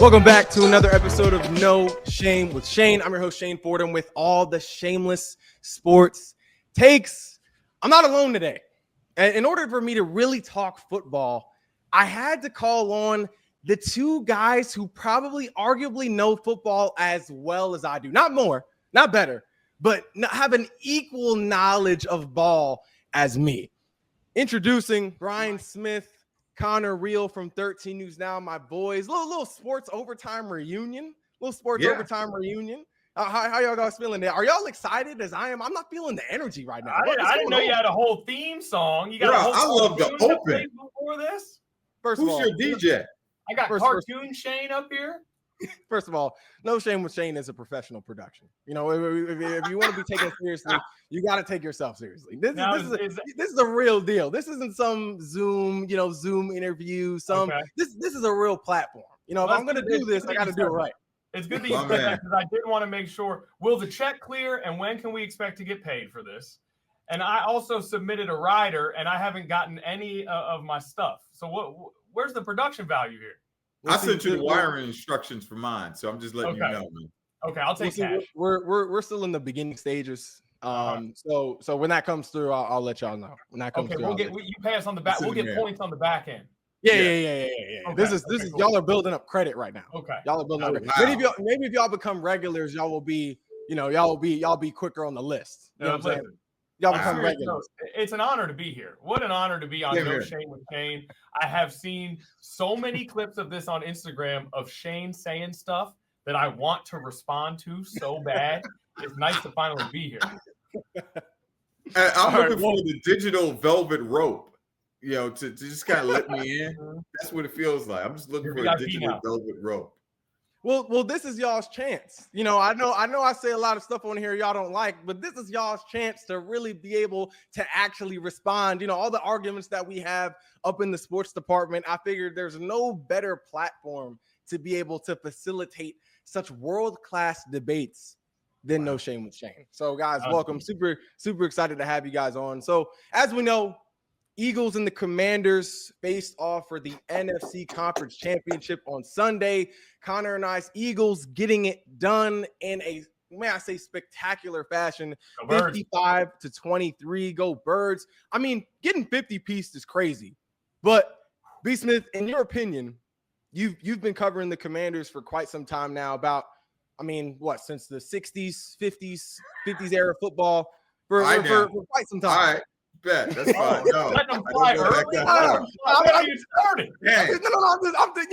Welcome back to another episode of No Shame with Shane. I'm your host, Shane Fordham, with all the shameless sports takes. I'm not alone today. And in order for me to really talk football, I had to call on the two guys who probably arguably know football as well as I do. Not more, not better, but have an equal knowledge of ball as me. Introducing Brian Smith, Connor Rhiel from 13 News Now, my boys. Little sports overtime reunion. Overtime reunion. How y'all guys feeling there? Are y'all excited as I am? I'm not feeling the energy right now. I didn't know you had a whole theme song. You got a whole I love the open before this. Who's your DJ? I got cartoon Shane up here. First of all, No Shame with Shane is a professional production. You know, if you want to be taken seriously, you got to take yourself seriously. This is a real deal. This isn't some Zoom interview. This is a real platform. You know, if I'm going to do this, I got to do it right. It's good that you said that because I did want to make sure, will the check clear and when can we expect to get paid for this? And I also submitted a rider and I haven't gotten any of my stuff. So where's the production value here? I sent you the wiring instructions for mine, so I'm just letting you know, man. Okay, I'll take cash. We're still in the beginning stages. So when that comes through, I'll let y'all know. When that comes through, you pay us on the back. We'll get points on the back end. Yeah. Okay, this is cool. Y'all are building up credit right now. Okay. Y'all are building up credit. Wow. Maybe if y'all become regulars, y'all will be quicker on the list. You know what I'm saying? Y'all become regulars. It's an honor to be here. What an honor to be on No Shame with Shane. I have seen so many clips of this on Instagram of Shane saying stuff that I want to respond to so bad. It's nice to finally be here. I'm looking for the digital velvet rope, to just kind of let me in. That's what it feels like. I'm just looking for a digital velvet rope. Well, this is y'all's chance. You know, I know I say a lot of stuff on here y'all don't like, but this is y'all's chance to really be able to actually respond. You know, all the arguments that we have up in the sports department, I figured there's no better platform to be able to facilitate such world-class debates than No Shame with Shane. So, guys, welcome. Super, super excited to have you guys on. So, as we know, Eagles and the Commanders faced off for the NFC Conference Championship on Sunday. Connor and I's Eagles getting it done in a, may I say, spectacular fashion. 55-23. Go Birds. I mean, getting 50-piece is crazy. But, B. Smith, in your opinion, you've been covering the Commanders for quite some time now, since the 60s, 50s era football for quite some time. All right. Bet. That's fine. No, let them fly early.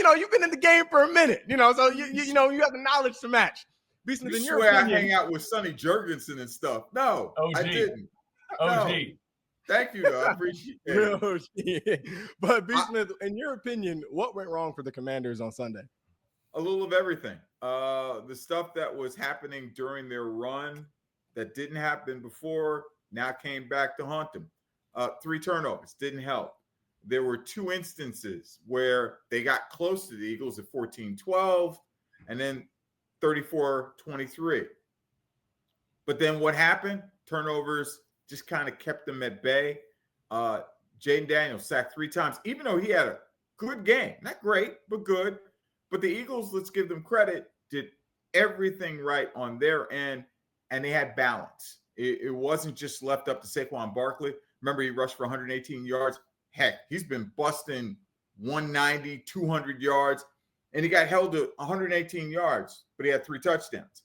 No, you've been in the game for a minute, so you have the knowledge to match. You swear I hang out with Sonny Jurgensen and stuff. No, I didn't. OG. No. Thank you, though. I appreciate it. But B. Smith, in your opinion, what went wrong for the Commanders on Sunday? A little of everything. The stuff that was happening during their run that didn't happen before now came back to haunt them. 3 turnovers didn't help. There were 2 instances where they got close to the Eagles at 14-12 and then 34-23. But then what happened? Turnovers just kind of kept them at bay. Jaden Daniels sacked 3 times, even though he had a good game. Not great, but good. But the Eagles, let's give them credit, did everything right on their end, and they had balance. It wasn't just left up to Saquon Barkley. Remember, he rushed for 118 yards. Heck, he's been busting 190, 200 yards, and he got held to 118 yards, but he had 3 touchdowns.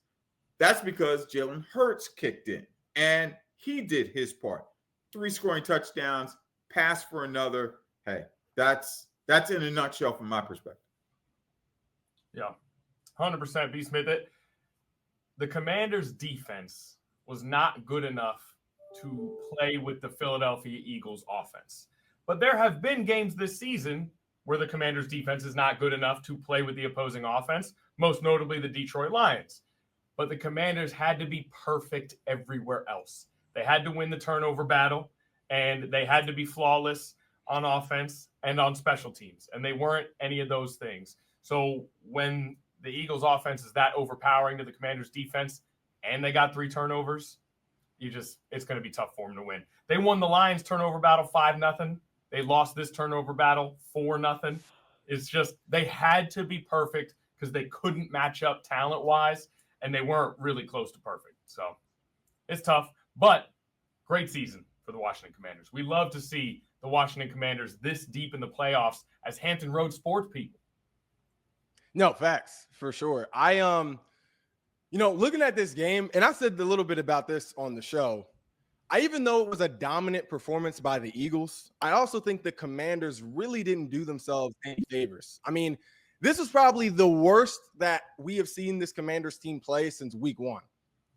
That's because Jalen Hurts kicked in, and he did his part. 3 scoring touchdowns, pass for another. Hey, that's in a nutshell from my perspective. Yeah, 100% B. Smith. The Commanders' defense was not good enough to play with the Philadelphia Eagles offense. But there have been games this season where the Commanders defense is not good enough to play with the opposing offense, most notably the Detroit Lions. But the Commanders had to be perfect everywhere else. They had to win the turnover battle, and they had to be flawless on offense and on special teams. And they weren't any of those things. So when the Eagles offense is that overpowering to the Commanders defense and they got 3 turnovers, it's going to be tough for them to win. They won the Lions turnover battle 5-0. They lost this turnover battle 4-0. It's just, they had to be perfect because they couldn't match up talent-wise, and they weren't really close to perfect. So it's tough, but great season for the Washington Commanders. We love to see the Washington Commanders this deep in the playoffs as Hampton Road sports people. No, facts for sure. Looking at this game, and I said a little bit about this on the show, even though it was a dominant performance by the Eagles, I also think the Commanders really didn't do themselves any favors. I mean, this is probably the worst that we have seen this Commanders team play since week 1.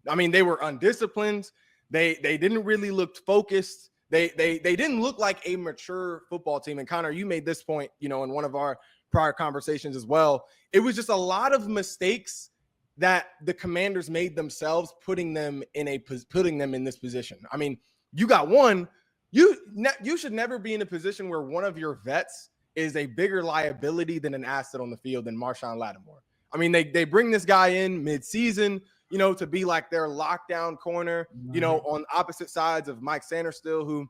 I mean, they were undisciplined. They didn't really look focused. They didn't look like a mature football team. And Connor, you made this point, in one of our prior conversations as well. It was just a lot of mistakes that the Commanders made themselves, putting them in this position. I mean, you got one. You should never be in a position where one of your vets is a bigger liability than an asset on the field than Marshawn Lattimore. I mean, they bring this guy in mid-season, to be like their lockdown corner, on opposite sides of Mike Sanderstill, who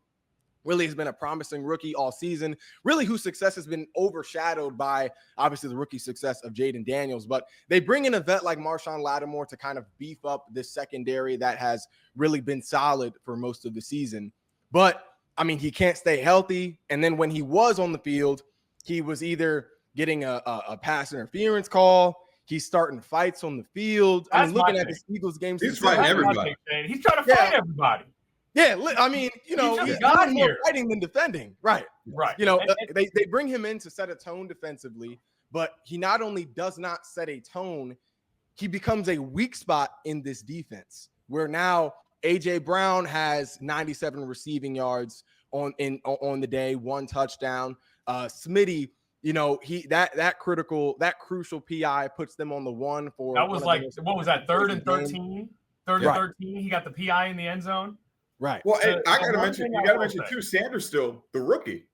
really has been a promising rookie all season, really whose success has been overshadowed by obviously the rookie success of Jaden Daniels. But they bring in a vet like Marshawn Lattimore to kind of beef up this secondary that has really been solid for most of the season. But I mean, he can't stay healthy. And then when he was on the field, he was either getting a pass interference call, he's starting fights on the field. I mean, looking at this Eagles game, he's fighting everybody. He's trying to fight everybody. Yeah, I mean, he's more fighting than defending. Right. They bring him in to set a tone defensively, but he not only does not set a tone, he becomes a weak spot in this defense, where now A.J. Brown has 97 receiving yards on the day, 1 touchdown. Smitty, that crucial PI puts them on the 1 for. That was what was that, 3rd and 13? 3rd and 13, he got the PI in the end zone. Right. Well, I got to mention, too, Sanderstill, the rookie,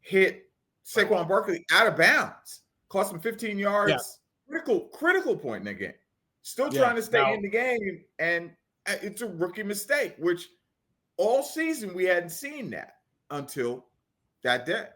hit Saquon Barkley out of bounds, cost him 15 yards. Yeah. Critical point in the game. Still trying to stay in the game, and it's a rookie mistake, which all season we hadn't seen that until that day.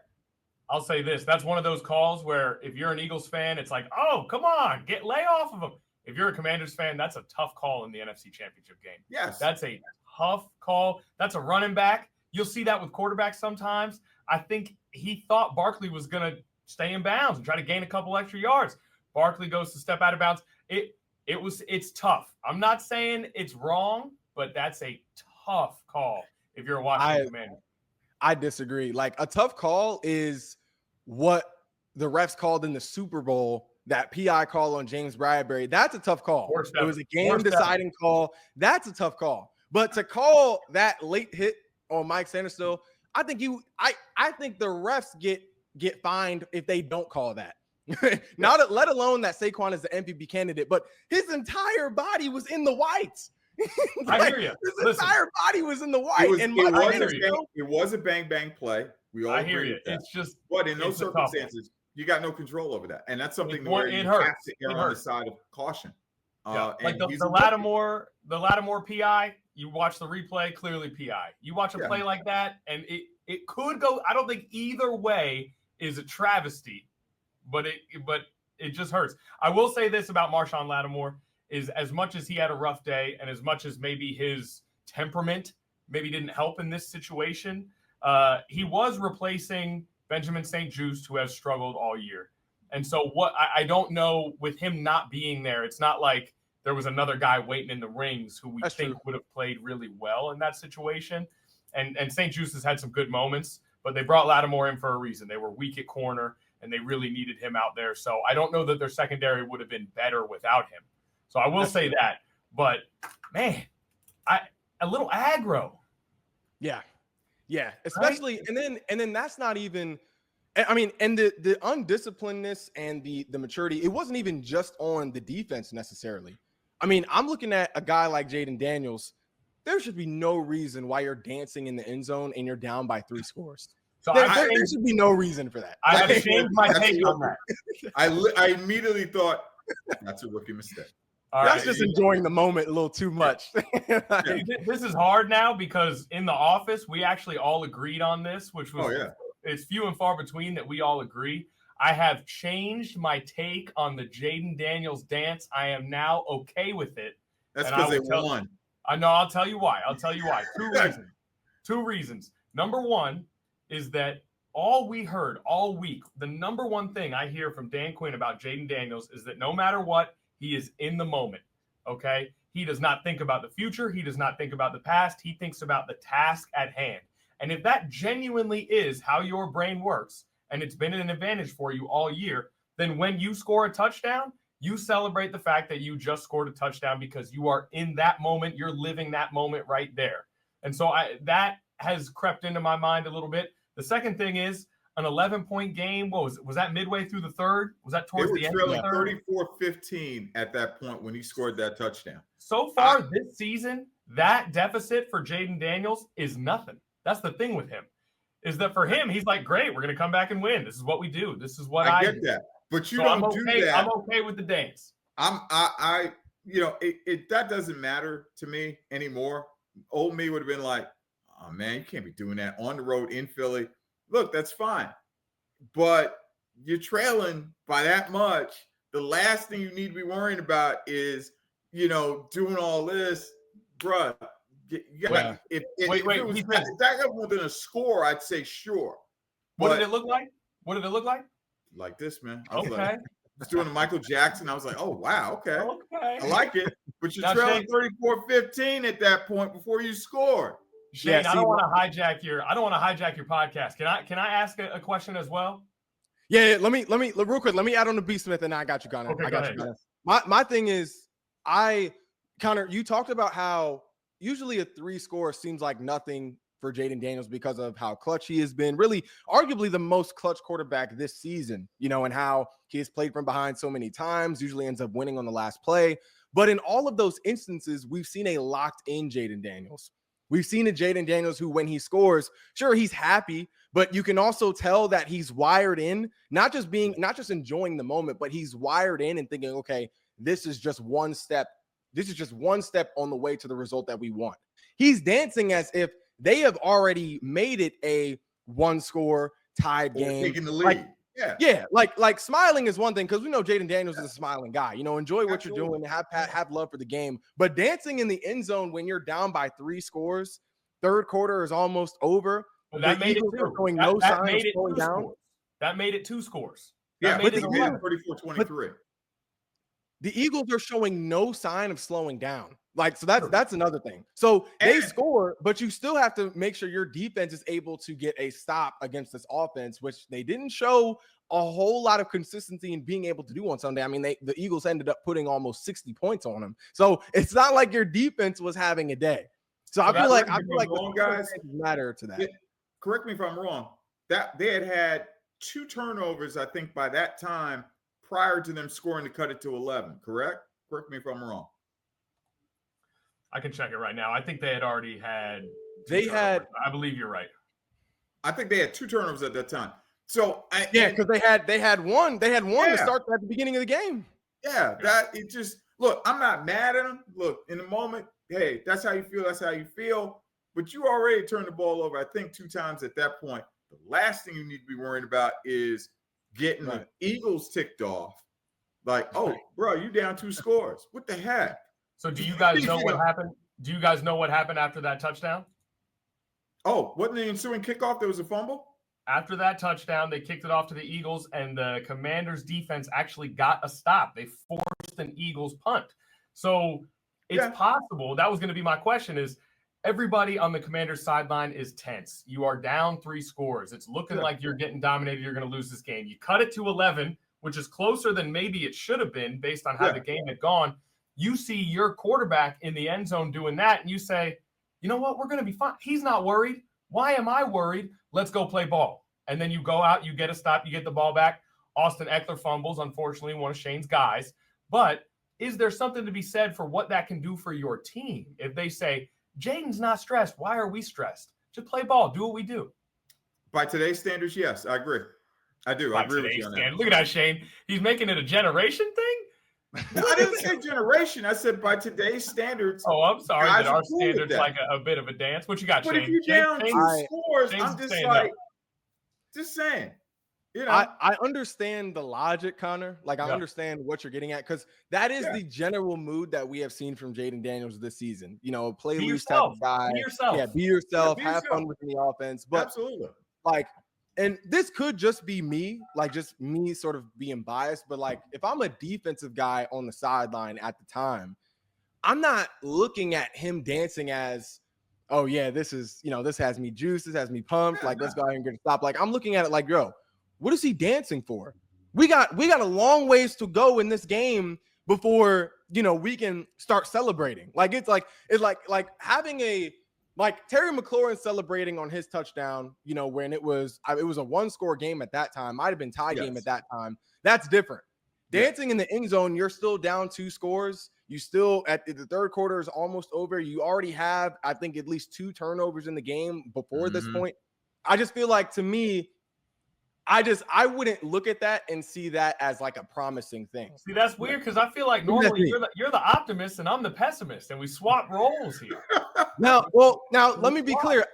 I'll say this. That's one of those calls where if you're an Eagles fan, it's like, oh, come on, lay off of him. If you're a Commanders fan, that's a tough call in the NFC Championship game. Yes. That's a tough call. That's a running back. You'll see that with quarterbacks sometimes. I think he thought Barkley was going to stay in bounds and try to gain a couple extra yards. Barkley goes to step out of bounds. It's tough. I'm not saying it's wrong, but that's a tough call if you're a Washington Commander. I disagree. Like, a tough call is what the refs called in the Super Bowl, that PI call on James Bradbury. That's a tough call. It was a game-deciding call. That's a tough call. But to call that late hit on Mike Sanderstill, I think the refs get fined if they don't call that. Let alone that Saquon is the MVP candidate, but his entire body was in the whites. I hear you. His entire body was in the white. It was a bang play. We all I hear you. It's just, but in those circumstances, you got no control over that, and that's something where you have to err on the side of caution. Like the Lattimore PI. You watch the replay, clearly PI. You watch a play like that, and it could go. I don't think either way is a travesty, but it just hurts. I will say this about Marshawn Lattimore is, as much as he had a rough day, and as much as maybe his temperament maybe didn't help in this situation, he was replacing Benjamin St-Juste, who has struggled all year. And so I don't know, with him not being there, it's not like there was another guy waiting in the rings who we would have played really well in that situation. And St-Juste has had some good moments, but they brought Lattimore in for a reason. They were weak at corner, and they really needed him out there. So I don't know that their secondary would have been better without him. So I will say that. But, man, a little aggro. Yeah. Yeah, especially right? and then that's not even, I mean, and the undisciplinedness and the maturity, it wasn't even just on the defense necessarily. I mean, I'm looking at a guy like Jaden Daniels. There should be no reason why you're dancing in the end zone and you're down by 3 scores. So there should be no reason for that. I have changed my take on that. I immediately thought that's a rookie mistake. That's just enjoying the moment a little too much. This is hard now because in the office, we actually all agreed on this, which was it's few and far between that we all agree. I have changed my take on the Jaden Daniels dance. I am now okay with it. That's because they won. I know. I'll tell you why. Two reasons. Number one is that all we heard all week, the number one thing I hear from Dan Quinn about Jaden Daniels is that no matter what, he is in the moment. Okay? He does not think about the future. He does not think about the past. He thinks about the task at hand. And if that genuinely is how your brain works, and it's been an advantage for you all year, then when you score a touchdown, you celebrate the fact that you just scored a touchdown because you are in that moment. You're living that moment right there. And so that has crept into my mind a little bit. The second thing is an 11-point game. What was that midway through the third? Was that towards the end of the third? 34-15 at that point when he scored that touchdown. So far this season, that deficit for Jaden Daniels is nothing. That's the thing with him, is that for him, he's like, great, we're going to come back and win. This is what we do. This is what I get do. that. But you don't do that. I'm okay with the dance. That doesn't matter to me anymore. Old me would have been like, oh man, you can't be doing that on the road in Philly. Look, that's fine. But you're trailing by that much. The last thing you need to be worrying about is, doing all this, bruh. If it was that within a score, I'd say sure. What did it look like? Like this, man. I was doing a Michael Jackson. I was like, oh, wow, okay. I like it. But you're trailing 34-15 at that point before you score. Shane, I don't want to hijack your podcast. Can I ask a question as well? Yeah, let me real quick. Let me add on to B Smith, and I got you, Connor. Okay, I got you. My thing is, Connor, you talked about how usually a 3-score seems like nothing for Jaden Daniels because of how clutch he has been. Really, arguably the most clutch quarterback this season, and how he has played from behind so many times, usually ends up winning on the last play. But in all of those instances, we've seen a locked-in Jaden Daniels. We've seen a Jaden Daniels who, when he scores, sure, he's happy, but you can also tell that he's wired in, not just enjoying the moment, but he's wired in and thinking, okay, this is just one step. This is just one step on the way to the result that we want. He's dancing as if they have already made it a 1-score tied game. Taking the lead. Like smiling is one thing, because we know Jaden Daniels is a smiling guy. Enjoy what you're doing, have love for the game. But dancing in the end zone when you're down by 3 scores, third quarter is almost over. Well, that made it 2. That made it 2 scores. Yeah, but 34-23. The Eagles are showing no sign of slowing down. So that's another thing. So they score, but you still have to make sure your defense is able to get a stop against this offense, which they didn't show a whole lot of consistency in being able to do on Sunday. I mean, the Eagles ended up putting almost 60 points on them. So it's not like your defense was having a day. So I feel like the guys matter to that. Correct me if I'm wrong. That they had 2 turnovers, I think, by that time prior to them scoring to cut it to 11. Correct me if I'm wrong. I can check it right now. I think they had already had. I believe you're right. I think they had 2 turnovers at that time. So because they had one to start at the beginning of the game. Yeah, look. I'm not mad at them. Look, in the moment, hey, that's how you feel. That's how you feel. But you already turned the ball over, I think, 2 times at that point. The last thing you need to be worrying about is getting the Eagles ticked off. Like, oh, bro, you down 2 scores. What the heck? So do you guys know what happened? Do you guys know what happened after that touchdown? Oh, wasn't the ensuing kickoff there was a fumble? After that touchdown, they kicked it off to the Eagles, and the Commanders' defense actually got a stop. They forced an Eagles punt. So it's possible. That was going to be my question is, everybody on the Commanders' sideline is tense. You are down 3 scores. It's looking like you're getting dominated. You're going to lose this game. You cut it to 11, which is closer than maybe it should have been based on how the game had gone. You see your quarterback in the end zone doing that, and you say, you know what? We're going to be fine. He's not worried. Why am I worried? Let's go play ball. And then you go out, you get a stop, you get the ball back. Austin Eckler fumbles, unfortunately, one of Shane's guys. But is there something to be said for what that can do for your team? If they say, Jaden's not stressed, why are we stressed? Just play ball. Do what we do. By today's standards, yes, I agree. I do. I agree with you on that. Look at that, Shane. He's making it a generation thing? I didn't say generation. I said by today's standards. Oh, I'm sorry. That our standards like a bit of a dance. What you got, Shane? But if you're down 2 scores, I'm just like, just saying. I understand the logic, Connor. Like, I Yeah. understand what you're getting at, because that is Yeah. the general mood that we have seen from Jaden Daniels this season. You know, play Be loose type yourself. of guy. Be yourself. Yeah, be yourself. be Have yourself. fun within the offense. But Absolutely. like, and this could just be me, like just me sort of being biased. But like, if I'm a defensive guy on the sideline at the time, I'm not looking at him dancing as, oh yeah, this is, you know, this has me juiced, this has me pumped. Yeah, Like, let's go ahead and get a stop. Like, I'm looking at it like, yo, what is he dancing for? We got a long ways to go in this game before, you know, we can start celebrating. Like, it's like having a, like Terry McLaurin celebrating on his touchdown, you know, when it was a 1-score game at that time, might have been tie game at that time. That's different. Dancing in the end zone, you're still down 2 scores. You still, at the third quarter is almost over. You already have, I think, at least 2 turnovers in the game before this point. I just feel like, to me, I wouldn't look at that and see that as like a promising thing. See, that's weird, because I feel like normally you're the optimist and I'm the pessimist, and we swap roles here. Now, let me be clear.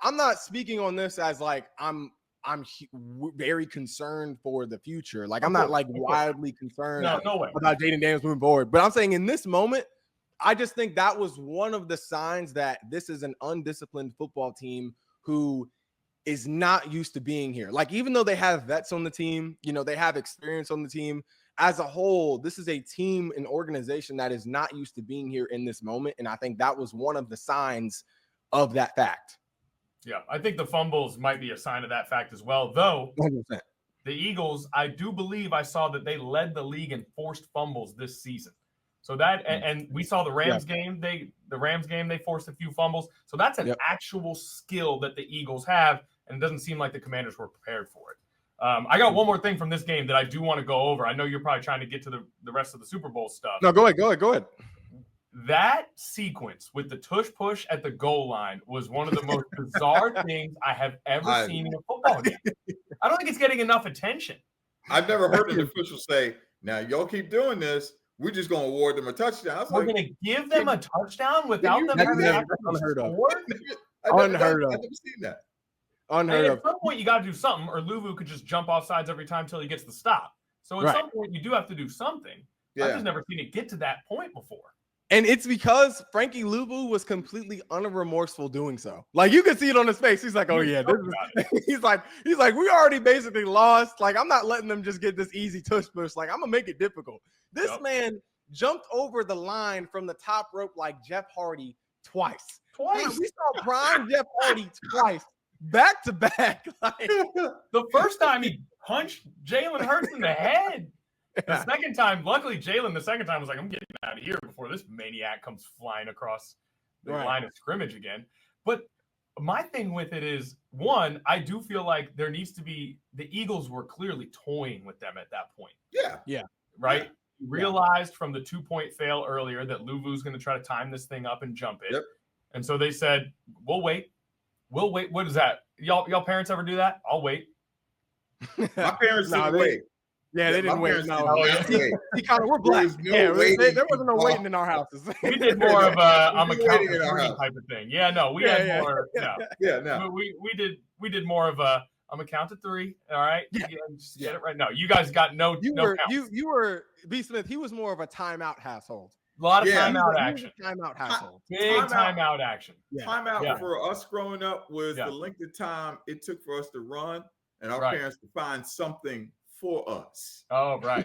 I'm not speaking on this as like I'm very concerned for the future. Like, I'm not like wildly concerned no way about Jaden Daniels moving forward. But I'm saying, in this moment, I just think that was one of the signs that this is an undisciplined football team who is not used to being here. Like, even though they have vets on the team, you know, they have experience on the team, as a whole, this is a team, an organization that is not used to being here in this moment. And I think that was one of the signs of that fact. Yeah, I think the fumbles might be a sign of that fact as well. Though 100%. the Eagles, I do believe I saw that they led the league in forced fumbles this season. So that, and we saw the Rams game. They forced a few fumbles. So that's an actual skill that the Eagles have, and it doesn't seem like the Commanders were prepared for it. I got one more thing from this game that I do want to go over. I know you're probably trying to get to the rest of the Super Bowl stuff. No, go ahead. That sequence with the tush push at the goal line was one of the most bizarre things I have ever seen in a football game. I don't think it's getting enough attention. I've never heard an official say, now y'all keep doing this, we're just going to award them a touchdown. We're going to give them a touchdown without them having to unheard of. I've never seen that. Unheard of. At some point, you got to do something, or Luvu could just jump off sides every time until he gets the stop. So at some point, you do have to do something. I've just never seen it get to that point before. And it's because Frankie Luvu was completely unremorseful doing so. Like, you can see it on his face. He's like, oh yeah, he's like, we already basically lost. Like, I'm not letting them just get this easy tush push. Like, I'm gonna make it difficult. This man jumped over the line from the top rope like Jeff Hardy twice. Man, we saw prime Jeff Hardy twice, back to back. Like, the first time he punched Jalen Hurts in the head. The second time, luckily, Jalen, the second time was like, I'm getting out of here before this maniac comes flying across the line of scrimmage again. But my thing with it is, one, I do feel like there needs to be – the Eagles were clearly toying with them at that point. Yeah. Right? Yeah. Realized from the 2-point fail earlier that Luvu's going to try to time this thing up and jump it. Yep. And so they said, we'll wait. What is that? Y'all parents ever do that? I'll wait. My parents didn't wait. Yeah, they didn't wait. No, see, Connor, we're black. There wasn't no waiting in our houses. We did more of a I'm a counting type of thing. Yeah, no, we had more. No. We did more of a I'm gonna count to 3. All right, just get it right. No, you guys got no. You were B. Smith. He was more of a timeout household. A lot of timeout action. Timeout household. Big timeout action. Timeout for us growing up was the length of time it took for us to run and our parents to find something for us. Oh, right.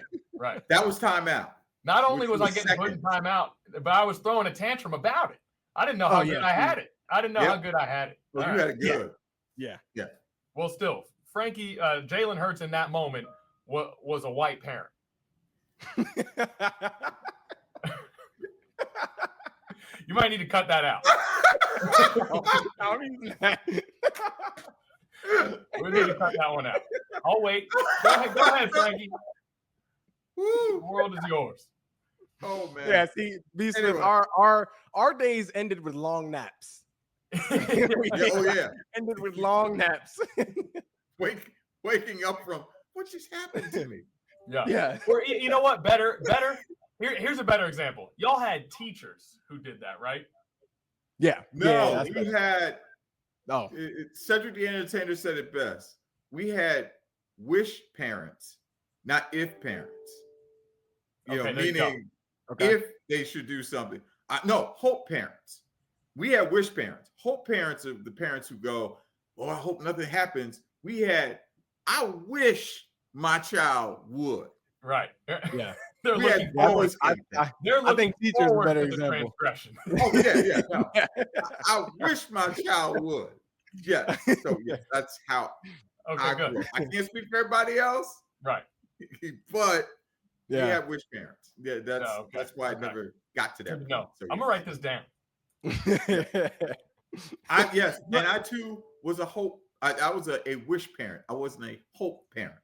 That was timeout. Not only was I getting put in timeout, but I was throwing a tantrum about it. I didn't know how good I had it. I didn't know how good I had it. Well, you had it good. Yeah. Well, still, Frankie, Jalen Hurts in that moment was a white parent. You might need to cut that out. We need to cut that one out. I'll wait. Go ahead, Frankie. The world is yours. Oh man. Yeah. See, B. Smith, our days ended with long naps. Ended with long naps. Waking up from what just happened to me. Yeah. Or you know what? Better. Here's a better example. Y'all had teachers who did that, right? Yeah. No, we had. Cedric the Entertainer said it best. We had wish parents, not if parents. Okay, there you Meaning Okay. if they should do something. No, hope parents. We had wish parents. Hope parents are the parents who go, "Oh, I hope nothing happens." We had, "I wish my child would." Right. Yeah. They're We had looking Yeah, forward. They're I think looking teachers are a forward better to the example. transgression. Oh yeah. No, I wish my child would. Yes. So yes, that's how Okay, I good. grew up. I can't speak for everybody else, Right. but we Yeah. had wish parents. Yeah, that's why I never got to that Good to point. know. So I'm gonna write this down. yes, and I too was a hope. I was a wish parent. I wasn't a hope parent.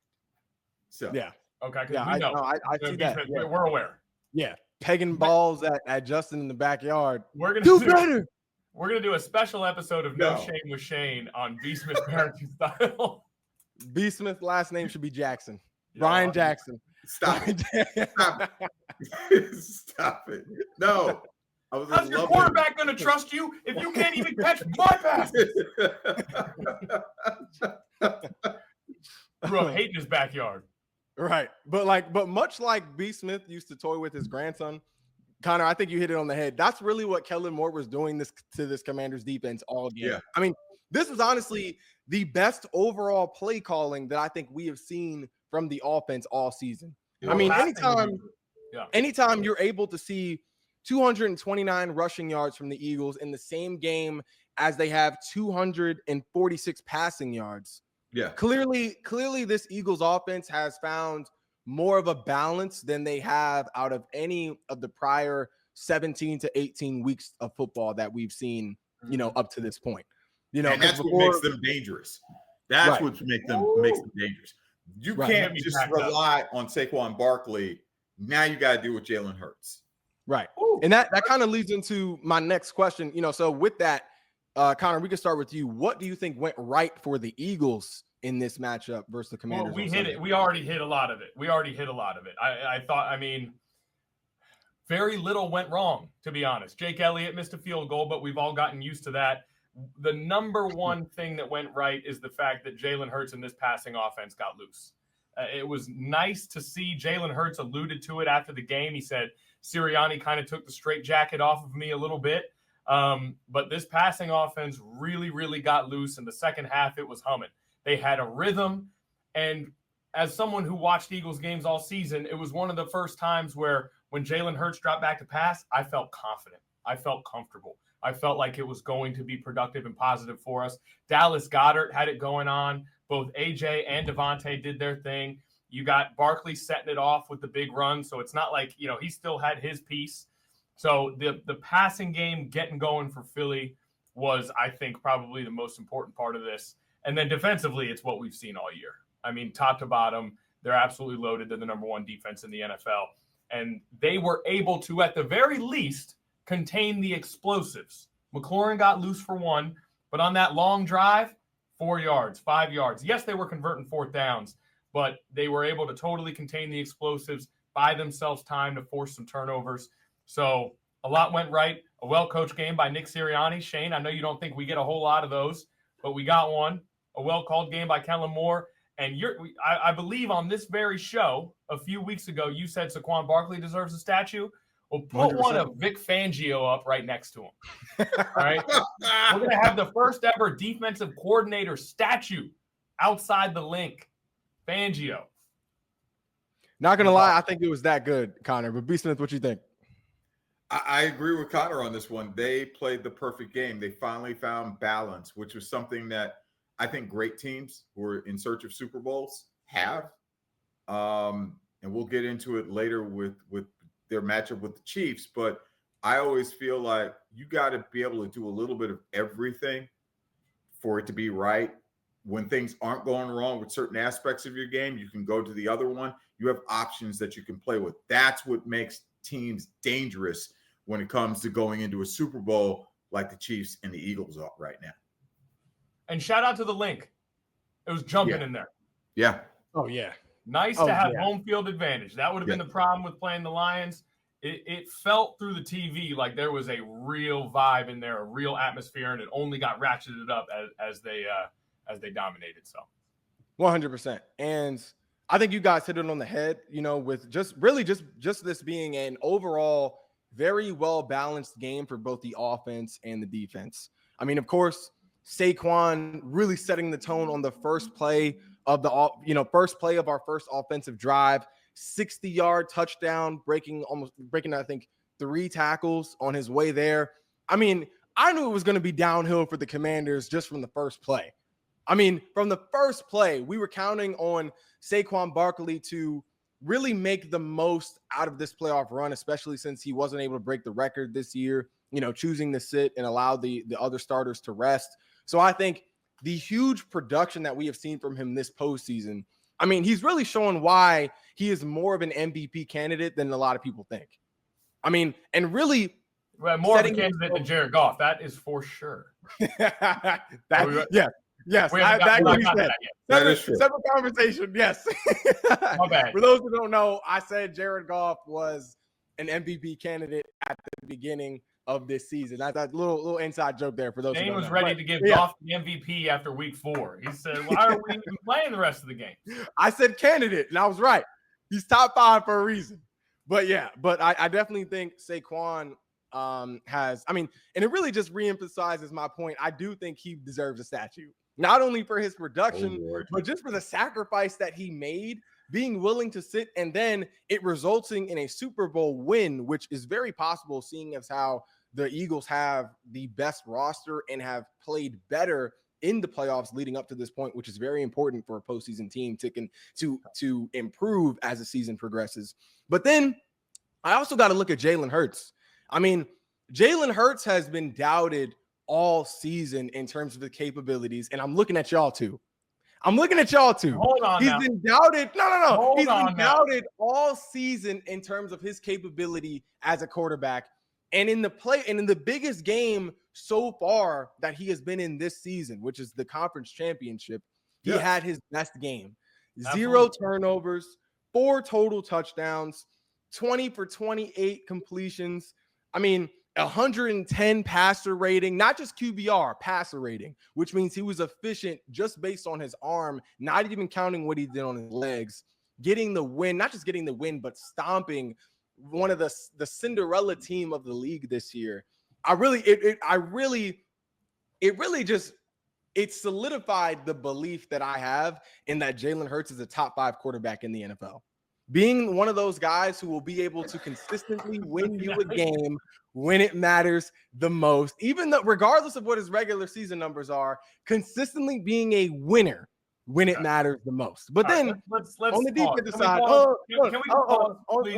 So Yeah. Okay, because Yeah. we know. I see that. Yeah. We're aware. Yeah. Pegging balls at Justin in the backyard. We're gonna Do better. We're gonna do a special episode of No No. Shame with Shane on B. Smith parenting style. B. Smith last name should be Jackson. Yeah, Brian Jackson. stop Brian it. Stop it. Stop it. No. I was How's in your love quarterback going to trust you if you can't even catch my passes? Grew up hating his backyard. Right. But much like B. Smith used to toy with his grandson, Connor, I think you hit it on the head. That's really what Kellen Moore was doing to this Commanders defense all game. Yeah. I mean, this was honestly the best overall play calling that I think we have seen from the offense all season. I mean, anytime you're able to see 229 rushing yards from the Eagles in the same game as they have 246 passing yards. Yeah. Clearly this Eagles offense has found more of a balance than they have out of any of the prior 17 to 18 weeks of football that we've seen, up to this point. And that's what makes them dangerous. That's what makes them dangerous. You can't just rely on Saquon Barkley. Now you got to deal with Jalen Hurts. Right. And that kind of leads into my next question. So with that, Connor, we can start with you. What do you think went right for the Eagles in this matchup versus the Commanders? Well, we hit it. We already hit a lot of it. I thought, very little went wrong, to be honest. Jake Elliott missed a field goal, but we've all gotten used to that. The number one thing that went right is the fact that Jalen Hurts in this passing offense got loose. It was nice to see. Jalen Hurts alluded to it after the game. He said, Sirianni kind of took the straitjacket off of me a little bit. But this passing offense really, really got loose. In the second half, it was humming. They had a rhythm. And as someone who watched Eagles games all season, it was one of the first times where when Jalen Hurts dropped back to pass, I felt confident. I felt comfortable. I felt like it was going to be productive and positive for us. Dallas Goedert had it going on. Both AJ and Devontae did their thing. You got Barkley setting it off with the big run. So it's not like, he still had his piece. So the passing game getting going for Philly was, I think, probably the most important part of this. And then defensively, it's what we've seen all year. I mean, top to bottom, they're absolutely loaded. They're the number one defense in the NFL. And they were able to, at the very least, contain the explosives. McLaurin got loose for one, but on that long drive, 4 yards, 5 yards. Yes, they were converting fourth downs, but they were able to totally contain the explosives, buy themselves time to force some turnovers. So a lot went right. A well-coached game by Nick Sirianni. Shane, I know you don't think we get a whole lot of those, but we got one. A well-called game by Kellen Moore. And I believe on this very show a few weeks ago, you said Saquon Barkley deserves a statue. Well, put 100%. One of Vic Fangio up right next to him. All right. We're going to have the first ever defensive coordinator statue outside the link. Fangio. Not going to lie, I think it was that good, Connor. But B. Smith, what you think? I agree with Connor on this one. They played the perfect game. They finally found balance, which was something that I think great teams who are in search of Super Bowls have. And we'll get into it later with their matchup with the Chiefs. But I always feel like you got to be able to do a little bit of everything for it to be right. When things aren't going wrong with certain aspects of your game, you can go to the other one. You have options that you can play with. That's what makes teams dangerous when it comes to going into a Super Bowl like the Chiefs and the Eagles are right now. And shout out to the link. It was jumping in there. Yeah. Oh, yeah. Nice to have home field advantage. That would have been the problem with playing the Lions. It felt through the TV like there was a real vibe in there, a real atmosphere, and it only got ratcheted up as they dominated. So, 100%. And I think you guys hit it on the head, with just this being an overall very well balanced game for both the offense and the defense. I mean, of course, Saquon really setting the tone on the first play of our first offensive drive, 60-yard touchdown, breaking, I think, 3 tackles on his way there. I mean, I knew it was going to be downhill for the Commanders just from the first play. I mean, from the first play, we were counting on Saquon Barkley to really make the most out of this playoff run, especially since he wasn't able to break the record this year, choosing to sit and allow the other starters to rest. So I think the huge production that we have seen from him this postseason, I mean, he's really showing why he is more of an MVP candidate than a lot of people think. I mean, and really more of a candidate than Jared Goff. That is for sure. Yes, that's what he said. Separate conversation. Yes. My bad. For those who don't know, I said Jared Goff was an MVP candidate at the beginning of this season. That's a little inside joke there for those who don't know. Shane was ready to give Goff the MVP after week 4. He said, why are we even playing the rest of the game? I said candidate, and I was right. He's top 5 for a reason. But I definitely think Saquon has, and it really just reemphasizes my point. I do think he deserves a statue, not only for his production, but just for the sacrifice that he made, being willing to sit, and then it resulting in a Super Bowl win, which is very possible, seeing as how the Eagles have the best roster and have played better in the playoffs leading up to this point, which is very important for a postseason team to improve as the season progresses. But then I also got to look at Jalen Hurts. I mean, Jalen Hurts has been doubted all season in terms of the capabilities, and I'm looking at y'all too. Hold on. He's been doubted. No. He's been doubted all season in terms of his capability as a quarterback. And in the biggest game so far that he has been in this season, which is the conference championship, he had his best game. Absolutely. 0 turnovers, 4 total touchdowns, 20 for 28 completions. 110 passer rating, not just QBR, passer rating, which means he was efficient just based on his arm, not even counting what he did on his legs, getting the win, not just getting the win, but stomping one of the Cinderella team of the league this year. It solidified the belief that I have in that Jalen Hurts is a top 5 quarterback in the NFL. Being one of those guys who will be able to consistently win you a game when it matters the most, even though regardless of what his regular season numbers are, consistently being a winner when it matters the most. But then let's on the defensive side, on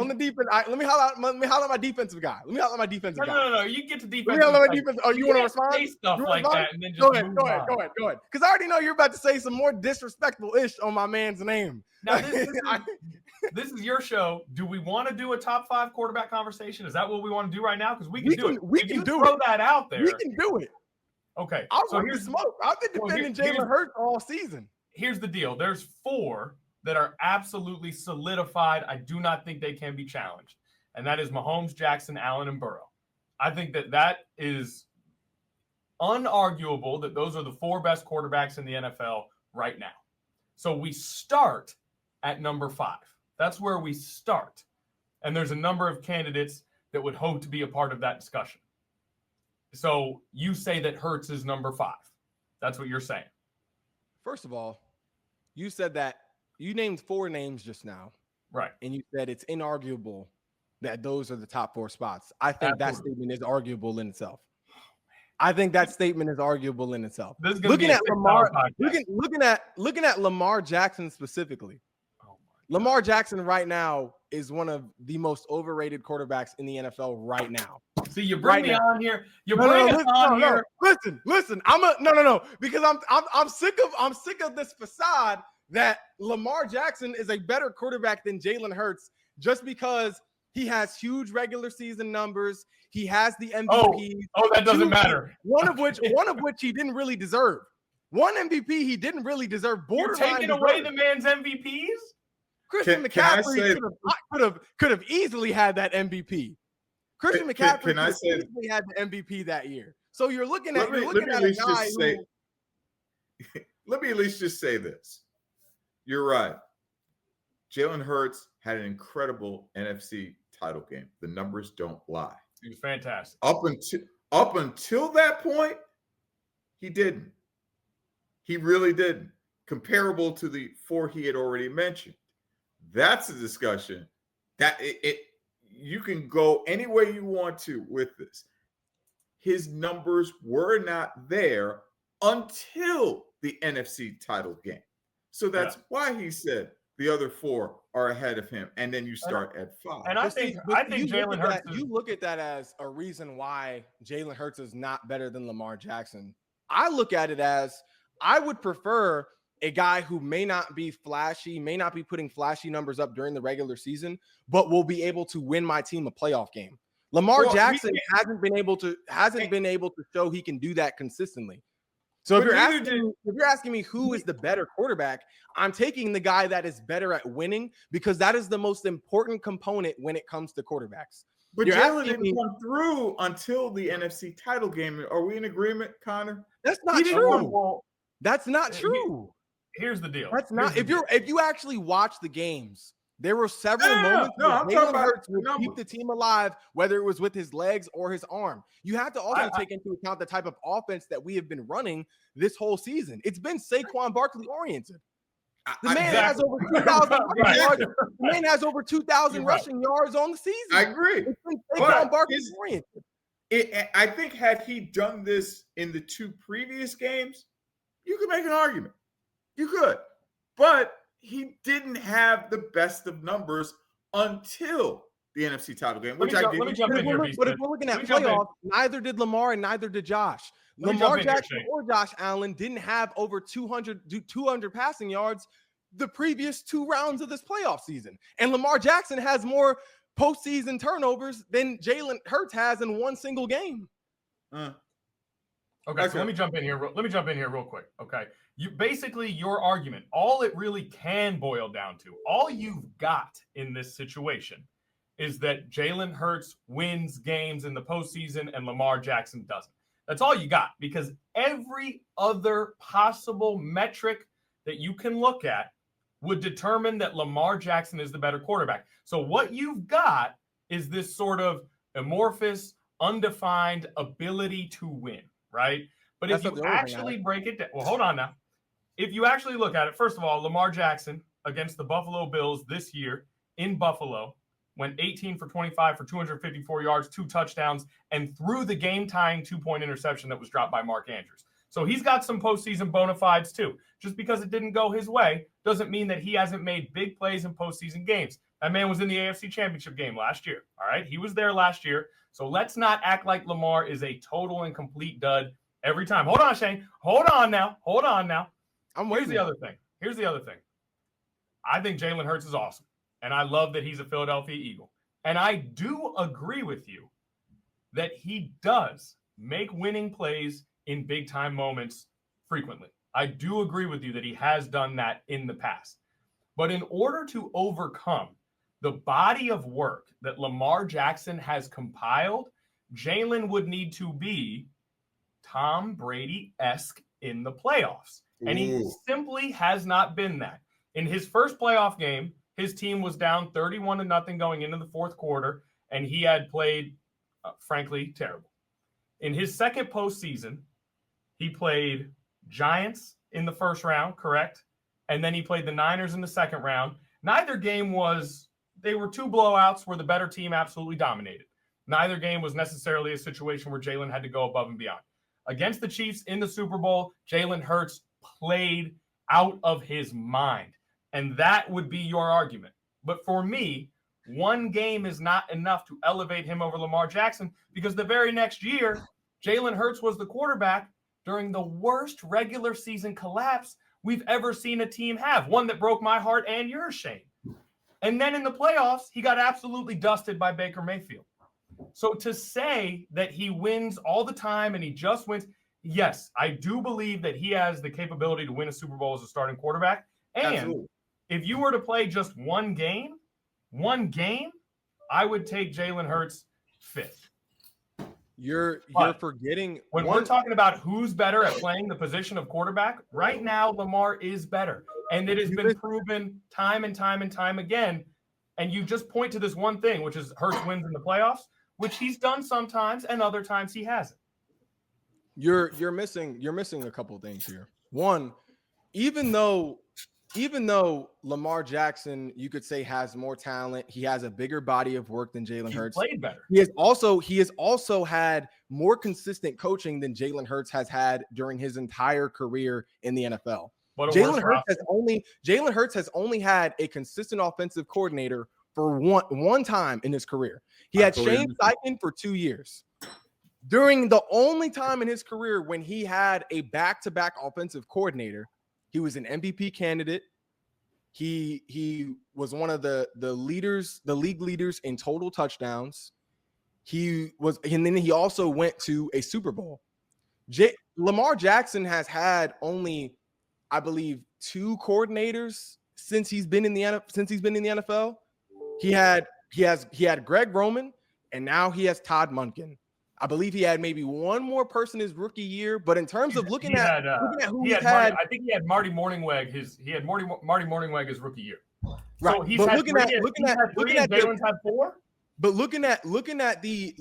the defense, let me holler at my defensive guy. No. You get to defense. You want to respond? Say stuff like that and then just go ahead. Because I already know you're about to say some more disrespectful ish on my man's name. Now this is your show. Do we want to do a top 5 quarterback conversation? Is that what we want to do right now? Because we can do it. We can throw that out there. We can do it. Okay. Here's smoke. I've been defending Jalen Hurts all season. Here's the deal. There's 4 that are absolutely solidified. I do not think they can be challenged. And that is Mahomes, Jackson, Allen, and Burrow. I think that is unarguable that those are the 4 best quarterbacks in the NFL right now. So we start at number 5. That's where we start. And there's a number of candidates that would hope to be a part of that discussion. So you say that Hurts is number 5. That's what you're saying. First of all, you said that you named 4 names just now. Right. And you said it's inarguable that those are the top 4 spots. I think that statement is arguable in itself. Looking at Lamar Jackson specifically. Lamar Jackson right now is one of the most overrated quarterbacks in the NFL right now. See, you bring me on here. You bring us on here. Listen. Because I'm sick of this facade that Lamar Jackson is a better quarterback than Jalen Hurts just because he has huge regular season numbers. He has the MVP. Oh, that doesn't matter. One of which he didn't really deserve. One MVP he didn't really deserve. You're taking away the man's MVPs? Christian McCaffrey could have easily had that MVP. Christian McCaffrey could have easily had the MVP that year. So you're looking at a guy who. Let me at least just say this. You're right. Jalen Hurts had an incredible NFC title game. The numbers don't lie. He was fantastic. Up until that point, he didn't. He really didn't. Comparable to the 4 he had already mentioned. That's a discussion that you can go any way you want to with this. His numbers were not there until the NFC title game. So that's why he said the other 4 are ahead of him, and then you start at 5. And I think Jalen Hurts. You look at that as a reason why Jalen Hurts is not better than Lamar Jackson. I look at it as I would prefer a guy who may not be flashy, may not be putting flashy numbers up during the regular season, but will be able to win my team a playoff game. Lamar Jackson hasn't been able to show he can do that consistently. So if you're asking me who is the better quarterback, I'm taking the guy that is better at winning because that is the most important component when it comes to quarterbacks. But Jalen didn't come through until the NFC title game. Are we in agreement, Connor? That's not true. That's not true. Here's the deal. That's not. If you actually watch the games, there were several moments where Jalen Hurts would keep the team alive, whether it was with his legs or his arm. You have to also take into account the type of offense that we have been running this whole season. It's been Saquon Barkley oriented. The man has over 2,000 yards. The man has over 2,000 rushing yards on the season. I agree. It's been Saquon Barkley oriented. I think had he done this in the 2 previous games, you could make an argument. You could. But he didn't have the best of numbers until the NFC title game. But if we're looking at playoffs, neither did Lamar and neither did Josh. Lamar Jackson or Josh Allen didn't have over 200 passing yards the previous 2 rounds of this playoff season. And Lamar Jackson has more postseason turnovers than Jalen Hurts has in one single game. Okay, so let me jump in here real quick. Okay. Your argument, all it really can boil down to, all you've got in this situation is that Jalen Hurts wins games in the postseason and Lamar Jackson doesn't. That's all you got, because every other possible metric that you can look at would determine that Lamar Jackson is the better quarterback. So what you've got is this sort of amorphous, undefined ability to win, right? But if you actually break it down, well, hold on now. If you actually look at it, first of all, Lamar Jackson against the Buffalo Bills this year in Buffalo went 18 for 25 for 254 yards, 2 touchdowns, and threw the game-tying 2-point interception that was dropped by Mark Andrews. So he's got some postseason bona fides too. Just because it didn't go his way doesn't mean that he hasn't made big plays in postseason games. That man was in the AFC Championship game last year, all right? He was there last year. So let's not act like Lamar is a total and complete dud every time. Hold on, Shane. Hold on now. Here's the other thing. I think Jalen Hurts is awesome, and I love that he's a Philadelphia Eagle. And I do agree with you that he does make winning plays in big-time moments frequently. I do agree with you that he has done that in the past. But in order to overcome the body of work that Lamar Jackson has compiled, Jalen would need to be Tom Brady-esque in the playoffs. And he simply has not been that. In his first playoff game, his team was down 31-0 going into the fourth quarter, and he had played, frankly, terrible. In his second postseason, he played Giants in the first round, correct? And then he played the Niners in the second round. Neither game they were 2 blowouts where the better team absolutely dominated. Neither game was necessarily a situation where Jalen had to go above and beyond. Against the Chiefs in the Super Bowl, Jalen Hurts played out of his mind. And that would be your argument. But for me, one game is not enough to elevate him over Lamar Jackson, because the very next year, Jalen Hurts was the quarterback during the worst regular season collapse we've ever seen a team have, one that broke my heart and yours, Shane. And then in the playoffs, he got absolutely dusted by Baker Mayfield. So to say that he wins all the time and he just wins, yes, I do believe that he has the capability to win a Super Bowl as a starting quarterback. And if you were to play just one game, I would take Jalen Hurts 5th. You're forgetting when we're talking about who's better at playing the position of quarterback. Right now, Lamar is better, And it has been proven time and time and time again. And you just point to this one thing, which is Hurts wins in the playoffs, which he's done sometimes, and other times he hasn't. You're missing a couple of things here. One, even though Lamar Jackson, you could say, has more talent, he has a bigger body of work than Jalen Hurts. Played better. He has also had more consistent coaching than Jalen Hurts has had during his entire career in the NFL. Jalen Hurts has only had a consistent offensive coordinator for one time in his career. He had Shane Steichen for 2 years. During the only time in his career when he had a back-to-back offensive coordinator, he was an MVP candidate. He was one of the league leaders in total touchdowns. And then he also went to a Super Bowl. Lamar Jackson has had only, I believe, 2 coordinators since he's been in the NFL. He had Greg Roman, and now he has Todd Monken. I believe he had maybe one more person his rookie year, but in terms of looking at who he had, I think he had Marty Morningweg. Marty Morningweg his rookie year. Right. So he's but had looking three, at Jalen's had 4. But looking at the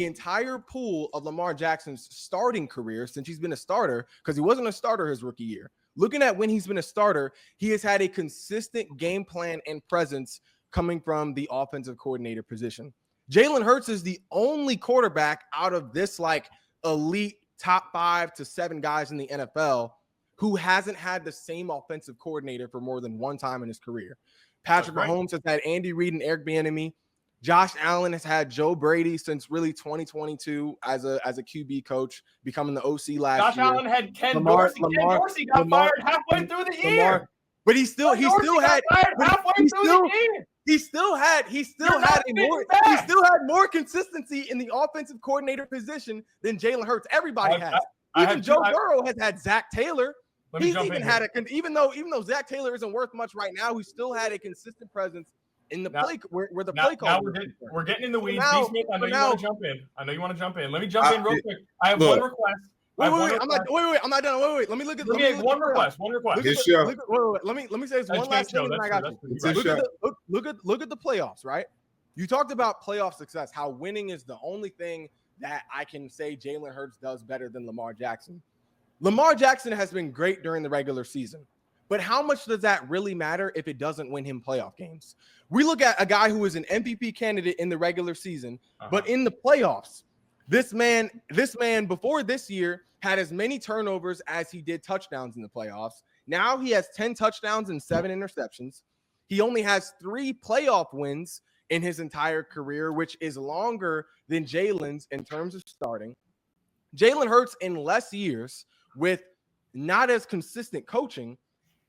entire pool of Lamar Jackson's starting career since he's been a starter, because he wasn't a starter his rookie year. Looking at when he's been a starter, he has had a consistent game plan and presence coming from the offensive coordinator position. Jalen Hurts is the only quarterback out of this like elite top 5 to 7 guys in the NFL who hasn't had the same offensive coordinator for more than one time in his career. Patrick Mahomes has had Andy Reid and Eric Bieniemy. Josh Allen has had Joe Brady since really 2022 as a QB coach, becoming the OC last year. Josh Allen had Ken Dorsey. Ken Dorsey got fired halfway through the year. But he still had more consistency in the offensive coordinator position than Jalen Hurts. Everybody has. Even Joe Burrow has had Zach Taylor. He's even had even though Zach Taylor isn't worth much right now, he still had a consistent presence in the play where the play call. We're getting in the weeds. I know you want to jump in. Let me jump in real quick. I have one request. I'm not done. Wait. Let me look at one request. Let me say this one last thing, and I got you. Look at the playoffs, right? You talked about playoff success, how winning is the only thing that I can say Jalen Hurts does better than Lamar Jackson. Lamar Jackson has been great during the regular season, but how much does that really matter if it doesn't win him playoff games? We look at a guy who is an MVP candidate in the regular season, but in the playoffs, this man before this year had as many turnovers as he did touchdowns in the playoffs. Now he has 10 touchdowns and 7 interceptions. He only has 3 playoff wins in his entire career, which is longer than Jalen's in terms of starting. Jalen Hurts in less years with not as consistent coaching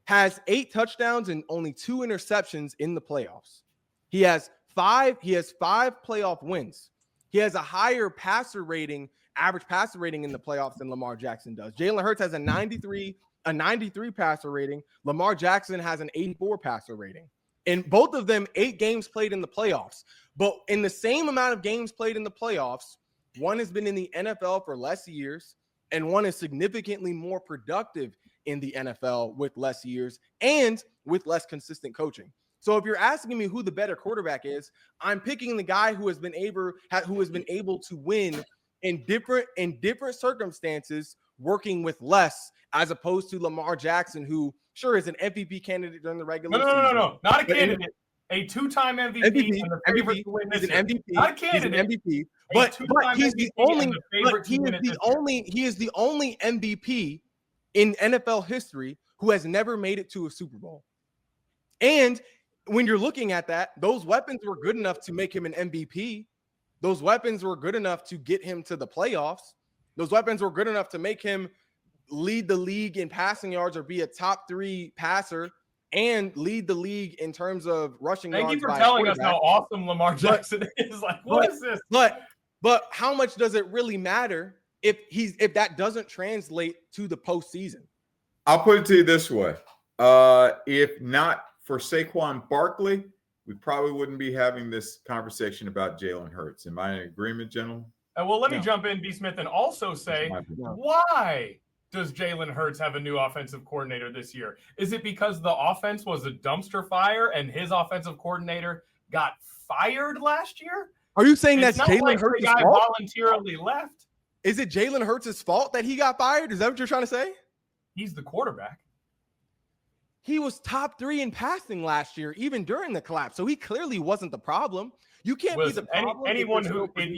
has 8 touchdowns and only 2 interceptions in the playoffs. He has 5 playoff wins. He has a higher average passer rating in the playoffs than Lamar Jackson does. Jalen Hurts has a 93 passer rating. Lamar Jackson has an 84 passer rating. And both of them 8 games played in the playoffs. But in the same amount of games played in the playoffs, one has been in the NFL for less years, and one is significantly more productive in the NFL with less years and with less consistent coaching. So if you're asking me who the better quarterback is, I'm picking the guy who has been able to win in different circumstances, working with less, as opposed to Lamar Jackson, who sure is an MVP candidate during the regular season. No, not a candidate. A 2-time MVP, and the favorite to win this year. MVP. Not a candidate. He's an MVP. But he is the only MVP in NFL history who has never made it to a Super Bowl. And when you're looking at that, those weapons were good enough to make him an MVP. Those weapons were good enough to get him to the playoffs. Those weapons were good enough to make him lead the league in passing yards or be a top 3 passer and lead the league in terms of rushing yards. Thank you for telling us how awesome Lamar Jackson is. What is this? But how much does it really matter if that doesn't translate to the postseason? I'll put it to you this way. If not for Saquon Barkley, we probably wouldn't be having this conversation about Jalen Hurts. Am I in agreement, gentlemen? Well, let me jump in, B. Smith, and also say, why does Jalen Hurts have a new offensive coordinator this year? Is it because the offense was a dumpster fire and his offensive coordinator got fired last year? Are you saying It's that's not Jalen like Hurts' the guy fault? voluntarily left. Is it Jalen Hurts' fault that he got fired? Is that what you're trying to say? He's the quarterback. He was top 3 in passing last year, even during the collapse. So he clearly wasn't the problem. You can't be the problem. Anyone who, if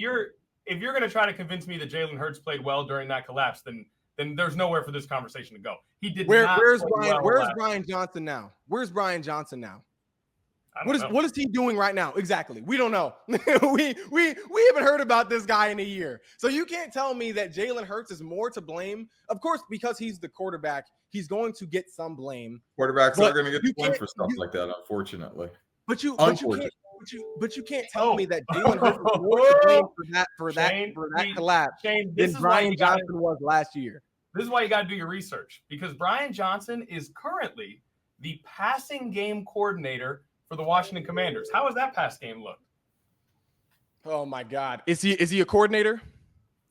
you're going to try to convince me that Jalen Hurts played well during that collapse, then there's nowhere for this conversation to go. He did not. Where's Brian Johnson now? Where's Brian Johnson now? What is he doing right now? Exactly. We don't know. we haven't heard about this guy in a year. So you can't tell me that Jalen Hurts is more to blame. Of course, because he's the quarterback, he's going to get some blame. Quarterbacks are going to get blamed for stuff like that, unfortunately. But you can't tell me that Jalen Hurts is more to blame for that collapse than Brian Johnson was last year. This is why you got to do your research, because Brian Johnson is currently the passing game coordinator for the Washington Commanders. How has that pass game looked? Oh my God. Is he a coordinator?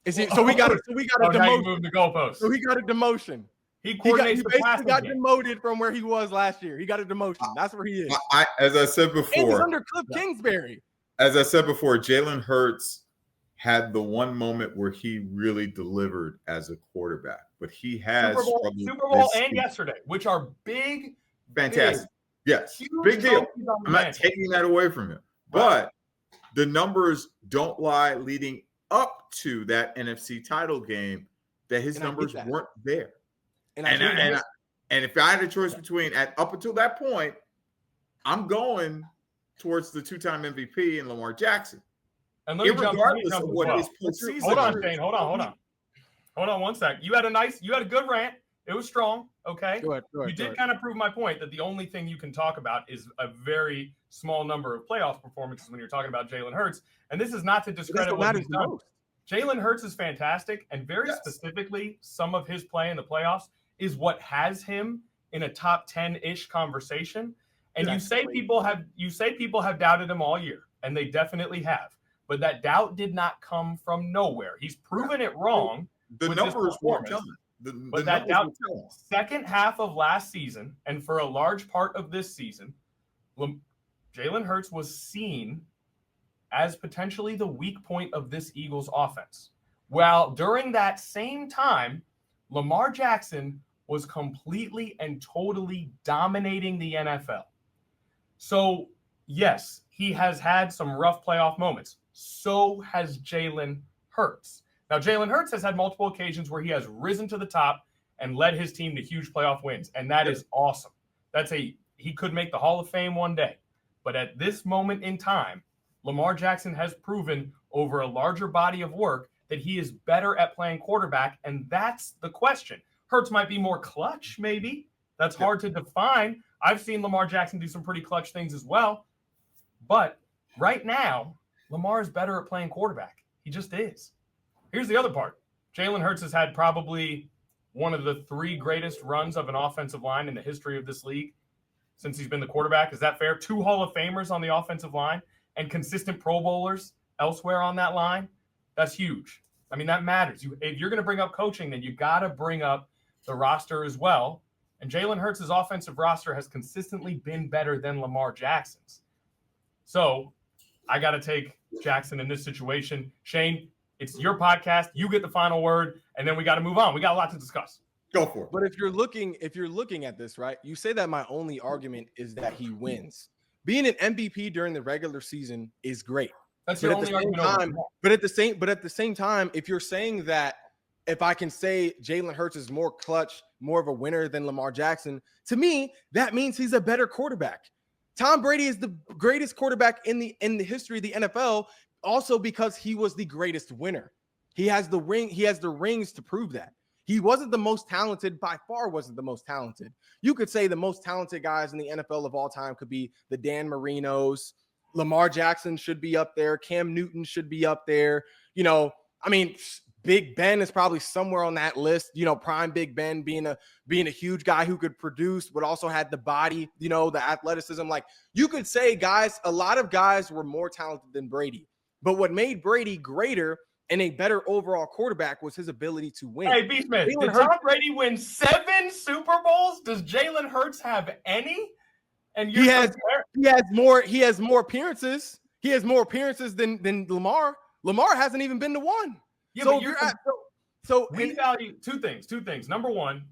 Is he so we got a demotion. Moved the goalpost. So he got a demotion. He basically got demoted from where he was last year. He got a demotion. That's where he is. As I said before, and he's under Cliff Kingsbury. As I said before, Jalen Hurts had the one moment where he really delivered as a quarterback, but he has Super Bowl and yesterday, which are big, fantastic. Yes, big deal. I'm not taking that away from him. But the numbers don't lie leading up to that NFC title game that his numbers weren't there. And if I had a choice between up until that point, I'm going towards the 2-time MVP and Lamar Jackson. And let me regardless of what his postseason. Hold on, Shane. Hold on 1 sec. You had a good rant. It was strong. Okay. Go ahead, you did kind of prove my point that the only thing you can talk about is a very small number of playoff performances when you're talking about Jalen Hurts. And this is not to discredit what he's done. Jalen Hurts is fantastic, and very specifically, some of his play in the playoffs is what has him in a top 10-ish conversation. And you say people have doubted him all year, and they definitely have. But that doubt did not come from nowhere. He's proven it wrong. The numbers weren't telling. But that doubt, second half of last season, and for a large part of this season, Jalen Hurts was seen as potentially the weak point of this Eagles offense. While during that same time, Lamar Jackson was completely and totally dominating the NFL. So, yes, he has had some rough playoff moments. So has Jalen Hurts. Now, Jalen Hurts has had multiple occasions where he has risen to the top and led his team to huge playoff wins, and that is awesome. He could make the Hall of Fame one day. But at this moment in time, Lamar Jackson has proven over a larger body of work that he is better at playing quarterback, and that's the question. Hurts might be more clutch, maybe. That's hard to define. I've seen Lamar Jackson do some pretty clutch things as well. But right now, Lamar is better at playing quarterback. He just is. Here's the other part. Jalen Hurts has had probably one of the 3 greatest runs of an offensive line in the history of this league since he's been the quarterback. Is that fair? 2 Hall of Famers on the offensive line and consistent Pro Bowlers elsewhere on that line. That's huge. I mean, that matters. If you're going to bring up coaching, then you got to bring up the roster as well. And Jalen Hurts' offensive roster has consistently been better than Lamar Jackson's. So I got to take Jackson in this situation. Shane, it's your podcast. You get the final word, and then we got to move on. We got a lot to discuss. Go for it. But if you're looking at this, right, you say that my only argument is that he wins. Being an MVP during the regular season is great. That's your only argument. But at the same time, if you're saying that, if I can say Jalen Hurts is more clutch, more of a winner than Lamar Jackson, to me, that means he's a better quarterback. Tom Brady is the greatest quarterback in the history of the NFL, also because he was the greatest winner. He has the rings to prove that. He wasn't the most talented, by far wasn't the most talented. You could say the most talented guys in the NFL of all time could be the Dan Marinos. Lamar Jackson should be up there. Cam Newton should be up there. Big Ben is probably somewhere on that list. Prime Big Ben being a huge guy who could produce, but also had the body, the athleticism. Like, you could say a lot of guys were more talented than Brady. But what made Brady greater and a better overall quarterback was his ability to win. Hey, B. Smith, did Tom Brady win 7 Super Bowls? Does Jalen Hurts have any? And he has more appearances. He has more appearances than Lamar. Lamar hasn't even been to one. Yeah, so but we value two things. Number one,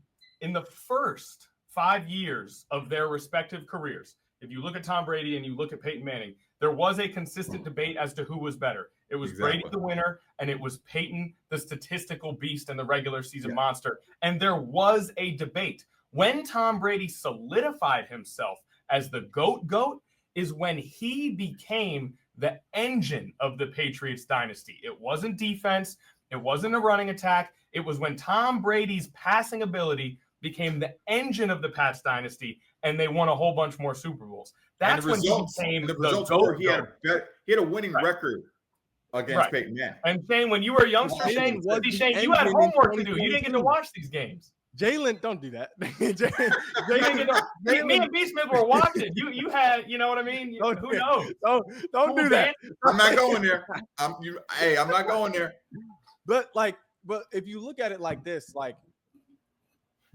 in the first 5 years of their respective careers, if you look at Tom Brady and you look at Peyton Manning, there was a consistent debate as to who was better. It was Brady the winner, and it was Peyton the statistical beast and the regular season monster. And there was a debate. When Tom Brady solidified himself as the GOAT is when he became the engine of the Patriots dynasty. It wasn't defense. It wasn't a running attack. It was when Tom Brady's passing ability became the engine of the Pats dynasty, and they won a whole bunch more Super Bowls. That's when he became the GOAT. He had a winning record against Peyton Manning. And Shane, when you were a youngster, Shane, you had homework to do. You didn't get to watch these games. Jalen, don't do that. Me and B. Smith were watching. You had, you know what I mean? Who knows? Don't do that. I'm not going there. I'm not going there. But if you look at it like this, like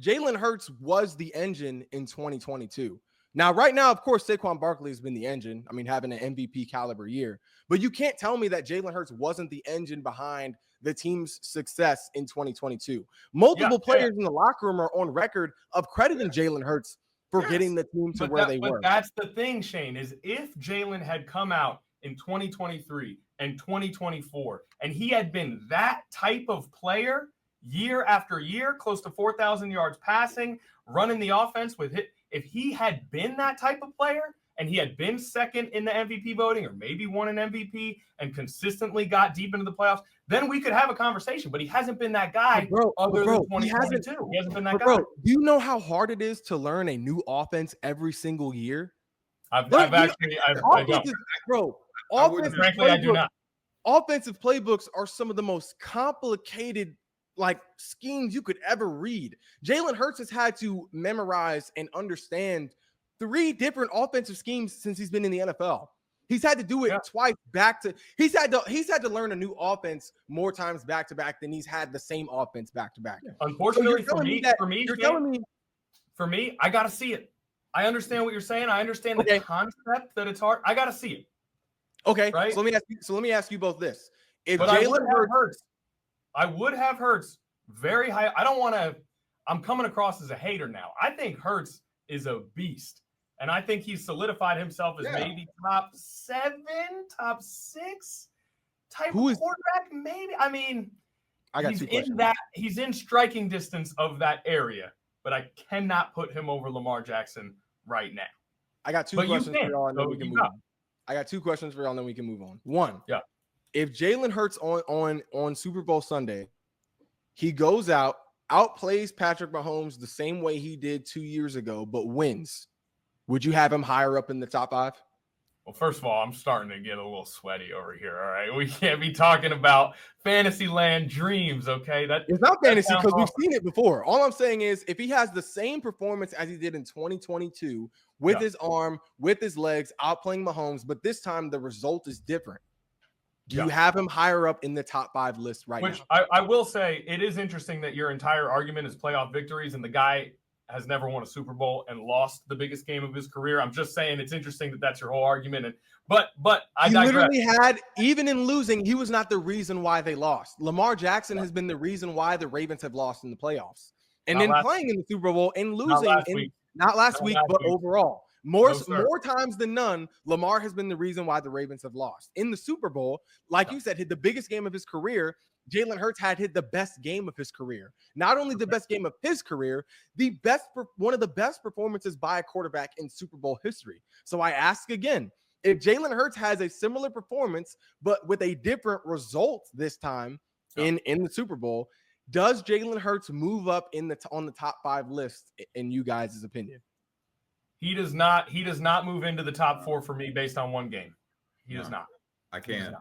Jalen Hurts was the engine in 2022. Now, right now, of course, Saquon Barkley has been the engine. I mean, having an MVP caliber year. But you can't tell me that Jalen Hurts wasn't the engine behind the team's success in 2022. Multiple players in the locker room are on record of crediting Jalen Hurts for getting the team to where they were. But that's the thing, Shane, is if Jalen had come out in 2023 and 2024, and he had been that type of player year after year, close to 4,000 yards passing, running the offense with it, if he had been that type of player and he had been second in the MVP voting or maybe won an MVP and consistently got deep into the playoffs, then we could have a conversation. But he hasn't been that guy other than 2022. He hasn't been that guy. Do you know how hard it is to learn a new offense every single year? I do not. Offensive playbooks are some of the most complicated schemes you could ever read. Jalen Hurts has had to memorize and understand 3 different offensive schemes since he's been in the NFL. He's had to do it twice he's had to learn a new offense more times back to back than he's had the same offense back to back. Unfortunately, for me, I got to see it. I understand what you're saying. I understand the concept that it's hard. I got to see it. Okay. Right. So let me ask you both this. If I would have Hurts very high. I'm coming across as a hater now. I think Hurts is a beast. And I think he's solidified himself as maybe top 7, top 6 type of quarterback. Maybe. I mean, he's in striking distance of that area, but I cannot put him over Lamar Jackson right now. I got 2 questions for y'all, and then we can move on. I got 2 questions for y'all, and then we can move on. One, if Jalen Hurts on Super Bowl Sunday, he goes out, outplays Patrick Mahomes the same way he did 2 years ago, but wins, would you have him higher up in the top 5? Well, first of all, I'm starting to get a little sweaty over here. All right, we can't be talking about Fantasyland dreams, okay? It's not fantasy because we've seen it before. All I'm saying is, if he has the same performance as he did in 2022 with his arm, with his legs, outplaying Mahomes, but this time the result is different. Do you have him higher up in the top 5 list now? Which I will say, it is interesting that your entire argument is playoff victories, and the guy has never won a Super Bowl and lost the biggest game of his career. I'm just saying it's interesting that that's your whole argument. But I digress. Literally had, even in losing, he was not the reason why they lost. Lamar Jackson has been the reason why the Ravens have lost in the playoffs. And then playing in the Super Bowl and losing, not last week, but overall. More times than none, Lamar has been the reason why the Ravens have lost. In the Super Bowl, like you said, hit the biggest game of his career. Jalen Hurts had hit the best game of his career. Not only the best game of his career, one of the best performances by a quarterback in Super Bowl history. So I ask again, if Jalen Hurts has a similar performance, but with a different result this time in the Super Bowl, does Jalen Hurts move up on the top 5 list in you guys' opinion? He does not move into the top 4 for me based on one game. He does not. I can't.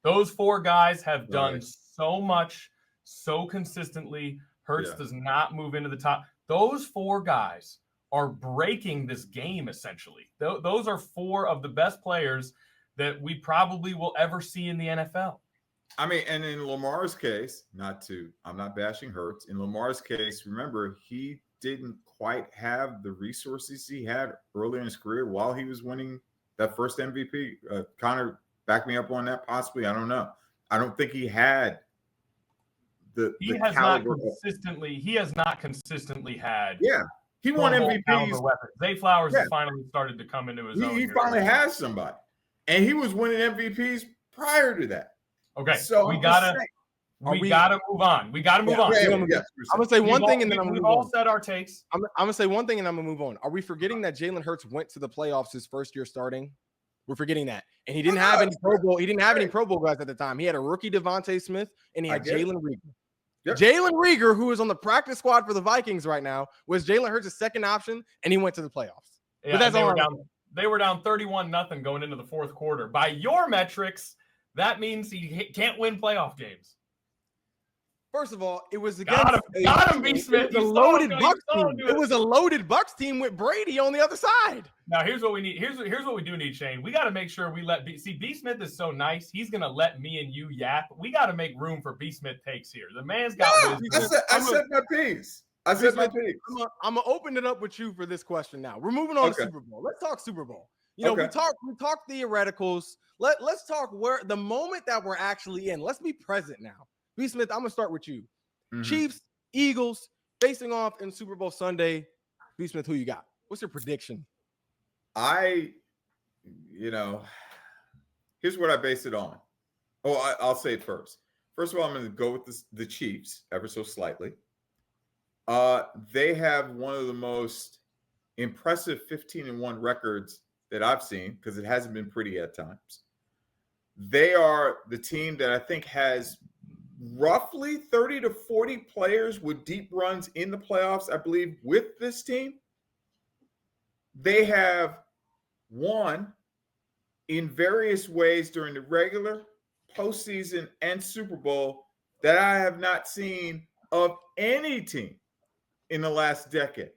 Those 4 guys have done so much, so consistently. Hurts does not move into the top. Those 4 guys are breaking this game, essentially. Those are 4 of the best players that we probably will ever see in the NFL. I mean, and in Lamar's case, I'm not bashing Hurts. In Lamar's case, remember, he didn't quite have the resources he had earlier in his career while he was winning that first MVP. Connor, back me up on that, possibly. I don't know. I don't think he had he has not consistently had. Yeah, he won MVPs. Zay Flowers has finally started to come into his own. He finally has somebody, and he was winning MVPs prior to that. Okay, so we gotta move on. We gotta move on. I'm gonna say one thing, and then we've all said our takes. I'm gonna say one thing, and I'm gonna move on. Are we forgetting that Jalen Hurts went to the playoffs his first year starting? We're forgetting that, and he didn't have any Pro Bowl. He didn't have any Pro Bowl guys at the time. He had a rookie Devontae Smith, and he had Jalen Rieger. Yep. Jalen Rieger, who is on the practice squad for the Vikings right now, was Jalen Hurts' second option, and he went to the playoffs. Yeah, but that's all. They were down 31-0 going into the fourth quarter. By your metrics, that means he can't win playoff games. First of all, it was against got him, B. Smith. A loaded Bucs team. It was a loaded Bucs team with Brady on the other side. Now, here's what we need. Here's what we do need, Shane. We got to make sure we let B Smith is so nice. He's gonna let me and you yap. We got to make room for B. Smith takes here. The man's got. I said my piece. I said my piece. I'm gonna open it up with you for this question. Now we're moving on to Super Bowl. Let's talk Super Bowl. You know, we talk theoreticals. Let's talk where the moment that we're actually in. Let's be present now. B. Smith, I'm gonna start with you. Mm-hmm. Chiefs, Eagles facing off in Super Bowl Sunday. B. Smith, who you got? What's your prediction? Here's what I base it on. I'll say it first. First of all, I'm going to go with the Chiefs ever so slightly. They have one of the most impressive 15-1 records that I've seen, because it hasn't been pretty at times. They are the team that I think has roughly 30 to 40 players with deep runs in the playoffs, I believe, with this team. They have won in various ways during the regular, postseason, and Super Bowl that I have not seen of any team in the last decade.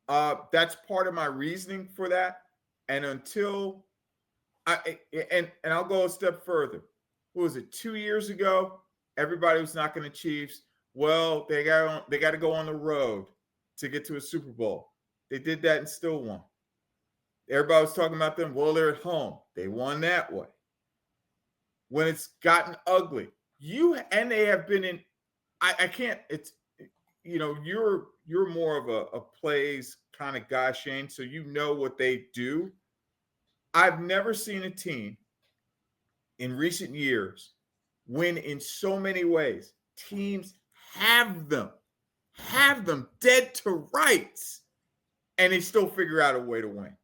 That's part of my reasoning for that. And until I'll go a step further. What was it, 2 years ago? Everybody was knocking the Chiefs. Well, they got to go on the road to get to a Super Bowl. They did that and still won. Everybody was talking about them. Well, they're at home. They won that way. When it's gotten ugly, they have been in. I can't. It's you're more of a plays kind of guy, Shane. So you know what they do. I've never seen a team in recent years win in so many ways. Teams have them dead to rights, and they still figure out a way to win.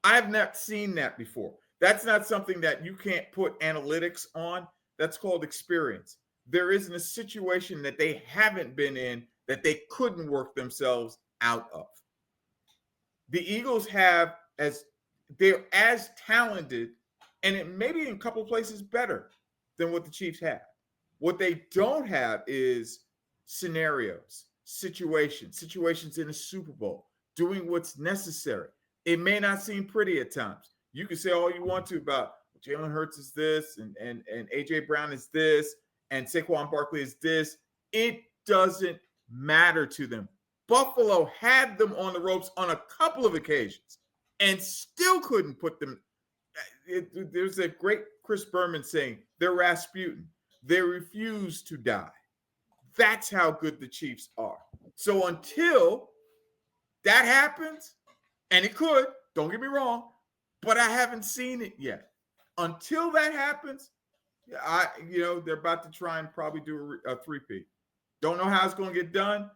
I have not seen that before. That's not something that you can't put analytics on. That's called experience. There isn't a situation that they haven't been in that they couldn't work themselves out of. The Eagles they're as talented, and it maybe in a couple of places better than what the Chiefs have. What they don't have is scenarios, situations in a Super Bowl, doing what's necessary. It may not seem pretty at times. You can say all you want to about Jalen Hurts is this, and A.J. Brown is this, and Saquon Barkley is this. It doesn't matter to them. Buffalo had them on the ropes on a couple of occasions and still couldn't put them. There's a great Chris Berman saying, they're Rasputin. They refuse to die. That's how good the Chiefs are. So until that happens, and it could, don't get me wrong, but I haven't seen it yet. Until that happens, they're about to try and probably do a three-peat. Don't know how it's going to get done,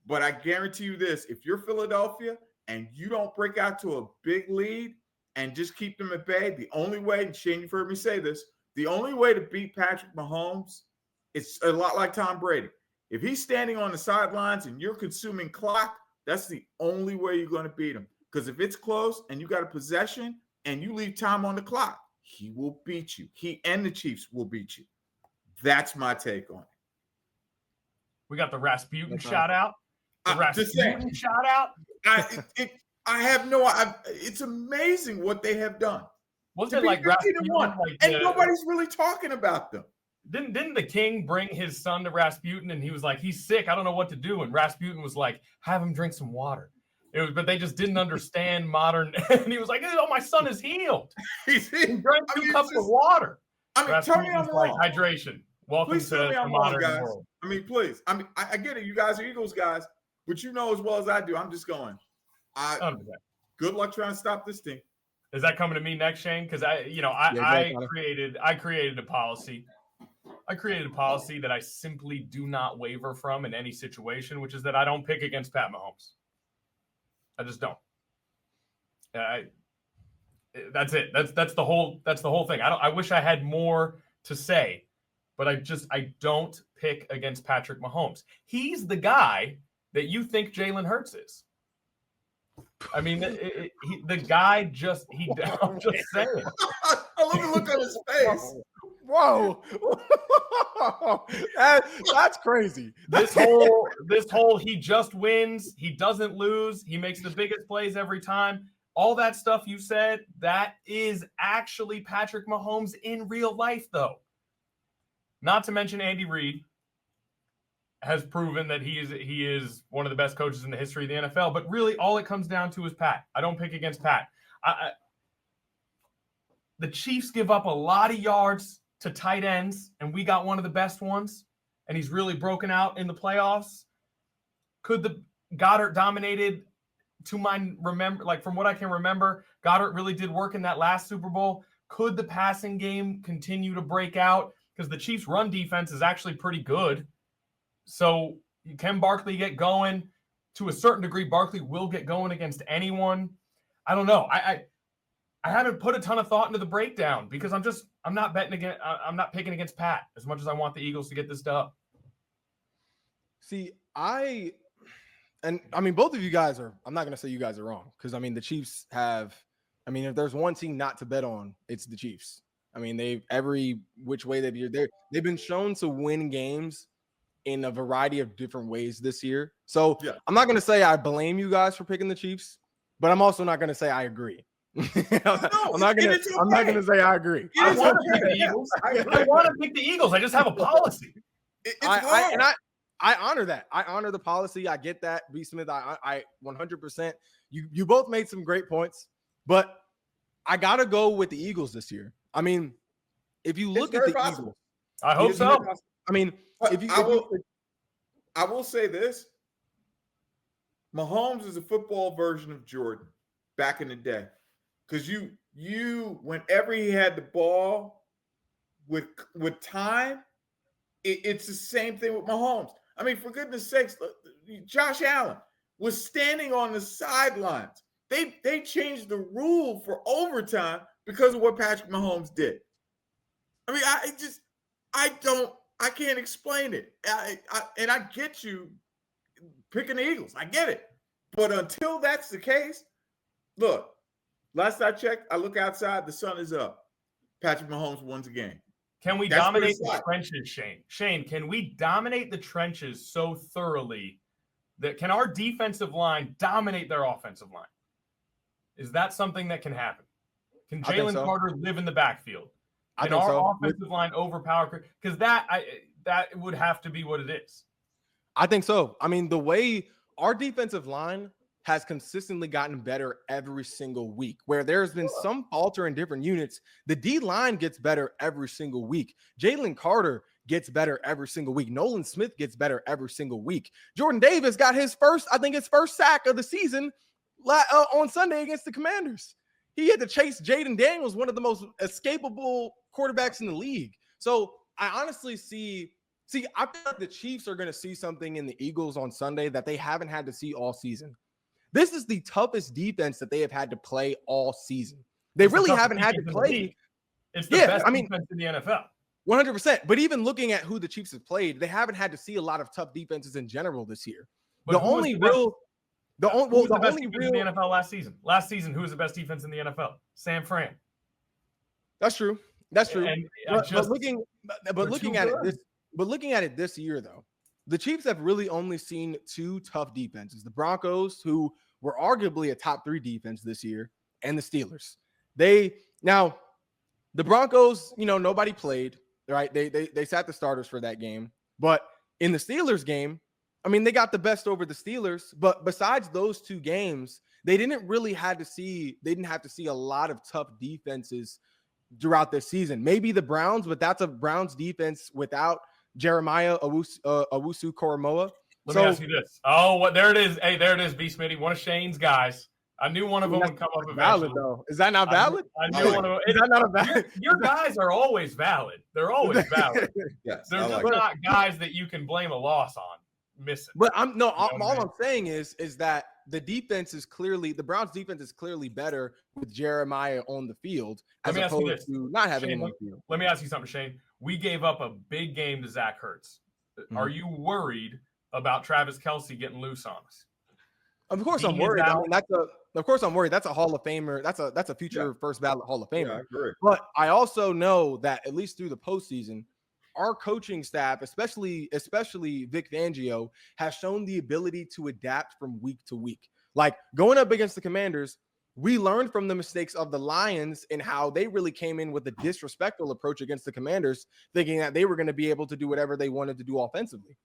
but I guarantee you this: if you're Philadelphia and you don't break out to a big lead and just keep them at bay, the only way, and Shane, you've heard me say this, the only way to beat Patrick Mahomes is a lot like Tom Brady. If he's standing on the sidelines and you're consuming clock, that's the only way you're going to beat him. Because if it's close and you got a possession and you leave time on the clock, he will beat you. He and the Chiefs will beat you. That's my take on it. We got the Rasputin shout out. Shout out. It's amazing what they have done. Wasn't it like 15-1, Rasputin? Like and nobody's really talking about them. Didn't the king bring his son to Rasputin and he was like, he's sick, I don't know what to do, and Rasputin was like, have him drink some water. But they just didn't understand modern, and he was like, oh, my son is healed. He drank 2 cups of water. I mean, tell me I'm wrong. Like, hydration. Welcome please tell to me the I'm wrong, modern guys. world. I mean, please. I mean, I get it. You guys are Eagles guys, but you know as well as I do. I'm just going. Good luck trying to stop this thing. Is that coming to me next, Shane? Because I created a policy. I created a policy that I simply do not waver from in any situation, which is that I don't pick against Pat Mahomes. I just don't. That's it. That's the whole thing. I wish I had more to say, but I don't pick against Patrick Mahomes. He's the guy that you think Jalen Hurts is. I mean, the guy I'm just saying. I love the look on his face. Whoa, that's crazy. This whole he just wins, he doesn't lose, he makes the biggest plays every time. All that stuff you said, that is actually Patrick Mahomes in real life, though. Not to mention Andy Reid has proven that he is one of the best coaches in the history of the NFL. But really, all it comes down to is Pat. I don't pick against Pat. The Chiefs give up a lot of yards to tight ends, and we got one of the best ones, and he's really broken out in the playoffs. Could the Goddard dominated from what I can remember, Goddard really did work in that last Super Bowl. Could the passing game continue to break out? Because the Chiefs' run defense is actually pretty good. So can Barkley get going? To a certain degree, Barkley will get going against anyone. I don't know. I haven't put a ton of thought into the breakdown because I'm not picking against Pat as much as I want the Eagles to get this dub. See, both of you guys are, I'm not going to say you guys are wrong because, the Chiefs if there's one team not to bet on, it's the Chiefs. Every which way they've been shown to win games in a variety of different ways this year. So yeah. I'm not going to say I blame you guys for picking the Chiefs, but I'm also not going to say I agree. I'm not going to say I agree. I want to pick the Eagles. I want to pick the Eagles. I just have a policy. I honor that. I honor the policy. I get that, B. Smith. I 100%. You both made some great points, but I got to go with the Eagles this year. If you look at the Eagles, I hope so. I will say this. Mahomes is a football version of Jordan back in the day. Because you whenever he had the ball with time, it's the same thing with Mahomes. For goodness sakes, Josh Allen was standing on the sidelines. They changed the rule for overtime because of what Patrick Mahomes did. I can't explain it. And I get you picking the Eagles. I get it. But until that's the case, look, last I checked, I look outside, the sun is up. Patrick Mahomes wins the game. Can we dominate the trenches, Shane? Shane, can we dominate the trenches so thoroughly that can our defensive line dominate their offensive line? Is that something that can happen? Can Jalen Carter live in the backfield? Can our offensive line overpower? Because that would have to be what it is. I think so. The way our defensive line has consistently gotten better every single week, where there's been some falter in different units. The D-line gets better every single week. Jalen Carter gets better every single week. Nolan Smith gets better every single week. Jordan Davis got his first sack of the season on Sunday against the Commanders. He had to chase Jaden Daniels, one of the most escapable quarterbacks in the league. So I honestly see, I feel like the Chiefs are going to see something in the Eagles on Sunday that they haven't had to see all season. This is the toughest defense that they have had to play all season. They really haven't had to play. It's the best defense in the NFL. 100%. But even looking at who the Chiefs have played, they haven't had to see a lot of tough defenses in general this year. But who was the best defense in the NFL last season? Last season, who was the best defense in the NFL? San Fran. That's true. But looking at it this year, though, the Chiefs have really only seen two tough defenses: the Broncos, who were arguably a top 3 defense this year, and the Steelers. The Broncos, nobody played, right? They sat the starters for that game. But in the Steelers game, I mean, they got the best over the Steelers. But besides those two games, they didn't have to see a lot of tough defenses throughout this season. Maybe the Browns, but that's a Browns defense without Jeremiah Owusu-Koramoah. Let me ask you this. Oh, there it is. Hey, there it is, B. Smitty, one of Shane's guys. I knew one of them would come up eventually. Valid, though. Is that not valid? I knew one of them. Is that not a valid? Your guys are always valid. They're always valid. Yes, they're just not guys that you can blame a loss on missing. But all I'm saying is that the Browns defense is clearly better with Jeremiah on the field as opposed to not having him on the field. Let me ask you something, Shane. We gave up a big game to Zach Ertz. Mm-hmm. Are you worried about Travis Kelce getting loose on us? Of course, I'm worried. Of course, I'm worried. That's a Hall of Famer. That's a future first ballot Hall of Famer. Yeah, I agree. But I also know that at least through the postseason, our coaching staff, especially Vic Fangio, has shown the ability to adapt from week to week. Like going up against the Commanders, we learned from the mistakes of the Lions and how they really came in with a disrespectful approach against the Commanders, thinking that they were going to be able to do whatever they wanted to do offensively.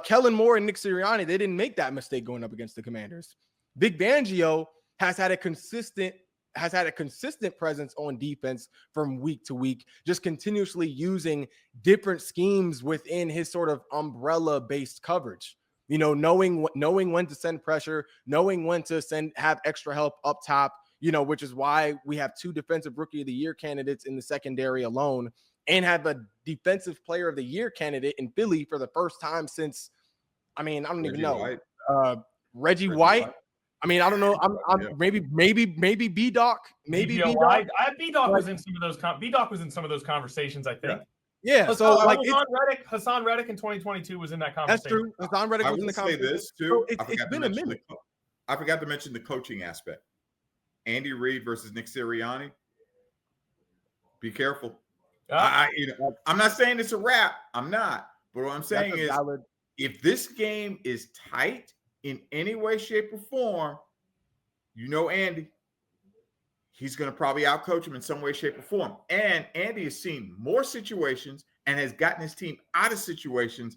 Kellen Moore and Nick Sirianni, they didn't make that mistake going up against the Commanders. Vic Fangio has had a consistent presence on defense from week to week, just continuously using different schemes within his sort of umbrella-based coverage. Knowing when to send pressure, knowing when to have extra help up top, which is why we have 2 defensive rookie of the year candidates in the secondary alone, and have a defensive player of the year candidate in Philly for the first time since, I don't even know. Reggie White. I don't know. Maybe B-Doc. Maybe B-Doc. B-Doc was in some of those. B-Doc was in some of those conversations, I think. Yeah. Hassan Reddick in 2022 was in that conversation. That's true. Hassan Reddick was in the conversation. I would say this too. So it's been a minute. I forgot to mention the coaching aspect. Andy Reid versus Nick Sirianni. Be careful. I'm not saying it's a wrap. I'm not. But what I'm saying is, if this game is tight in any way, shape, or form, Andy, he's going to probably outcoach him in some way, shape, or form. And Andy has seen more situations and has gotten his team out of situations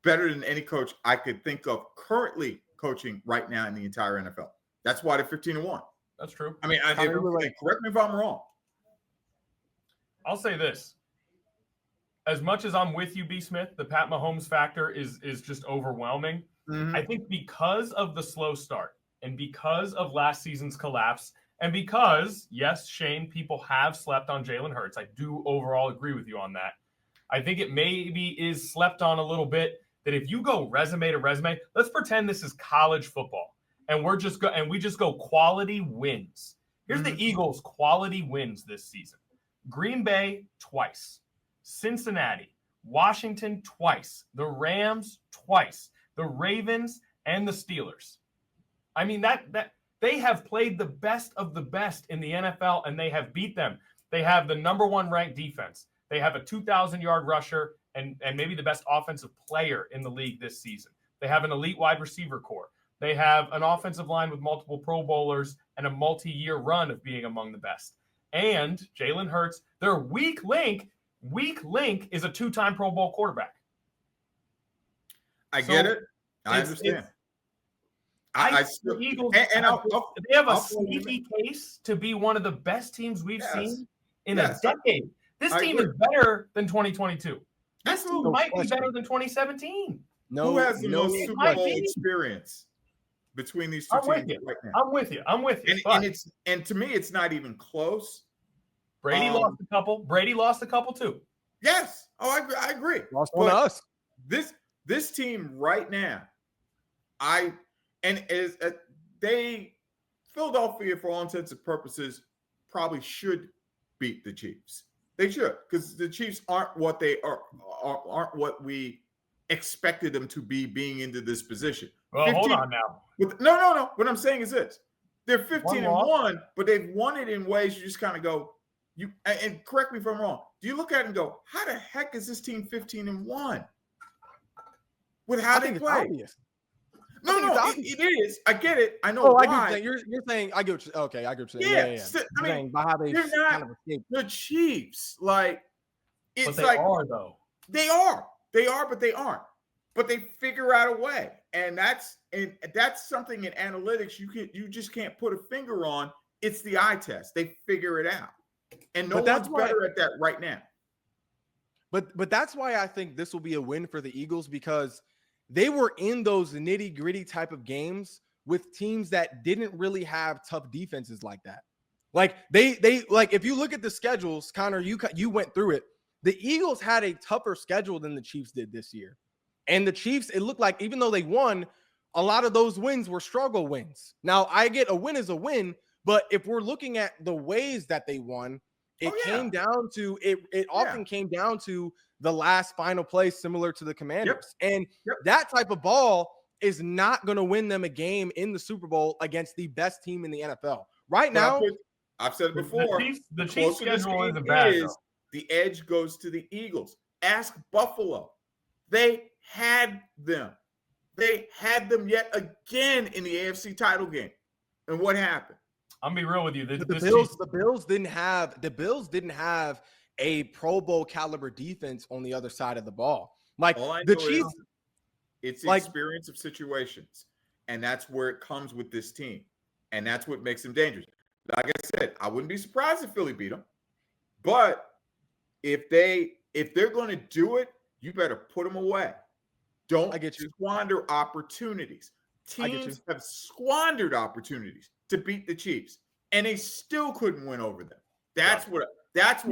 better than any coach I could think of currently coaching right now in the entire NFL. That's why they're 15-1. That's true. Correct me if I'm wrong. I'll say this. As much as I'm with you, B. Smith, the Pat Mahomes factor is just overwhelming. Mm-hmm. I think because of the slow start and because of last season's collapse and because, yes, Shane, people have slept on Jalen Hurts. I do overall agree with you on that. I think it maybe is slept on a little bit that if you go resume to resume, let's pretend this is college football and we just go quality wins. Here's the Eagles' quality wins this season. Green Bay twice. Cincinnati, Washington twice, the Rams twice, the Ravens and the Steelers. That they have played the best of the best in the NFL and they have beat them. They have the number 1 ranked defense. They have a 2,000-yard rusher and maybe the best offensive player in the league this season. They have an elite wide receiver core. They have an offensive line with multiple Pro Bowlers and a multi-year run of being among the best. And Jalen Hurts, their weak link is a 2-time Pro Bowl quarterback. I get it. I understand. The Eagles, they have a sneaky case to be one of the best teams we've seen in a decade. This team is better than 2022. This team might be better than 2017. Who has the most Super Bowl experience between these two teams right now? I'm with you. And to me, it's not even close. Brady lost a couple too. Yes. I agree. Lost one to us. This team right now, Philadelphia, for all intents and purposes, probably should beat the Chiefs. They should, because the Chiefs aren't what they aren't what we expected them to be being into this position. Well, hold on now. No. What I'm saying is this: they're 15-1, but they've won it in ways you just kind of go. And correct me if I'm wrong. Do you look at it and go, how the heck is this team 15-1? With how they play? No, think it's no, obvious. it is. I get it. I know Oh, why. I get what you're saying. You're saying I get what you're, okay. I get what you're saying. Yeah, Yeah. so, I You're mean, saying by how they they're not kind of escaped. the Chiefs. Like, But it's they like are though. they are, but they aren't. But they figure out a way, and that's something in analytics you just can't put a finger on. It's the eye test. They figure it out, and no But that's one's why. better at that right now. But that's why I think this will be a win for the Eagles, because they were in those nitty-gritty type of games with teams that didn't really have tough defenses like that. Like they like, if you look at the schedules, Connor, you went through it. The Eagles had a tougher schedule than the Chiefs did this year. And the Chiefs, it looked like, even though they won, a lot of those wins were struggle wins. Now, I get a win is a win, but if we're looking at the ways that they won, it came down to it often came down to the last final play, similar to the Commanders. And that type of ball is not going to win them a game in the Super Bowl against the best team in the NFL. Right now, I've said it before. The Chiefs schedule isn't bad, though. The edge goes to the Eagles. Ask Buffalo. They had them. They had them yet again in the AFC title game. And what happened? I'm gonna be real with you. The Bills didn't have a Pro Bowl caliber defense on the other side of the ball. Like the Chiefs, it's experience of situations, and that's where it comes with this team, and that's what makes them dangerous. Like I said, I wouldn't be surprised if Philly beat them, but if they're going to do it, you better put them away. Don't squander opportunities. Teams have squandered opportunities to beat the Chiefs, and they still couldn't win over them. That's why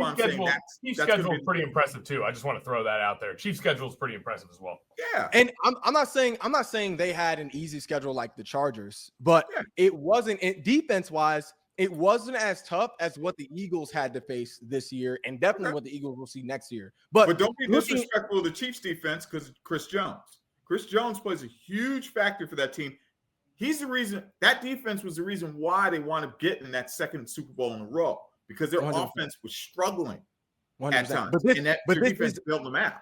I'm saying Chiefs schedule is pretty impressive too. I just want to throw that out there. Chiefs schedule is pretty impressive as well. Yeah, and I'm not saying they had an easy schedule like the Chargers, but it wasn't defense wise. It wasn't as tough as what the Eagles had to face this year, and definitely what the Eagles will see next year. But don't be disrespectful of the Chiefs defense, because Chris Jones plays a huge factor for that team. He's the reason that defense was the reason why they wound up getting that second Super Bowl in a row, because their 100%. Offense was struggling 100%. At times, their defense built them out.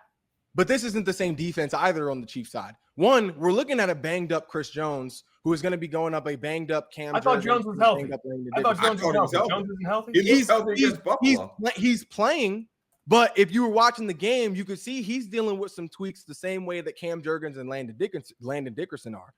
But this isn't the same defense either on the Chiefs side. One, we're looking at a banged up Chris Jones, who is going to be going up a banged up Cam. I thought Jones was healthy. I thought Jones was healthy. Jones isn't healthy. He's playing, but if you were watching the game, you could see he's dealing with some tweaks the same way that Cam Jurgens and Landon Dickerson are.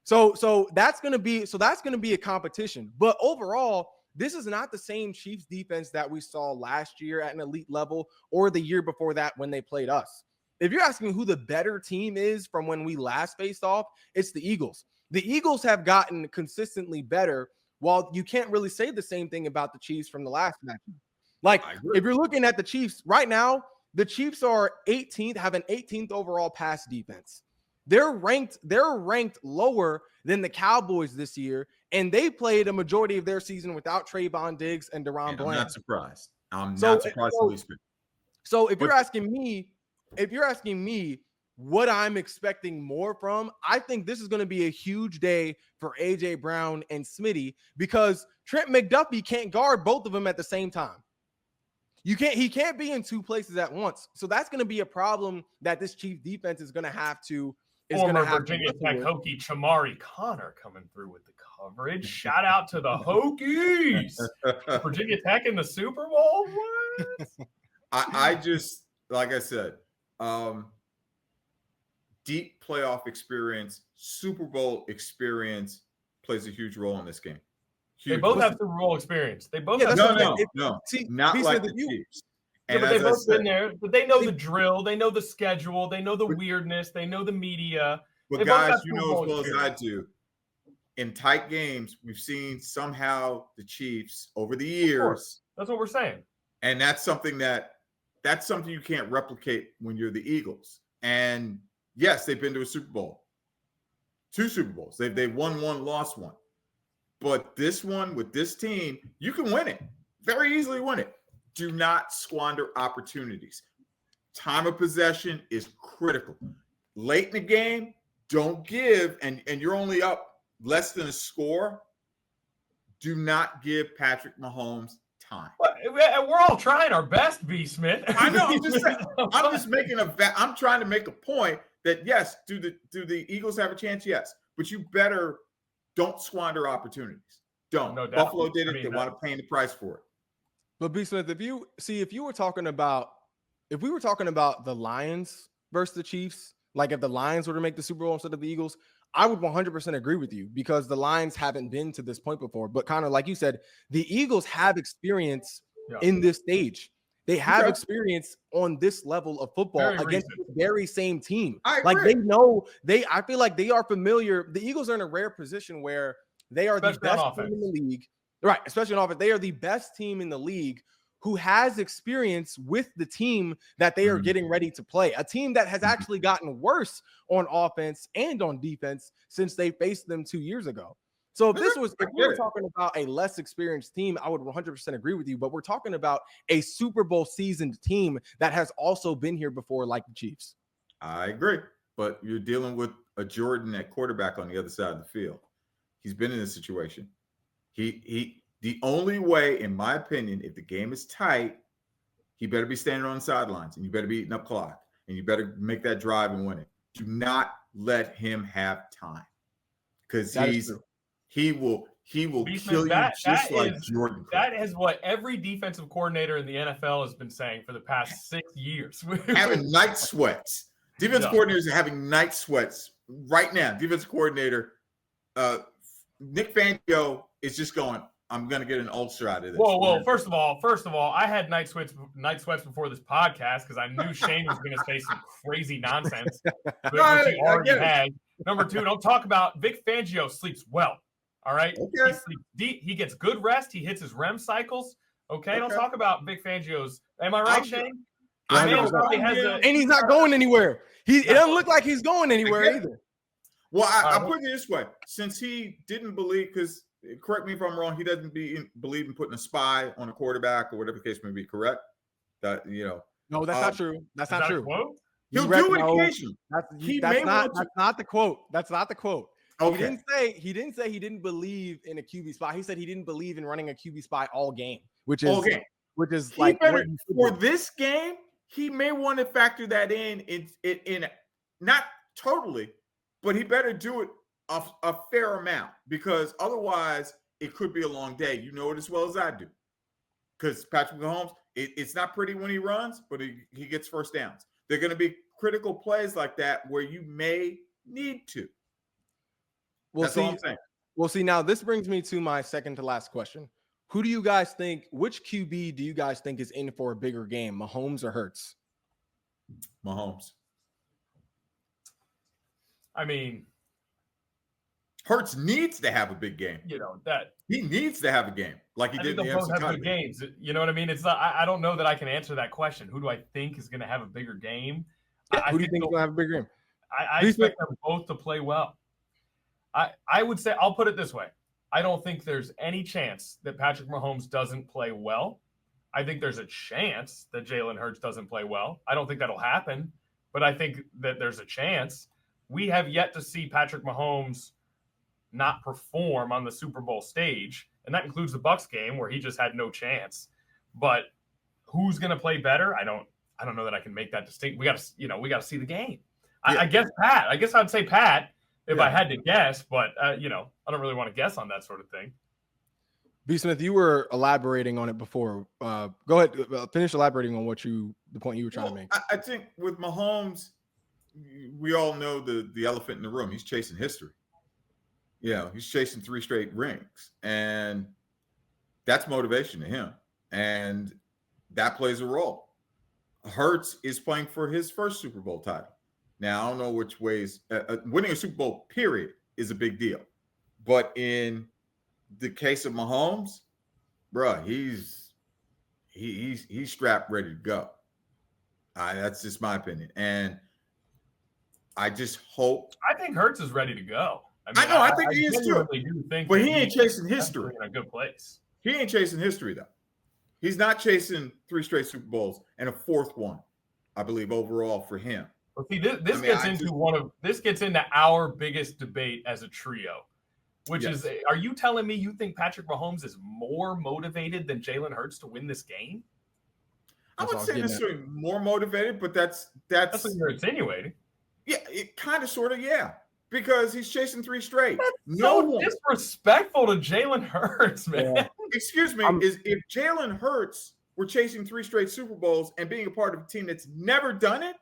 So that's going to be a competition. But overall, this is not the same Chiefs defense that we saw last year at an elite level or the year before that when they played us. If you're asking who the better team is from when we last faced off, it's the Eagles. The Eagles have gotten consistently better, while you can't really say the same thing about the Chiefs from the last match. Like, if you're looking at the Chiefs right now, the Chiefs are 18th, have an 18th overall pass defense. They're ranked lower than the Cowboys this year, and they played a majority of their season without Trayvon Diggs and Deron Bland. I'm not surprised. I'm not surprised. So if you're asking me what I'm expecting more from, I think this is going to be a huge day for AJ Brown and Smitty, because Trent McDuffie can't guard both of them at the same time. He can't be in two places at once. So that's going to be a problem that this Chiefs defense is going to have to. Former Virginia Tech Hokie Chamari Connor coming through with the coverage. Shout out to the Hokies. Virginia Tech in the Super Bowl. What? I just, like I said, deep playoff experience, Super Bowl experience plays a huge role in this game. They both have Super Bowl experience. They both have no. See, not like the Chiefs. Yeah, but they've both been there. But they know the drill. They know the schedule. They know the weirdness. They know the media. But guys, you know as well as I do, in tight games, we've seen somehow the Chiefs over the years. That's what we're saying. And that's something you can't replicate when you're the Eagles. And yes, they've been to a Super Bowl. 2 Super Bowls. They won one, lost one. But this one with this team, you can win it. Very easily win it. Do not squander opportunities. Time of possession is critical. Late in the game, don't give, and you're only up less than a score. Do not give Patrick Mahomes time. We're all trying our best, B. Smith. I know. I'm just saying. I'm trying to make a point that yes, do the Eagles have a chance? Yes, but you better don't squander opportunities. Don't. No doubt. Buffalo did it. I mean, they want to pay the price for it. But B. Smith, if we were talking about the Lions versus the Chiefs, like if the Lions were to make the Super Bowl instead of the Eagles, I would 100% agree with you because the Lions haven't been to this point before. But kind of like you said, the Eagles have experience in this stage. They have experience on this level of football against the very same team. Like I feel like they are familiar. The Eagles are in a rare position where they are the best team in the league. Right, especially on offense. They are the best team in the league who has experience with the team that they are getting ready to play. A team that has actually gotten worse on offense and on defense since they faced them 2 years ago. So if we were talking about a less experienced team, I would 100% agree with you. But we're talking about a Super Bowl seasoned team that has also been here before, like the Chiefs. I agree. But you're dealing with a Jordan at quarterback on the other side of the field. He's been in this situation. The only way, in my opinion, if the game is tight, he better be standing on the sidelines and you better be eating up clock and you better make that drive and win it. Do not let him have time because he will kill you just like Jordan. That is what every defensive coordinator in the NFL has been saying for the past 6 years. Having night sweats. Defensive coordinators are having night sweats right now. Defensive coordinator Nick Fangio is just going, I'm going to get an ulcer out of this. Whoa. First of all, I had night sweats before this podcast because I knew Shane was going to say some crazy nonsense, which he already had. Number two, don't talk about Vic Fangio sleeps well. All right. Okay. He sleeps deep. He gets good rest. He hits his REM cycles. Okay. Don't talk about Vic Fangio's. Am I right, Shane? And he's not going anywhere. It doesn't look like he's going anywhere either. Well, I'll put it this way. Since he didn't believe, because correct me if I'm wrong, he doesn't believe in putting a spy on a quarterback or whatever the case may be, correct? That, No, that's not true. That's not true. He'll do it occasionally. That's not the quote. That's not the quote. Okay. He didn't say he didn't believe in a QB spy. He said he didn't believe in running a QB spy all game, which is like for this game, he may want to factor that in not totally, but he better do it a fair amount because otherwise it could be a long day. You know it as well as I do. Because Patrick Mahomes, it's not pretty when he runs, but he gets first downs. They're going to be critical plays like that where you may need to. That's all I'm saying. Well, see, now this brings me to my second to last question. Which QB do you guys think is in for a bigger game, Mahomes or Hurts? Mahomes. I mean, Hurts needs to have a big game. He needs to have a game like he did in the both have good games. You know what I mean? It's not. I don't know that I can answer that question. Who do I think is going to have a bigger game? Who do you think is going to have a bigger game? I expect them both to play well. I would say, I'll put it this way. I don't think there's any chance that Patrick Mahomes doesn't play well. I think there's a chance that Jalen Hurts doesn't play well. I don't think that'll happen, but I think that there's a chance. We have yet to see Patrick Mahomes not perform on the Super Bowl stage, and that includes the Bucs game where he just had no chance. But who's going to play better? I don't know that I can make that distinct. We got to see the game. Yeah. I guess Pat. I guess I'd say Pat if I had to guess, but I don't really want to guess on that sort of thing. B. Smith, you were elaborating on it before. Go ahead, finish elaborating on the point you were trying to make. I think with Mahomes, we all know the elephant in the room. He's chasing history. He's chasing 3 straight rings, and that's motivation to him, and that plays a role. Hurts is playing for his first Super Bowl title. Now, I don't know which ways winning a Super Bowl, period, is a big deal. But in the case of Mahomes, bro, he's strapped, ready to go. That's just my opinion. And I just hope. I think Hurts is ready to go. I think he is too. But he ain't chasing history. In a good place. He ain't chasing history, though. He's not chasing 3 straight Super Bowls and a 4th one, I believe, overall for him. Well, see, this gets into our biggest debate as a trio, which is: are you telling me you think Patrick Mahomes is more motivated than Jalen Hurts to win this game? I would say necessarily more motivated, but that's what you're insinuating. Yeah, it kind of, sort of, yeah. Because he's chasing 3 straight. That's so disrespectful to Jalen Hurts, man. Yeah. Excuse me, if Jalen Hurts were chasing 3 straight Super Bowls and being a part of a team that's never done it,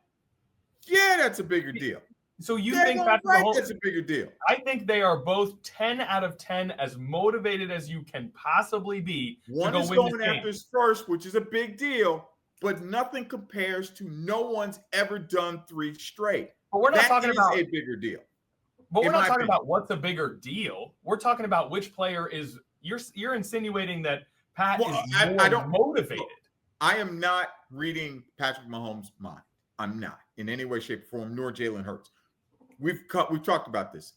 yeah, that's a bigger deal. So you think Patrick Mahomes, that's a bigger deal? I think they are both 10 out of 10 as motivated as you can possibly be. One is going after his first, which is a big deal, but nothing compares to no one's ever done 3 straight. But we're not talking about a bigger deal. But we're not talking about what's a bigger deal. We're talking about which player is. You're insinuating that Pat is more motivated. I am not reading Patrick Mahomes' mind. I'm not in any way, shape, or form, nor Jalen Hurts. We've talked about this.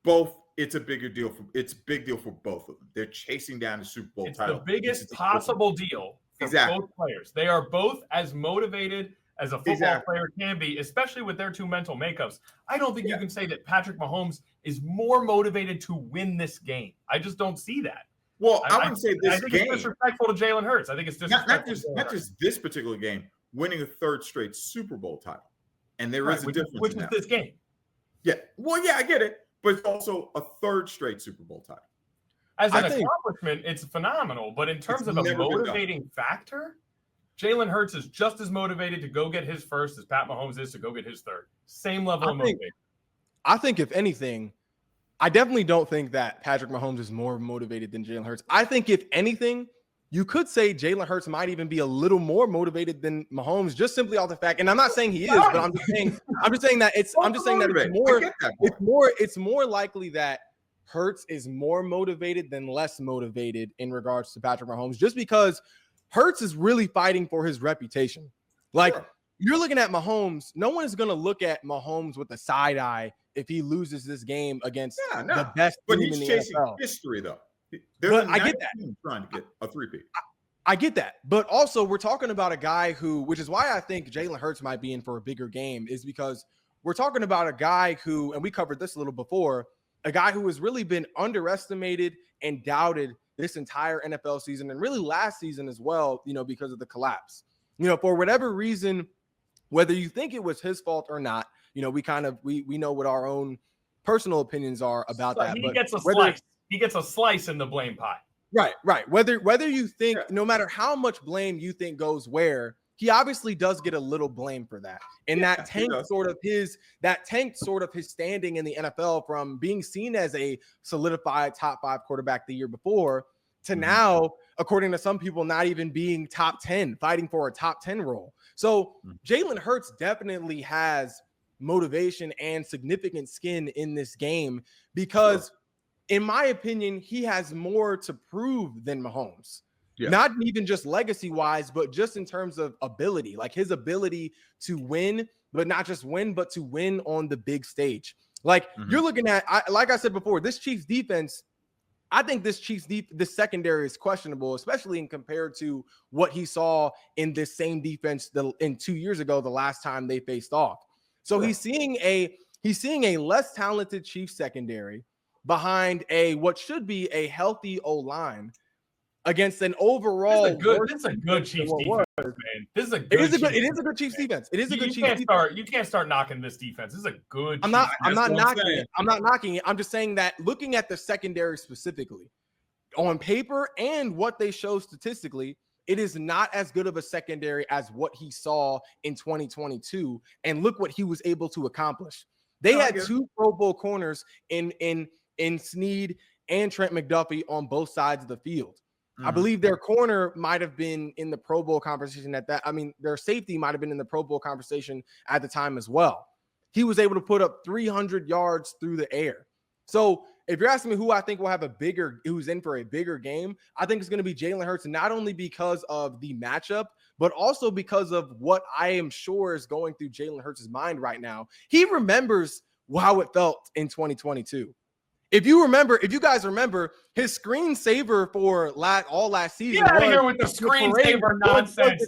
Both, it's a bigger deal it's a big deal for both of them. They're chasing down the Super Bowl title. It's the biggest possible deal for both players. They are both as motivated as a football player can be, especially with their 2 mental makeups. I don't think you can say that Patrick Mahomes is more motivated to win this game. I just don't see that. Well, I wouldn't say this I think game. It's disrespectful to Jalen Hurts. I think it's disrespectful. Not just this particular game, winning a 3rd straight Super Bowl title. And there is a difference. Which is this game. Yeah. Well, yeah, I get it. But it's also a 3rd straight Super Bowl title. As an accomplishment, it's phenomenal. But in terms of a motivating factor, Jalen Hurts is just as motivated to go get his first as Pat Mahomes is to go get his 3rd. Same level of motivation. I think, if anything, I definitely don't think that Patrick Mahomes is more motivated than Jalen Hurts. I think, if anything, you could say Jalen Hurts might even be a little more motivated than Mahomes, just simply off the fact. And I'm not saying he is, but I'm just saying that it's more likely that Hurts is more motivated than less motivated in regards to Patrick Mahomes, just because Hurts is really fighting for his reputation. Like, you're looking at Mahomes. No one is going to look at Mahomes with a side eye if he loses this game against the best team in the chasing NFL. History, though. But I get that. Trying to get a 3-peat. I get that. But also, we're talking about a guy who, which is why I think Jalen Hurts might be in for a bigger game, is because we're talking about a guy who, and we covered this a little before, a guy who has really been underestimated and doubted this entire NFL season, and really last season as well, because of the collapse. For whatever reason, whether you think it was his fault or not, we know what our own personal opinions are about that. He gets a slice. He gets a slice in the blame pie. Right. Whether you think, no matter how much blame you think goes where, he obviously does get a little blame for that. And that tanked sort of his standing in the NFL from being seen as a solidified top 5 quarterback the year before to now, according to some people, not even being top 10, fighting for a top 10 role. So Jalen Hurts definitely has motivation and significant skin in this game because, in my opinion, he has more to prove than Mahomes. Yeah. Not even just legacy-wise, but just in terms of ability, like his ability to win, but not just win, but to win on the big stage. Like you're looking at, like I said before, this Chiefs defense, I think this this secondary is questionable, especially in compared to what he saw in this same defense in 2 years ago, the last time they faced off. So he's seeing a less talented Chiefs secondary behind what should be a healthy O-line against an overall. This is a good Chiefs defense, man. This is a good. It is a good Chiefs defense. It is a good Chiefs defense. You can't start knocking this defense. This is a good. I'm not knocking it. I'm not knocking it. I'm just saying that looking at the secondary specifically, on paper and what they show statistically, it is not as good of a secondary as what he saw in 2022. And look what he was able to accomplish. They had 2 Pro Bowl corners in Snead and Trent McDuffie on both sides of the field. I believe their corner might have been in the Pro Bowl conversation their safety might have been in the Pro Bowl conversation at the time as well. He was able to put up 300 yards through the air. So if you're asking me who I think will have who's in for a bigger game, I think it's going to be Jalen Hurts, not only because of the matchup, but also because of what I am sure is going through Jalen Hurts' mind right now. He remembers how it felt in 2022. If you guys remember, his screensaver for all last season. Get out of here with the screensaver nonsense.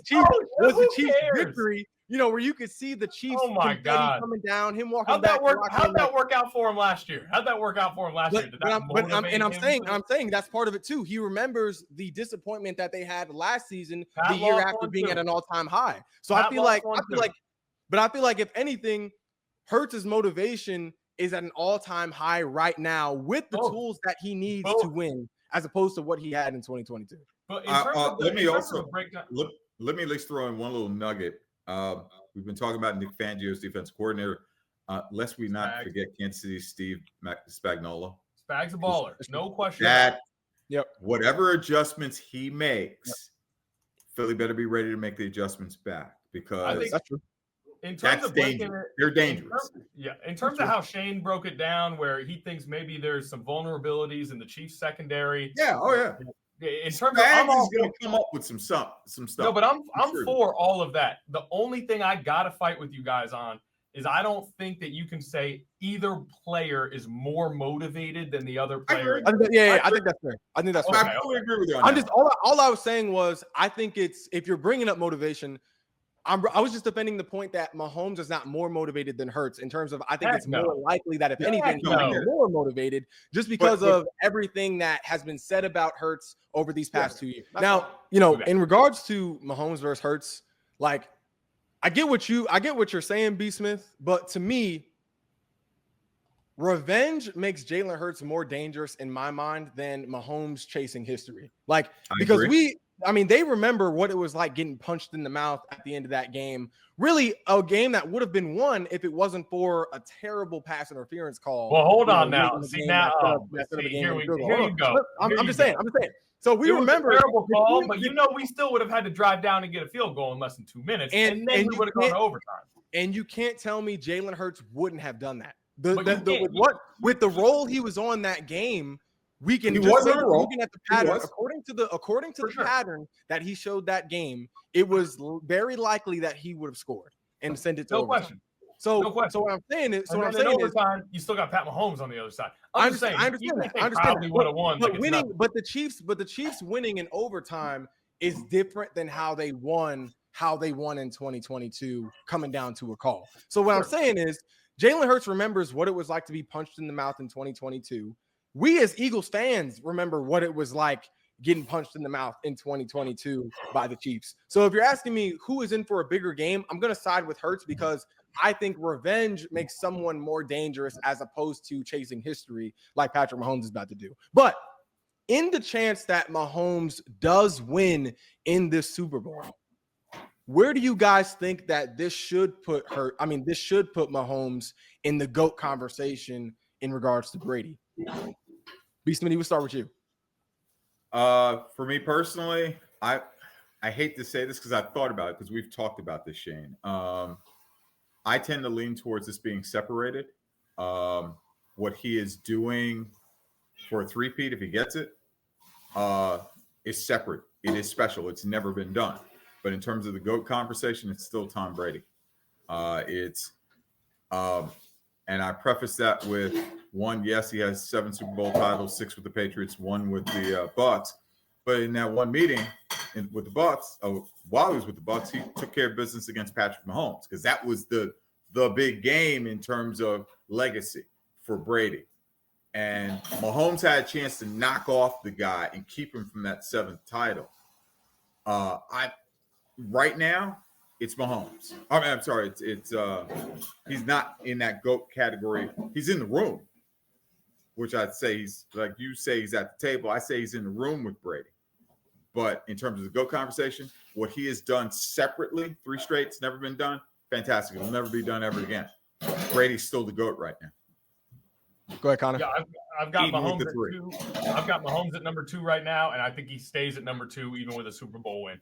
Was the Chiefs victory, where you could see the Chiefs coming down, him walking back. How'd that work out for him last year? I'm saying that's part of it too. He remembers the disappointment that they had last season, the year after being at an all-time high. So I feel like if anything, Hurts' motivation is at an all-time high right now with the tools that he needs to win, as opposed to what he had in 2022. But in terms of let me let me at least throw in one little nugget. We've been talking about Nick Fangio's defense coordinator. Lest we not forget Kansas City Steve Spagnuolo. Spag's a baller, no question. Whatever adjustments he makes, Philly better be ready to make the adjustments back, because that's true. In terms of dangerous. They're dangerous. In terms of how Shane broke it down, where he thinks maybe there's some vulnerabilities in the Chiefs secondary. Yeah. Oh yeah. In terms of, I'm going to come up with some stuff. No, but I'm for all of that. The only thing I got to fight with you guys on is I don't think that you can say either player is more motivated than the other player. I think that's fair. I think that's fair. I totally agree with you on I'm that. just all I was saying was I think it's, if you're bringing up motivation, I was just defending the point that Mahomes is not more motivated than Hurts in terms of, I think it's more likely that if anything, he's more motivated just because of everything that has been said about Hurts over these past 2 years. Now, in regards to Mahomes versus Hurts, like, I get what you're saying, B. Smith, but to me, revenge makes Jalen Hurts more dangerous in my mind than Mahomes chasing history. Like, because they remember what it was like getting punched in the mouth at the end of that game. Really, a game that would have been won if it wasn't for a terrible pass interference call. Well, hold on now. Here you go. I'm just saying. So we remember a terrible call, but we still would have had to drive down and get a field goal in less than 2 minutes, and then we would have gone to overtime. And you can't tell me Jalen Hurts wouldn't have done that. With the role he was on that game, we can just say, looking at the pattern, according to the pattern that he showed that game, it was very likely that he would have scored and sent it to overtime. So what I'm saying is, you still got Pat Mahomes on the other side. I understand that. Would have won, but the Chiefs winning in overtime is different than how they won in 2022, coming down to a call. So what I'm saying is, Jalen Hurts remembers what it was like to be punched in the mouth in 2022. We as Eagles fans remember what it was like getting punched in the mouth in 2022 by the Chiefs. So if you're asking me who is in for a bigger game, I'm going to side with Hurts, because I think revenge makes someone more dangerous as opposed to chasing history like Patrick Mahomes is about to do. But in the chance that Mahomes does win in this Super Bowl, where do you guys think that this should put Mahomes in the GOAT conversation in regards to Brady? Beastman, we'll start with you. For me personally, I hate to say this because I've thought about it, because we've talked about this, Shane. I tend to lean towards this being separated. What he is doing for a three-peat, if he gets it, is separate. It is special. It's never been done. But in terms of the GOAT conversation, it's still Tom Brady. And I preface that with one, yes, he has 7 Super Bowl titles, 6 with the Patriots, 1 with the Bucs. But in that one meeting with the Bucs, while he was with the Bucs, he took care of business against Patrick Mahomes, because that was the big game in terms of legacy for Brady. And Mahomes had a chance to knock off the guy and keep him from that 7th title. Right now, it's Mahomes. I'm sorry, it's he's not in that GOAT category. He's in the room, which I'd say he's, like you say, he's at the table. I say he's in the room with Brady. But in terms of the GOAT conversation, what he has done separately, 3 straight, it's never been done. Fantastic. It'll never be done ever again. Brady's still the GOAT right now. Go ahead, Connor. Yeah, I've got Mahomes at 2. I've got Mahomes at number 2 right now, and I think he stays at number 2 even with a Super Bowl win.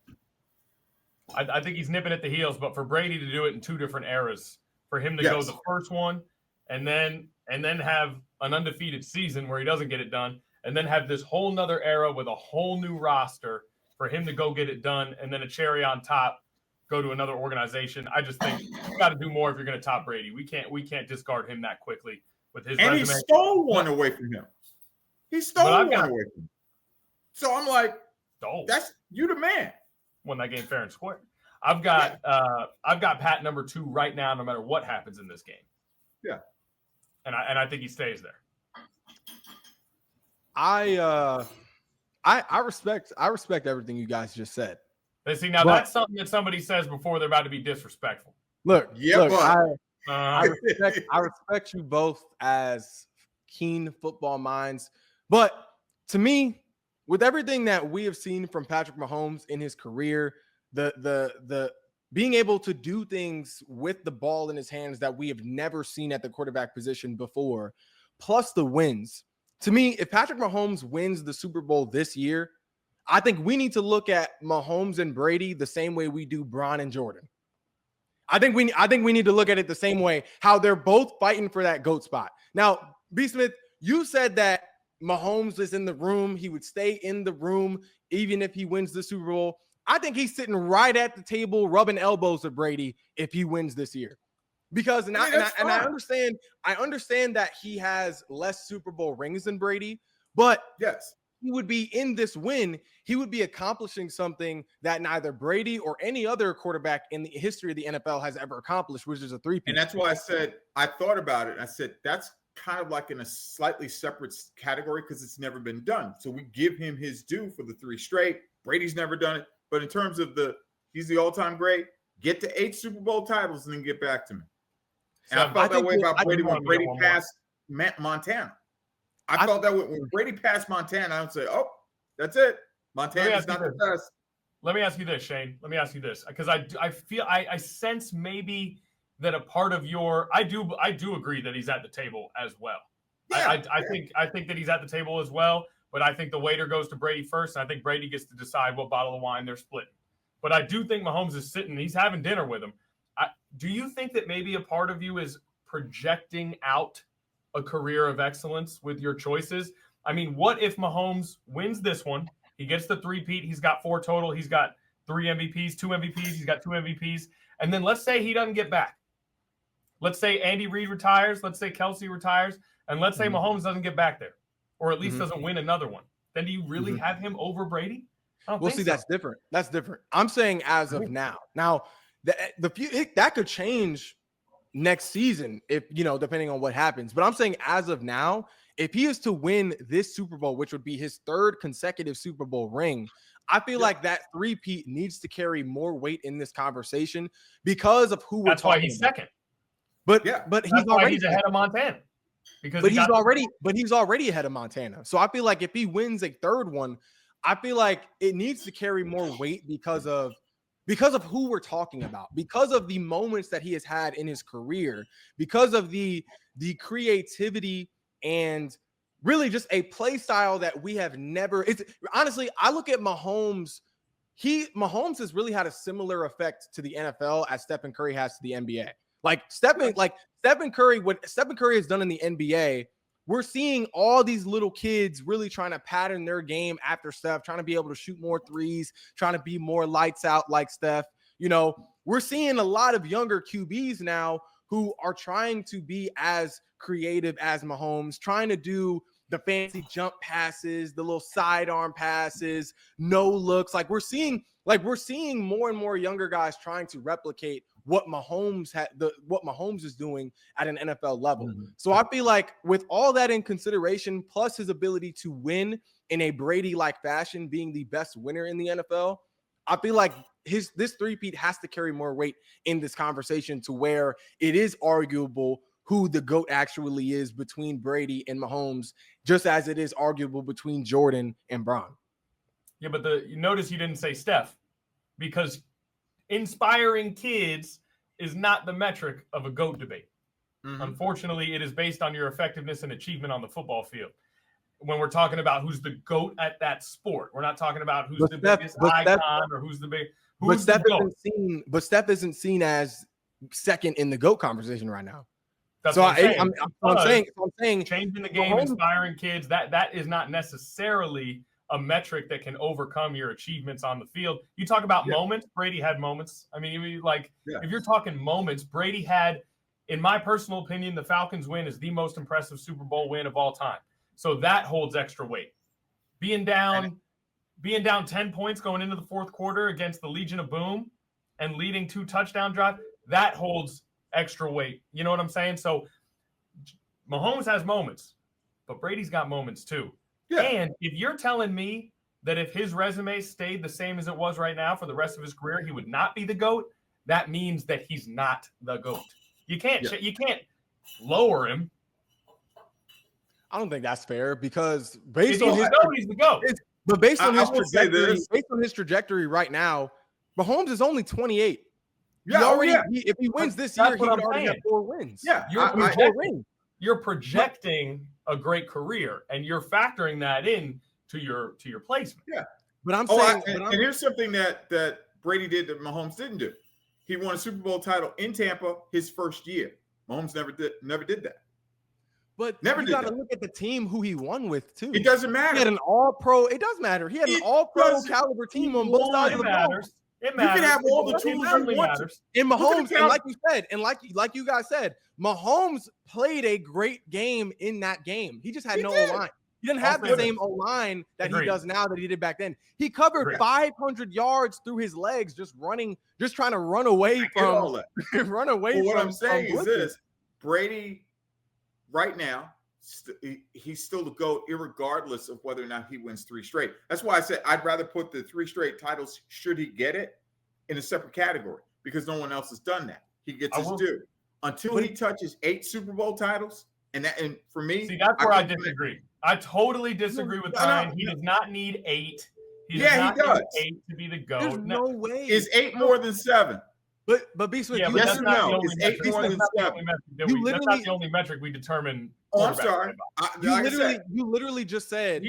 I think he's nipping at the heels, but for Brady to do it in 2 different eras, for him to go the first one and then have an undefeated season where he doesn't get it done, and then have this whole nother era with a whole new roster for him to go get it done, and then a cherry on top, go to another organization. I just think you got to do more if you're going to top Brady. We can't discard him that quickly with his resume. And he stole one away from him. He stole one away from him. So I'm like, that's you the man. Won that game fair and square. I've got Pat number 2 right now, no matter what happens in this game. Yeah, and I think he stays there. I respect everything you guys just said. But see, now that's something that somebody says before they're about to be disrespectful. Look, I respect you both as keen football minds. But to me, with everything that we have seen from Patrick Mahomes in his career, the being able to do things with the ball in his hands that we have never seen at the quarterback position before, plus the wins. To me, if Patrick Mahomes wins the Super Bowl this year, I think we need to look at Mahomes and Brady the same way we do Bron and Jordan. I think we need to look at it the same way, how they're both fighting for that GOAT spot. Now, B. Smith, you said that Mahomes is in the room. He would stay in the room even if he wins the Super Bowl. I think he's sitting right at the table rubbing elbows with Brady if he wins this year. Because I understand that he has less Super Bowl rings than Brady, but yes, he would be in this win. He would be accomplishing something that neither Brady or any other quarterback in the history of the NFL has ever accomplished, which is a three-peat. And that's why I said, I thought about it. And I said, that's kind of like in a slightly separate category because it's never been done. So we give him his due for the 3 straight. Brady's never done it. But in terms of he's the all-time great, get to 8 Super Bowl titles and then get back to me. And I felt that way about Brady when Brady passed Montana. I felt that when Brady passed Montana, I would say, oh, that's it. Montana's not the best. Let me ask you this, Shane. Let me ask you this. Because I feel I sense maybe that a part of I do agree that he's at the table as well. Yeah, I think that he's at the table as well, but I think the waiter goes to Brady first, and I think Brady gets to decide what bottle of wine they're splitting. But I do think Mahomes is sitting, he's having dinner with him. Do you think that maybe a part of you is projecting out a career of excellence with your choices? I mean, what if Mahomes wins this one? He gets the 3-peat. He's got 4 total. He's got 3 MVPs, 2 MVPs. He's got 2 MVPs. And then let's say he doesn't get back. Let's say Andy Reid retires. Let's say Kelsey retires. And let's say Mahomes doesn't get back there, or at least doesn't win another one. Then do you really have him over Brady? That's different. That's different. I'm saying as of now. Now, that could change next season if, depending on what happens. But I'm saying as of now, if he is to win this Super Bowl, which would be his 3rd consecutive Super Bowl ring, I feel like that 3-peat needs to carry more weight in this conversation because of who we're talking about. That's why he's second. But he's ahead of Montana. He's already ahead of Montana. So I feel like if he wins a 3rd one, I feel like it needs to carry more weight because of who we're talking about, because of the moments that he has had in his career, because of the creativity and really just a play style that we have never. It's honestly, I look at Mahomes. Mahomes has really had a similar effect to the NFL as Stephen Curry has to the NBA. Stephen Curry, what Stephen Curry has done in the NBA, we're seeing all these little kids really trying to pattern their game after Steph, trying to be able to shoot more threes, trying to be more lights out like Steph. We're seeing a lot of younger QBs now who are trying to be as creative as Mahomes, trying to do the fancy jump passes, the little sidearm passes, no looks. We're seeing more and more younger guys trying to replicate what Mahomes is doing at an NFL level. Mm-hmm. So I feel like with all that in consideration, plus his ability to win in a Brady-like fashion, being the best winner in the NFL, I feel like this 3-peat has to carry more weight in this conversation to where it is arguable who the GOAT actually is between Brady and Mahomes, just as it is arguable between Jordan and Bron. Yeah, but you notice you didn't say Steph, because inspiring kids is not the metric of a GOAT debate. Mm-hmm. Unfortunately, it is based on your effectiveness and achievement on the football field. When we're talking about who's the GOAT at that sport, we're not talking about who's the biggest icon or who's the big. Who's the GOAT? But Steph isn't seen as second in the GOAT conversation right now. That's so what I'm saying changing the game, inspiring kids, that is not necessarily a metric that can overcome your achievements on the field. You talk about moments. Brady had moments. I mean, if you're talking moments, Brady had, in my personal opinion, the Falcons win is the most impressive Super Bowl win of all time. So that holds extra weight. Being down 10 points going into the 4th quarter against the Legion of Boom and leading 2 touchdown drives, that holds extra weight. You know what I'm saying? So Mahomes has moments, but Brady's got moments too. Yeah. And if you're telling me that if his resume stayed the same as it was right now for the rest of his career, he would not be the GOAT, that means that he's not the GOAT. You can't lower him. I don't think that's fair because based If on he's his the GOAT, he's the GOAT. but based on I his will say trajectory, this. based on his trajectory right now, Mahomes is only 28. Yeah, If he wins this That's year, he what would I'm already have saying. 4 wins. Yeah, You're projecting a great career, and you're factoring that in to your placement. Yeah, but I'm saying, and here's something that Brady did that Mahomes didn't do. He won a Super Bowl title in Tampa his first year. Mahomes never did that. But you got to look at the team who he won with too. It doesn't matter. He had an All-Pro. It does matter. He had an All-Pro caliber team on both sides of the ball. It matters. You can have all the tools you want to. And Mahomes, and like you said, and like you guys said, Mahomes played a great game in that game. He just had no O-line. He didn't have the same O-line that he does now that he did back then. He covered 500 yards through his legs, just trying to run away from all that. run away from. What I'm saying is this: Brady, right now, he's still the GOAT, irregardless of whether or not he wins 3 straight. That's why I said I'd rather put the 3 straight titles, should he get it, in a separate category because no one else has done that. He gets his due. Until he touches 8 Super Bowl titles, and for me, see, that's where I disagree. I totally disagree with Ryan. He does not need 8. He does need 8 to be the GOAT. There's no way. Is 8 more than 7? But B. Smith, yes or no? Is 8 more than 7? That's not the only metric we determine. Oh, I'm sorry. You literally just said.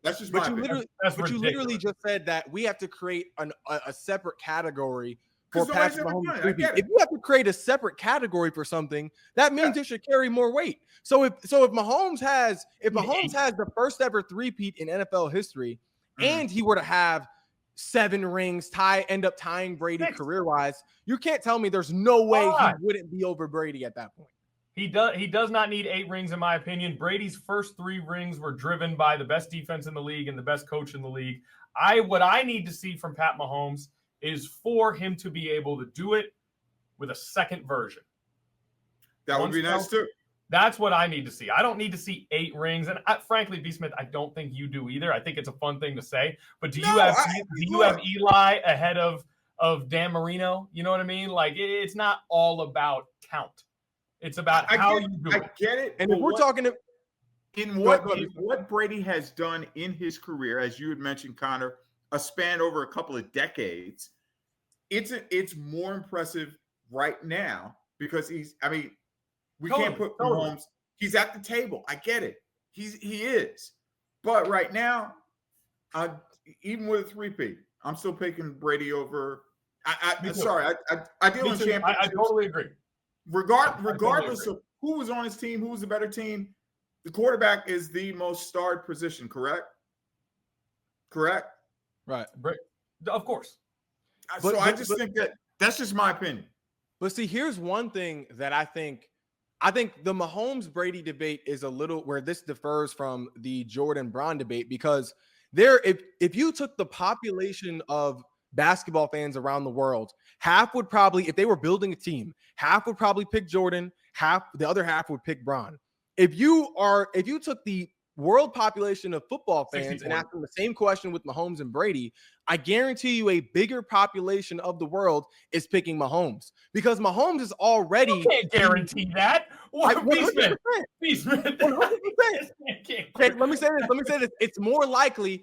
That's just my opinion. But you literally just said that we have to create a separate category for Patrick Mahomes. If you have to create a separate category for something, that means it should carry more weight. So if Mahomes has the first ever three-peat in NFL history, and he were to have 7 rings, end up tying Brady career-wise, you can't tell me there's no way he wouldn't be over Brady at that point. He does not need 8 rings, in my opinion. Brady's first 3 rings were driven by the best defense in the league and the best coach in the league. What I need to see from Pat Mahomes is for him to be able to do it with a second version. That would be nice too. That's what I need to see. I don't need to see 8 rings. And frankly, B. Smith, I don't think you do either. I think it's a fun thing to say. But do you have Eli ahead of Dan Marino? You know what I mean? Like, it's not all about count. It's about how you do it. I get it. And if we're talking what Brady has done in his career, as you had mentioned, Connor, a span over a couple of decades, it's more impressive right now because we can't put Mahomes. He's at the table. I get it. He is. But right now, even with a 3-peat, I'm still picking Brady over. I deal in championships. I totally agree. Regardless of who was on his team, who was the better team, the quarterback is the most starred position, correct? Correct? Right. Of course. I just think that's just my opinion. But see, here's one thing that I think the Mahomes Brady debate is a little where this differs from the Jordan Braun debate, because if you took the population of basketball fans around the world, half would probably, if they were building a team, half would probably pick Jordan, the other half would pick Braun. If you took the world population of football fans and asked them the same question with Mahomes and Brady, I guarantee you a bigger population of the world is picking Mahomes, because Mahomes is already. You can't guarantee that. 100%. Okay, let me say this. It's more likely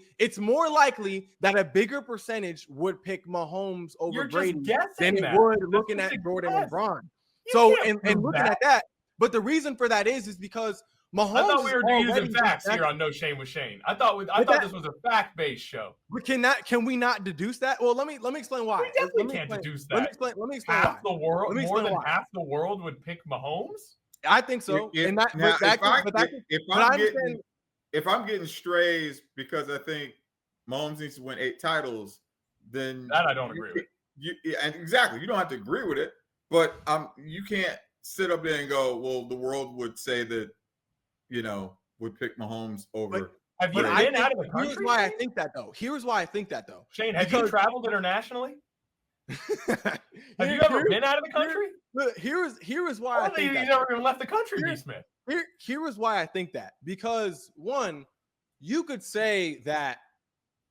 that a bigger percentage would pick Mahomes over Brady than it would looking at Jordan and Braun. So, and looking at that, but the reason for that is because Mahomes. I thought we were using facts here on No Shame with Shane. I thought this was a fact-based show. Can we not deduce that? Well, let me explain why. We definitely can't deduce that. Let me explain half why. The world, more than half the world would pick Mahomes. I think so. If I'm getting strays because I think Mahomes needs to win 8 titles, then that I don't agree with. Exactly. You don't have to agree with it, but you can't sit up there and go, well, the world would say that, would pick Mahomes over. Have you been out of the country? Here's why I think that though. Shane, have you traveled internationally? Have you ever been out of the country? Here is why I think you never even left the country, B. Smith. Here is why I think that. Because one, you could say that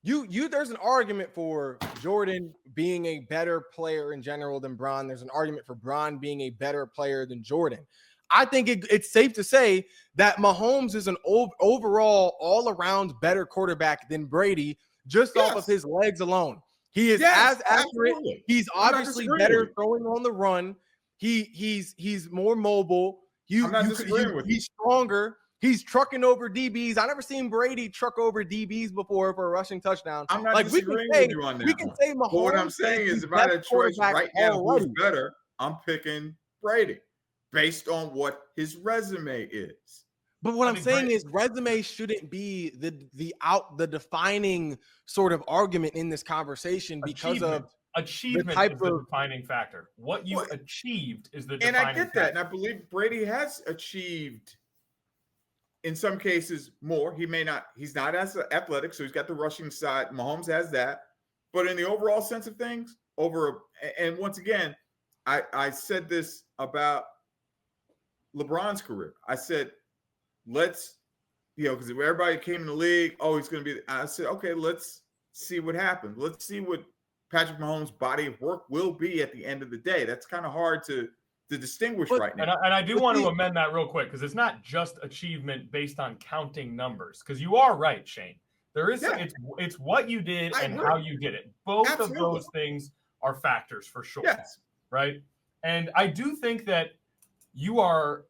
There's an argument for Jordan being a better player in general than Bron. There's an argument for Bron being a better player than Jordan. I think it's safe to say that Mahomes is an overall all-around better quarterback than Brady, just off of his legs alone. He is as accurate. Absolutely. He's obviously better throwing on the run. He's more mobile. He's stronger. He's trucking over DBs. I never seen Brady truck over DBs before for a rushing touchdown. I'm not disagreeing with you on that. We can say Mahomes. But what I'm saying is, if I had a choice right now, who's better, I'm picking Brady based on what his resume is. But what I'm saying is, resume shouldn't be the defining sort of argument in this conversation because of achievement is the defining factor. What you achieved is the defining factor. And I get that, and I believe Brady has achieved. In some cases, more. He's not as athletic, so he's got the rushing side. Mahomes has that. But in the overall sense of things, and once again, I said this about LeBron's career. I said, because everybody came in the league, he's going to be. I said, okay, let's see what happens. Let's see what Patrick Mahomes' body of work will be at the end of the day. That's kind of hard to distinguish right now. And I do want to amend that real quick, because it's not just achievement based on counting numbers. Because you are right, Shane. There is it's what you did and how you did it. Both of those things are factors for sure. Yes. Right. And I do think that you are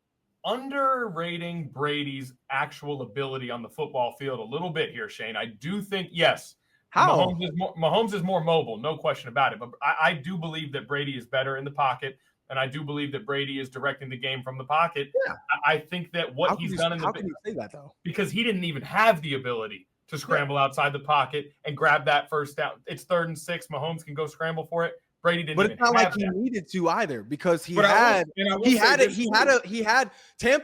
underrating Brady's actual ability on the football field a little bit here, Shane. I do think, yes, Mahomes is more mobile, no question about it. But I do believe that Brady is better in the pocket. And I do believe that Brady is directing the game from the pocket. Yeah. I think that what he's done how can you say that, though? Because he didn't even have the ability to scramble outside the pocket and grab that first down. It's 3rd and 6. Mahomes can go scramble for it. Brady didn't. But it's not like he needed to either, because Tampa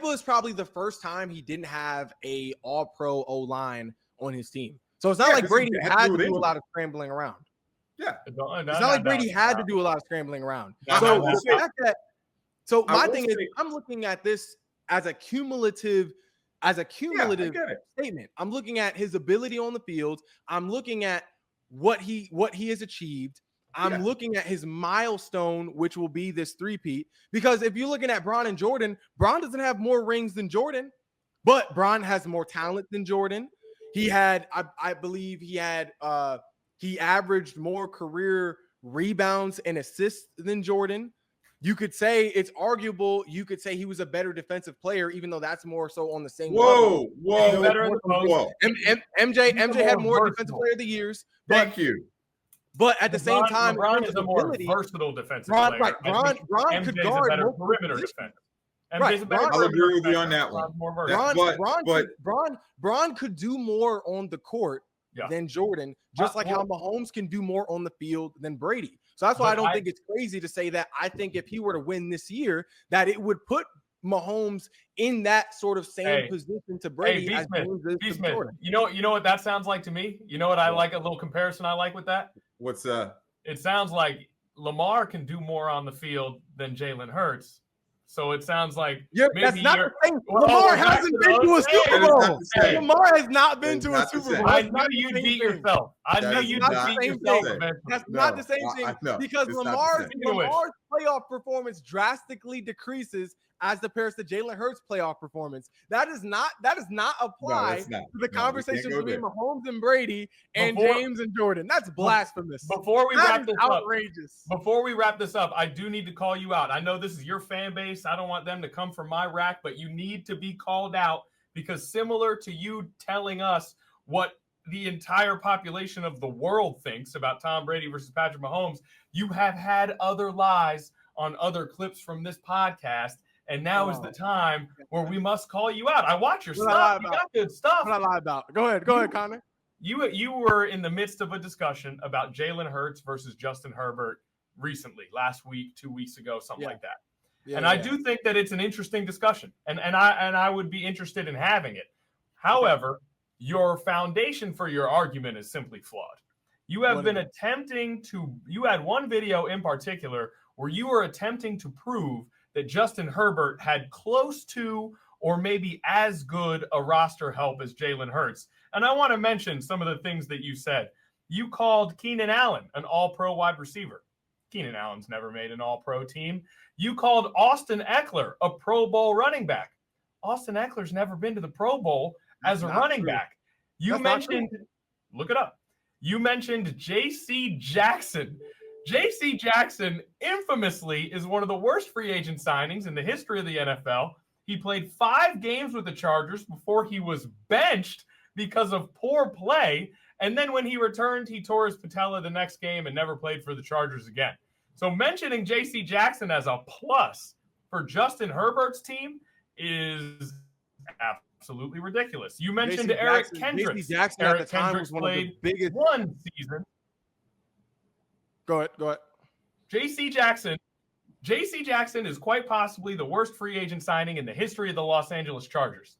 is probably the first time he didn't have a all-pro O-line on his team. So it's not like Brady had to do a lot of scrambling around. Yeah, it's not like Brady had to do a lot of scrambling around. So my thing is, I'm looking at this as a cumulative statement. I'm looking at his ability on the field. I'm looking at what he has achieved. I'm looking at his milestone, which will be this three-peat. Because if you're looking at Bron and Jordan, Bron doesn't have more rings than Jordan, but Bron has more talent than Jordan. He had, I believe, he averaged more career rebounds and assists than Jordan. You could say it's arguable. You could say he was a better defensive player, even though that's more so on the same level. MJ had more defensive player of the years. Thank you. But at the same time, LeBron is a more versatile defensive player. Right. Bron could guard better perimeter defense. Right. I'll agree with you on that one. Bron could do more on the court than Jordan, just like how Mahomes can do more on the field than Brady. So that's why I don't think it's crazy to say that. I think if he were to win this year, that it would put Mahomes in that sort of same position to Brady. B. Smith. You know what that sounds like to me? You know what I like, a little comparison I like with that? What's that? It sounds like Lamar can do more on the field than Jalen Hurts. So it sounds like that's not the same. Lamar hasn't been to a Super Bowl. Lamar has not been to a Super Bowl. I knew you'd beat yourself. I knew you'd beat yourself. That's not the same thing, because Lamar's playoff performance drastically decreases as compared to Jalen Hurts' playoff performance. That does not apply to the conversation between Mahomes and Brady and James and Jordan. That's blasphemous. Before we wrap this up, I do need to call you out. I know this is your fan base. I don't want them to come from my rack, but you need to be called out, because similar to you telling us what the entire population of the world thinks about Tom Brady versus Patrick Mahomes, you have had other lies on other clips from this podcast. And now is the time where we must call you out. I watch your stuff. You got good stuff. What I lie about? Go ahead, Connor. You were in the midst of a discussion about Jalen Hurts versus Justin Herbert recently, last week, 2 weeks ago, something like that. I do think that it's an interesting discussion, and I would be interested in having it. However, your foundation for your argument is simply flawed. You have been attempting to. You had one video in particular where you were attempting to prove that Justin Herbert had close to or maybe as good a roster help as Jalen Hurts. And I want to mention some of the things that you said. You called Keenan Allen an all-pro wide receiver. Keenan Allen's never made an all-pro team. You called Austin Eckler a Pro Bowl running back. Austin Eckler's never been to the Pro Bowl as a running back. You mentioned, look it up. You mentioned J.C. Jackson. J.C. Jackson infamously is one of the worst free agent signings in the history of the NFL. He played 5 games with the Chargers before he was benched because of poor play. And then when he returned, he tore his patella the next game and never played for the Chargers again. So mentioning J.C. Jackson as a plus for Justin Herbert's team is absolutely ridiculous. You mentioned Eric Kendricks. J.C. Jackson Eric at the time Kendricks was one of the biggest. one season. Go ahead. J.C. Jackson is quite possibly the worst free agent signing in the history of the Los Angeles Chargers.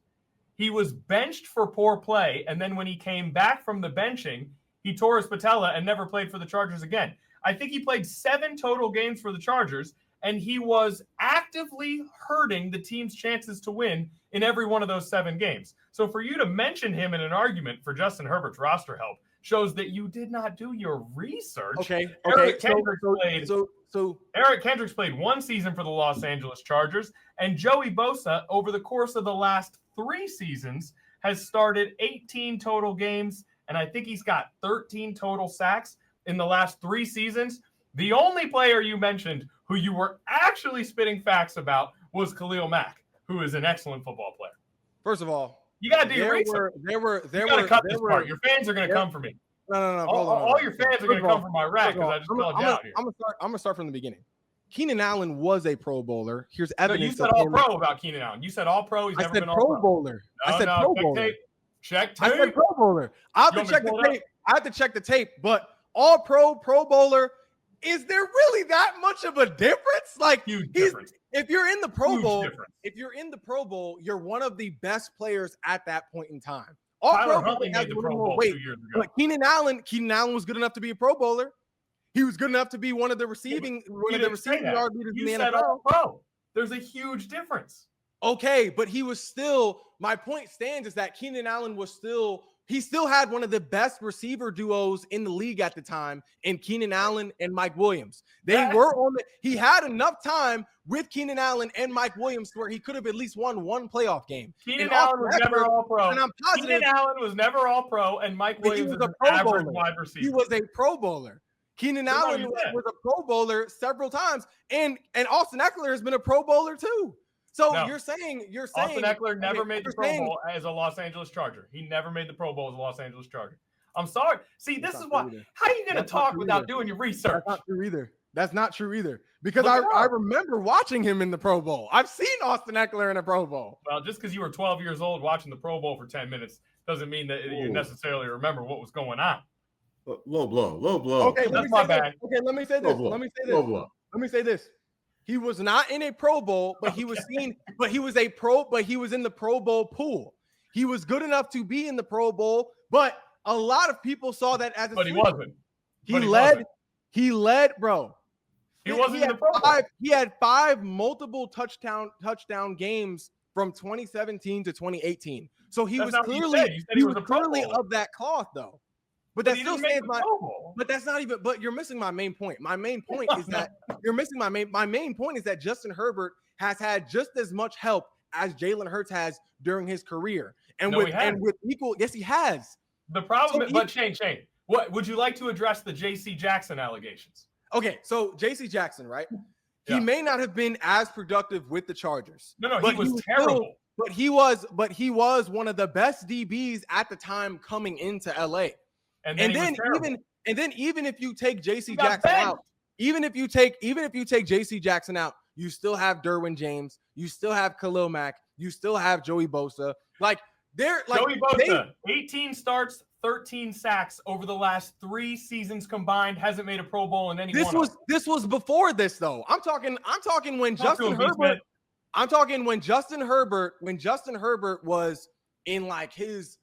He was benched for poor play, and then when he came back from the benching, he tore his patella and never played for the Chargers again. I think he played 7 total games for the Chargers, and he was actively hurting the team's chances to win in every one of those 7 games. So for you to mention him in an argument for Justin Herbert's roster help shows that you did not do your research. Okay. Eric Kendricks played 1 season for the Los Angeles Chargers, and Joey Bosa, over the course of the last 3 seasons, has started 18 total games, and I think he's got 13 total sacks in the last 3 seasons. The only player you mentioned who you were actually spitting facts about was Khalil Mack, who is an excellent football player. First of all, you got to do your research. You got to cut this part. Your fans are going to come for me. No. All your fans are going to come for my rag because I just called you out here. I'm going to start from the beginning. Keenan Allen was a Pro Bowler. Here's evidence. No, you said all-pro about Keenan Allen. You said all-pro. He's never been all-pro. Pro Bowler. I said Pro Bowler. Check tape. I said Pro Bowler. I have to check the tape. I have to check the tape. But all-pro, Pro Bowler, is there really that much of a difference? Like, huge difference. If you're in the Pro Bowl, you're one of the best players at that point in time. Tyler Huntley made the Pro Bowl 2 years ago. But Keenan Allen was good enough to be a Pro Bowler. He was good enough to be one of the receiving yard leaders in the NFL. All-pro. There's a huge difference. Okay, but he was still. My point stands is that Keenan Allen he still had one of the best receiver duos in the league at the time in Keenan Allen and Mike Williams. He had enough time with Keenan Allen and Mike Williams where he could have at least won 1 playoff game. Keenan Allen was never all-pro. Keenan Allen was never all-pro, and Mike Williams was an average wide receiver. He was a Pro Bowler. Keenan Allen was a Pro Bowler several times, and Austin Eckler has been a Pro Bowler too. So you're saying Austin Eckler never made the Pro Bowl as a Los Angeles Charger. He never made the Pro Bowl as a Los Angeles Charger. I'm sorry. See, this is why. How are you going to talk without doing your research? That's not true either. Because I remember watching him in the Pro Bowl. I've seen Austin Eckler in a Pro Bowl. Well, just because you were 12 years old watching the ProWl for 10 minutes doesn't mean that you necessarily remember what was going on. Low blow. Okay, that's my bad. Okay, let me say this. He was not in a Pro Bowl, but he was seen. But he was in the Pro Bowl pool. He was good enough to be in the Pro Bowl, but a lot of people saw that as a. But he wasn't. He led, bro. He wasn't in the Pro Bowl. He had 5 multiple touchdown games from 2017 to 2018. So he was clearly of that cloth, though. But that still stands But that's not even. But you're missing my main point. My main point is that you're missing my main point is that Justin Herbert has had just as much help as Jalen Hurts has during his career, with equal. Yes, he has. The problem, Shane, what would you like to address the J.C. Jackson allegations? Okay, so J.C. Jackson, right? Yeah. He may not have been as productive with the Chargers. No, he was terrible. But he was one of the best DBs at the time coming into LA. And then even if you take J.C. Jackson out, even if you take J.C. Jackson out, you still have Derwin James, you still have Khalil Mack, you still have Joey Bosa. Joey Bosa, 18 starts, 13 sacks over the last 3 seasons combined, hasn't made a Pro Bowl in any one. This was before this though. I'm talking when Justin Herbert. I'm talking when Justin Herbert was in like his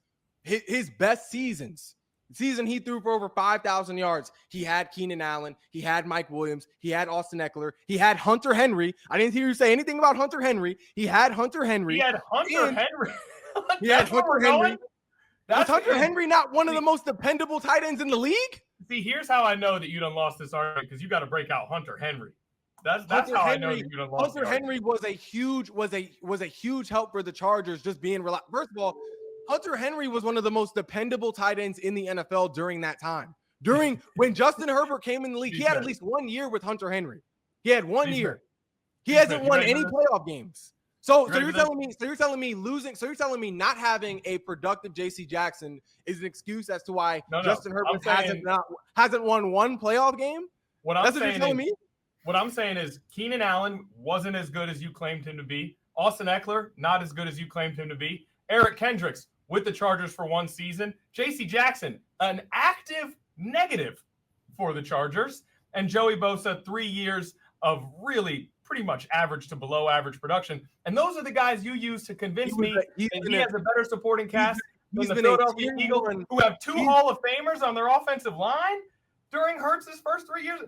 best seasons. The season he threw for over 5,000 yards. He had Keenan Allen. He had Mike Williams. He had Austin Eckler. He had Hunter Henry. I didn't hear you say anything about Hunter Henry. He had Hunter Henry. He had Hunter Henry. He had Hunter Henry. Was Hunter Henry not one of the most dependable tight ends in the league? See, here's how I know that you done lost this argument, because you got to break out Hunter Henry. That's how I know that you done lost. Hunter Henry was a huge help for the Chargers, just being reliable. First of all, Hunter Henry was one of the most dependable tight ends in the NFL during that time. During when Justin Herbert came in the league, he had at least 1 year with Hunter Henry. He had 1 year. He hasn't won any playoff games. So you're telling me not having a productive J.C. Jackson is an excuse as to why Justin Herbert hasn't won one playoff game? What I'm saying is Keenan Allen wasn't as good as you claimed him to be. Austin Eckler, not as good as you claimed him to be. Eric Kendricks with the Chargers for 1 season. J.C. Jackson, an active negative for the Chargers. And Joey Bosa, 3 years of really pretty much average to below average production. And those are the guys you use to convince me that he has a better supporting cast than the Philadelphia Eagles, who have 2 Hall of Famers on their offensive line during Hurts' first 3 years.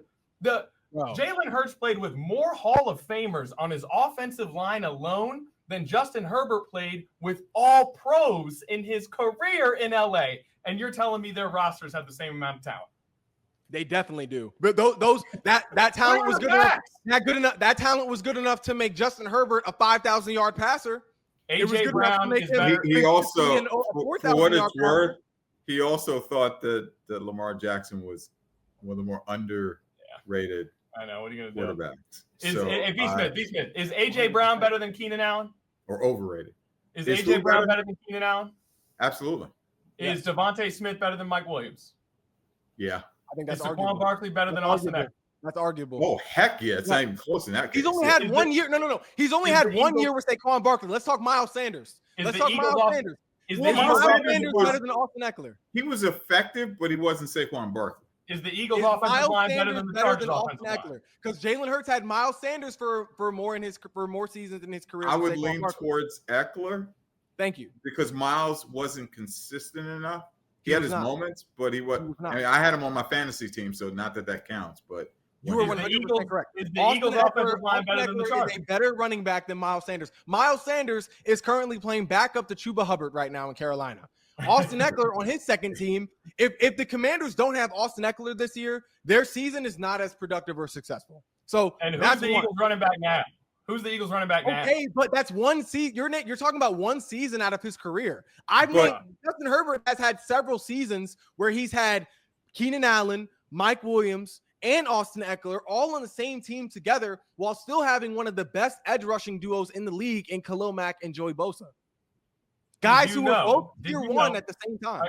Jalen Hurts played with more Hall of Famers on his offensive line alone than Justin Herbert played with all pros in his career in LA. And you're telling me their rosters have the same amount of talent? They definitely do. But that talent was good enough. That talent was good enough to make Justin Herbert a 5,000-yard passer. AJ Brown is better. He also, for what it's worth, he also thought that Lamar Jackson was one of the more underrated. I know. What are you going to do? Quarterbacks. B. Smith, is AJ Brown better than Keenan Allen? Or overrated? Is AJ Brown better than Keenan Allen? Absolutely. Is Devontae Smith better than Mike Williams? Yeah. I think that's arguable. Saquon Barkley better than Austin Eckler? That's arguable. Oh, heck yeah. It's not even close in that case. He's only had 1 year. No. He's only had 1 year with Saquon Barkley. Let's talk Miles Sanders. Let's talk Miles Sanders. Miles Sanders better than Austin Eckler? He was effective, but he wasn't Saquon Barkley. Is the Eagles' offensive line better than the Chargers' offensive line? Because Jalen Hurts had Miles Sanders for more seasons in his career. I would lean towards Eckler. Thank you. Because Miles wasn't consistent enough. He had his moments, but he wasn't. I had him on my fantasy team, so not that counts. But you were 100% correct. Is the Eagles' offensive line better than the Chargers? Is a better running back than Miles Sanders. Miles Sanders is currently playing backup to Chuba Hubbard right now in Carolina. Austin Eckler on his second team. If the Commanders don't have Austin Eckler this year, their season is not as productive or successful. So and who's the Eagles running back now? Who's the Eagles running back now? Okay, but that's 1 season. You're talking about 1 season out of his career. Justin Herbert has had several seasons where he's had Keenan Allen, Mike Williams, and Austin Eckler all on the same team together while still having one of the best edge rushing duos in the league in Khalil Mack and Joey Bosa. Guys who were both tier 1 at the same time.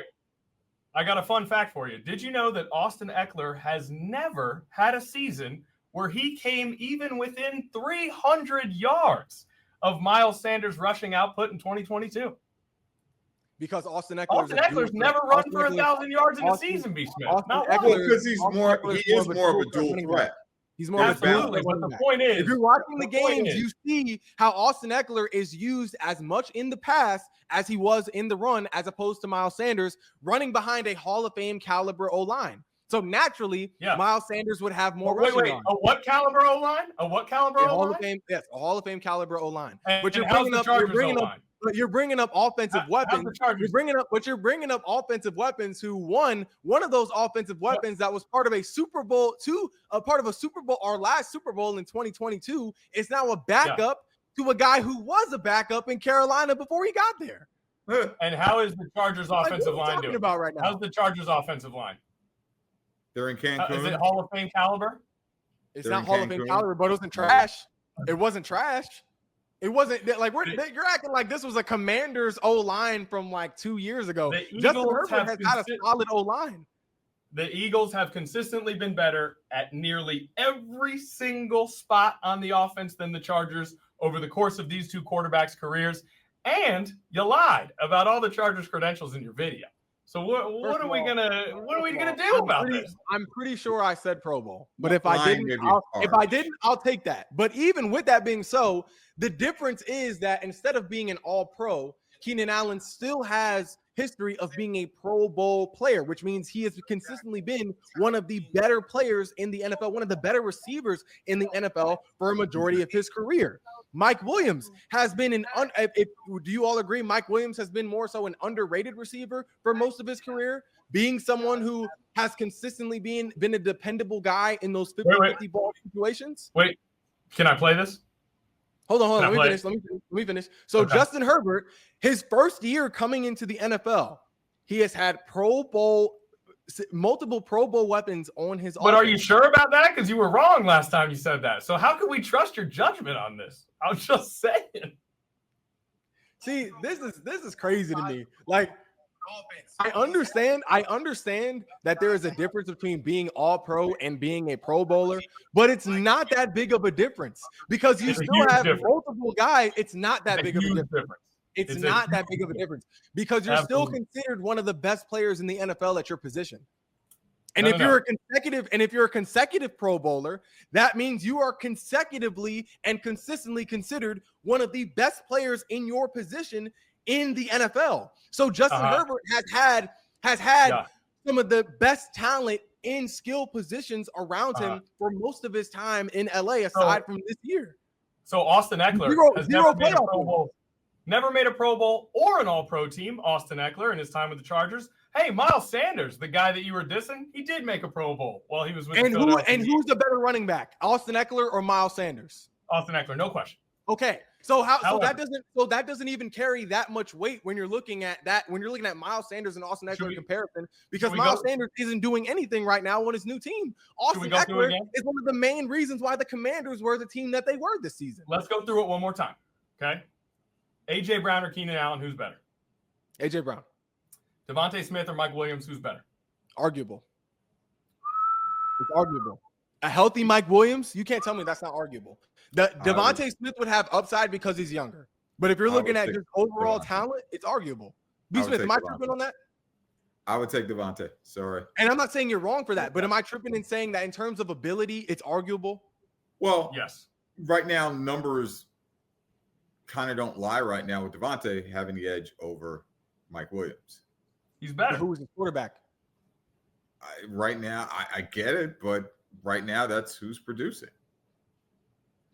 I got a fun fact for you. Did you know that Austin Eckler has never had a season where he came even within 300 yards of Miles Sanders' rushing output in 2022? Because Austin Eckler's never run for 1,000 yards in a season, B. Smith. Because he is more of a dual threat. He's more of a dual threat. But the point is, if you're watching the games, you see how Austin Eckler is used as much in the pass as he was in the run, as opposed to Miles Sanders running behind a Hall of Fame caliber O-line. So naturally, Miles Sanders would have more rushing yards. A what caliber O-line? A what caliber O-line? Yes, a Hall of Fame caliber O-line. But you're bringing up offensive weapons. You're bringing up offensive weapons who won one of those offensive weapons that was part of a Super Bowl, our last Super Bowl in 2022 is now a backup to a guy who was a backup in Carolina before he got there. And how is the Chargers offensive line doing? About right now? How's the Chargers offensive line? They're in Cancun. Is it Hall of Fame caliber? It's not Hall of Fame caliber, but it wasn't trash. It wasn't trash. It wasn't like you're acting like this was a Commanders O-line from like 2 years ago. Justin Herbert has had a solid O-line. The Eagles have consistently been better at nearly every single spot on the offense than the Chargers over the course of these 2 quarterbacks' careers. And you lied about all the Chargers' credentials in your video. So what are we gonna do about this? I'm pretty sure I said Pro Bowl, but if I didn't, I'll take that. But even with that being so, the difference is that instead of being an All-Pro, Keenan Allen still has history of being a Pro Bowl player, which means he has consistently been one of the better players in the NFL, one of the better receivers in the NFL for a majority of his career. Mike Williams has been do you all agree Mike Williams has been more so an underrated receiver for most of his career, being someone who has consistently been a dependable guy in those 50-50 ball situations? Wait, can I play this? Hold on. Let me finish. So Okay. Justin Herbert, his first year coming into the NFL, he has had multiple Pro Bowl weapons on his offense. But are you sure about that? Because you were wrong last time you said that. So how can we trust your judgment on this? I was just saying. See, this is crazy to me. Like, I understand that there is a difference between being all pro and being a Pro Bowler, but it's not that big of a difference because you still have multiple guys. It's not that big of a difference. It's not that big of a difference because you're still considered one of the best players in the NFL at your position. And if you're a consecutive Pro Bowler, that means you are consecutively and consistently considered one of the best players in your position in the NFL. So Justin Herbert has had some of the best talent in skill positions around him for most of his time in LA, aside from this year. So Austin Eckler has never made a Pro Bowl or an All-Pro team. Austin Eckler in his time with the Chargers. Hey, Miles Sanders, the guy that you were dissing, he did make a Pro Bowl while he was with the Philadelphia Eagles. Who's the better running back, Austin Eckler or Miles Sanders? Austin Eckler, no question. Okay, so that doesn't even carry that much weight when you're looking at Miles Sanders and Austin Eckler comparison, because Miles Sanders isn't doing anything right now on his new team. Austin Eckler is one of the main reasons why the Commanders were the team that they were this season. Let's go through it one more time. Okay, A.J. Brown or Keenan Allen, who's better? A.J. Brown. Devontae Smith or Mike Williams, who's better? Arguable. It's arguable. A healthy Mike Williams, you can't tell me that's not arguable. Devontae Smith would have upside because he's younger. But if you're looking at just overall talent, it's arguable. B. Smith, am I tripping on that? I would take Devontae. Sorry. And I'm not saying you're wrong for that, but am I tripping in saying that in terms of ability, it's arguable? Well, yes. Right now, numbers kind of don't lie right now with Devontae having the edge over Mike Williams. He's better. Who's the quarterback? Right now, I get it, but right now, that's who's producing.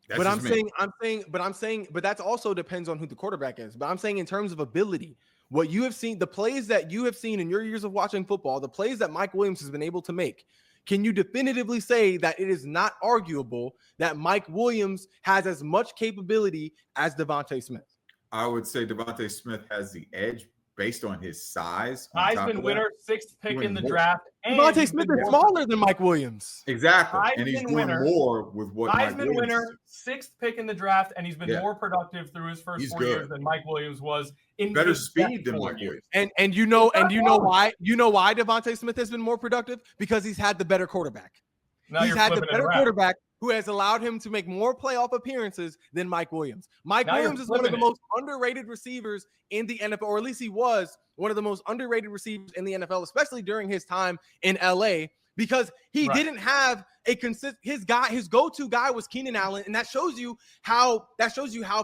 But that also depends on who the quarterback is. But I'm saying in terms of ability, what you have seen, the plays that you have seen in your years of watching football, the plays that Mike Williams has been able to make, can you definitively say that it is not arguable that Mike Williams has as much capability as Devontae Smith? I would say Devontae Smith has the edge based on his size. Heisman winner, 6th pick in the draft. Devontae Smith is smaller than Mike Williams. Exactly. And he's doing more with what Heisman winner, 6th pick in the draft, and he's been more productive through his first 4 years than Mike Williams was in better speed than Mike Williams. And you know why Devontae Smith has been more productive? Because he's had the better quarterback. He's had the better quarterback who has allowed him to make more playoff appearances than Mike Williams. Mike Williams is one of the most underrated receivers in the NFL, or at least he was one of the most underrated receivers in the NFL, especially during his time in LA, because he didn't have his go-to guy was Keenan Allen, and that shows you how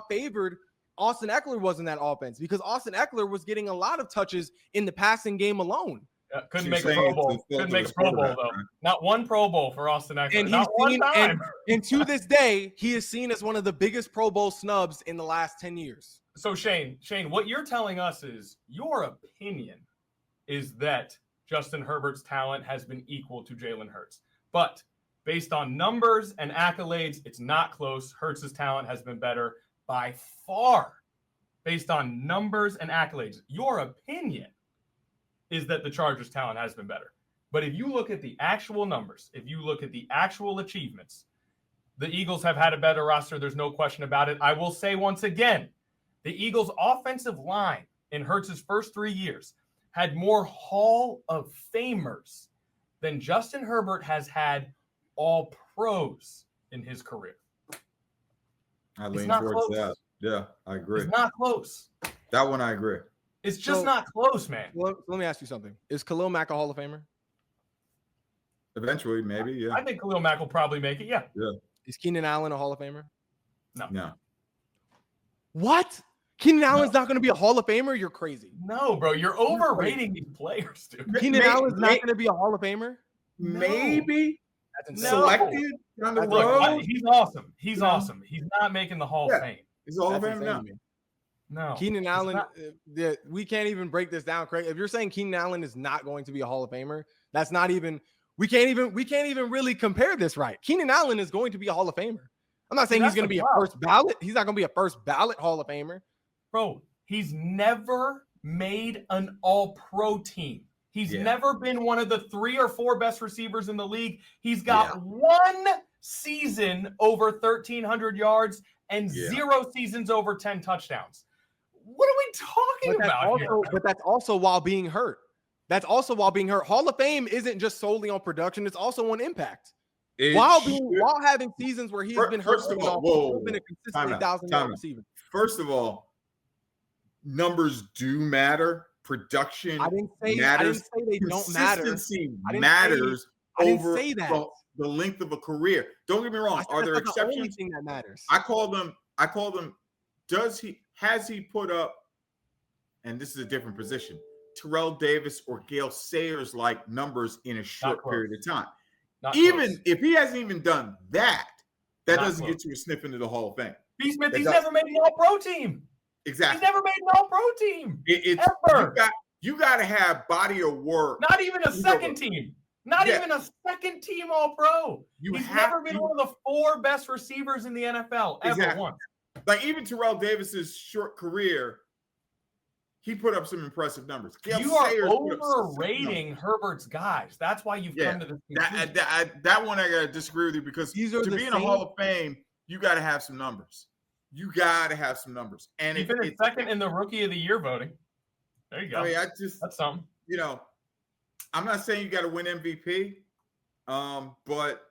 favored Austin Eckler was in that offense, because Austin Eckler was getting a lot of touches in the passing game alone. Couldn't make a Pro Bowl. Couldn't make a Pro Bowl, though. Right? Not one Pro Bowl for Austin Eckler. And to this day, he is seen as one of the biggest Pro Bowl snubs in the last 10 years. So, Shane, what you're telling us is your opinion is that Justin Herbert's talent has been equal to Jalen Hurts. But based on numbers and accolades, it's not close. Hurts' talent has been better by far. Based on numbers and accolades, your opinion is that the Chargers' talent has been better. But if you look at the actual numbers, if you look at the actual achievements, the Eagles have had a better roster. There's no question about it. I will say once again, the Eagles' offensive line in Hurts' first 3 years had more Hall of Famers than Justin Herbert has had all pros in his career. I lean towards that. Yeah, I agree. It's not close. That one I agree. It's just not close, man. Well, let me ask you something. Is Khalil Mack a Hall of Famer? Eventually, maybe, yeah. I think Khalil Mack will probably make it, yeah. Is Keenan Allen a Hall of Famer? No. What? Keenan Allen's not going to be a Hall of Famer? You're crazy. No, bro. You're overrating these players, dude. Keenan Allen's not going to be a Hall of Famer? Maybe. That's selected. on the That's Look, road. he's awesome. He's You know? awesome. He's not making the Hall Yeah. of Fame. He's all of That's him insane now. to me. No. Keenan it's Allen, not. we can't even break this down. Craig, if you're saying Keenan Allen is not going to be a Hall of Famer, that's not even. We can't even really compare this right. Keenan Allen is going to be a Hall of Famer. I'm not saying he's going to be a first ballot. He's not going to be a first ballot Hall of Famer. Bro, he's never made an all-pro team. He's never been one of the 3 or 4 best receivers in the league. He's got one season over 1,300 yards and 0 seasons over 10 touchdowns. What are we talking about here? But that's also while being hurt. That's also while being hurt. Hall of Fame isn't just solely on production; it's also on impact. While having seasons where he's been hurt, he's been a consistently 1,000-yard receiver. First of all, numbers do matter. Production matters. I didn't say they don't matter. Consistency matters over the length of a career. Don't get me wrong. Are there exceptions? The only thing that matters. I call them. Has he put up? And this is a different position. Terrell Davis or Gale Sayers like numbers in a short period of time. Even if he hasn't even done that, doesn't get you a sniff into the Hall of Fame. B. Smith, he's never made an all-pro team. Exactly. He's never made an all-pro team. Ever. You got to have body of work. Not even a second team. Not even a second team all-pro. He's never been one of the 4 best receivers in the NFL ever once. Like even Terrell Davis's short career, he put up some impressive numbers. You are overrating Herbert's guys. That's why you've come to this conclusion. That one I got to disagree with you because to be in a Hall of Fame, you got to have some numbers. You got to have some numbers. And he finished second in the Rookie of the Year voting. There you go. I mean, that's something. You know, I'm not saying you got to win MVP, but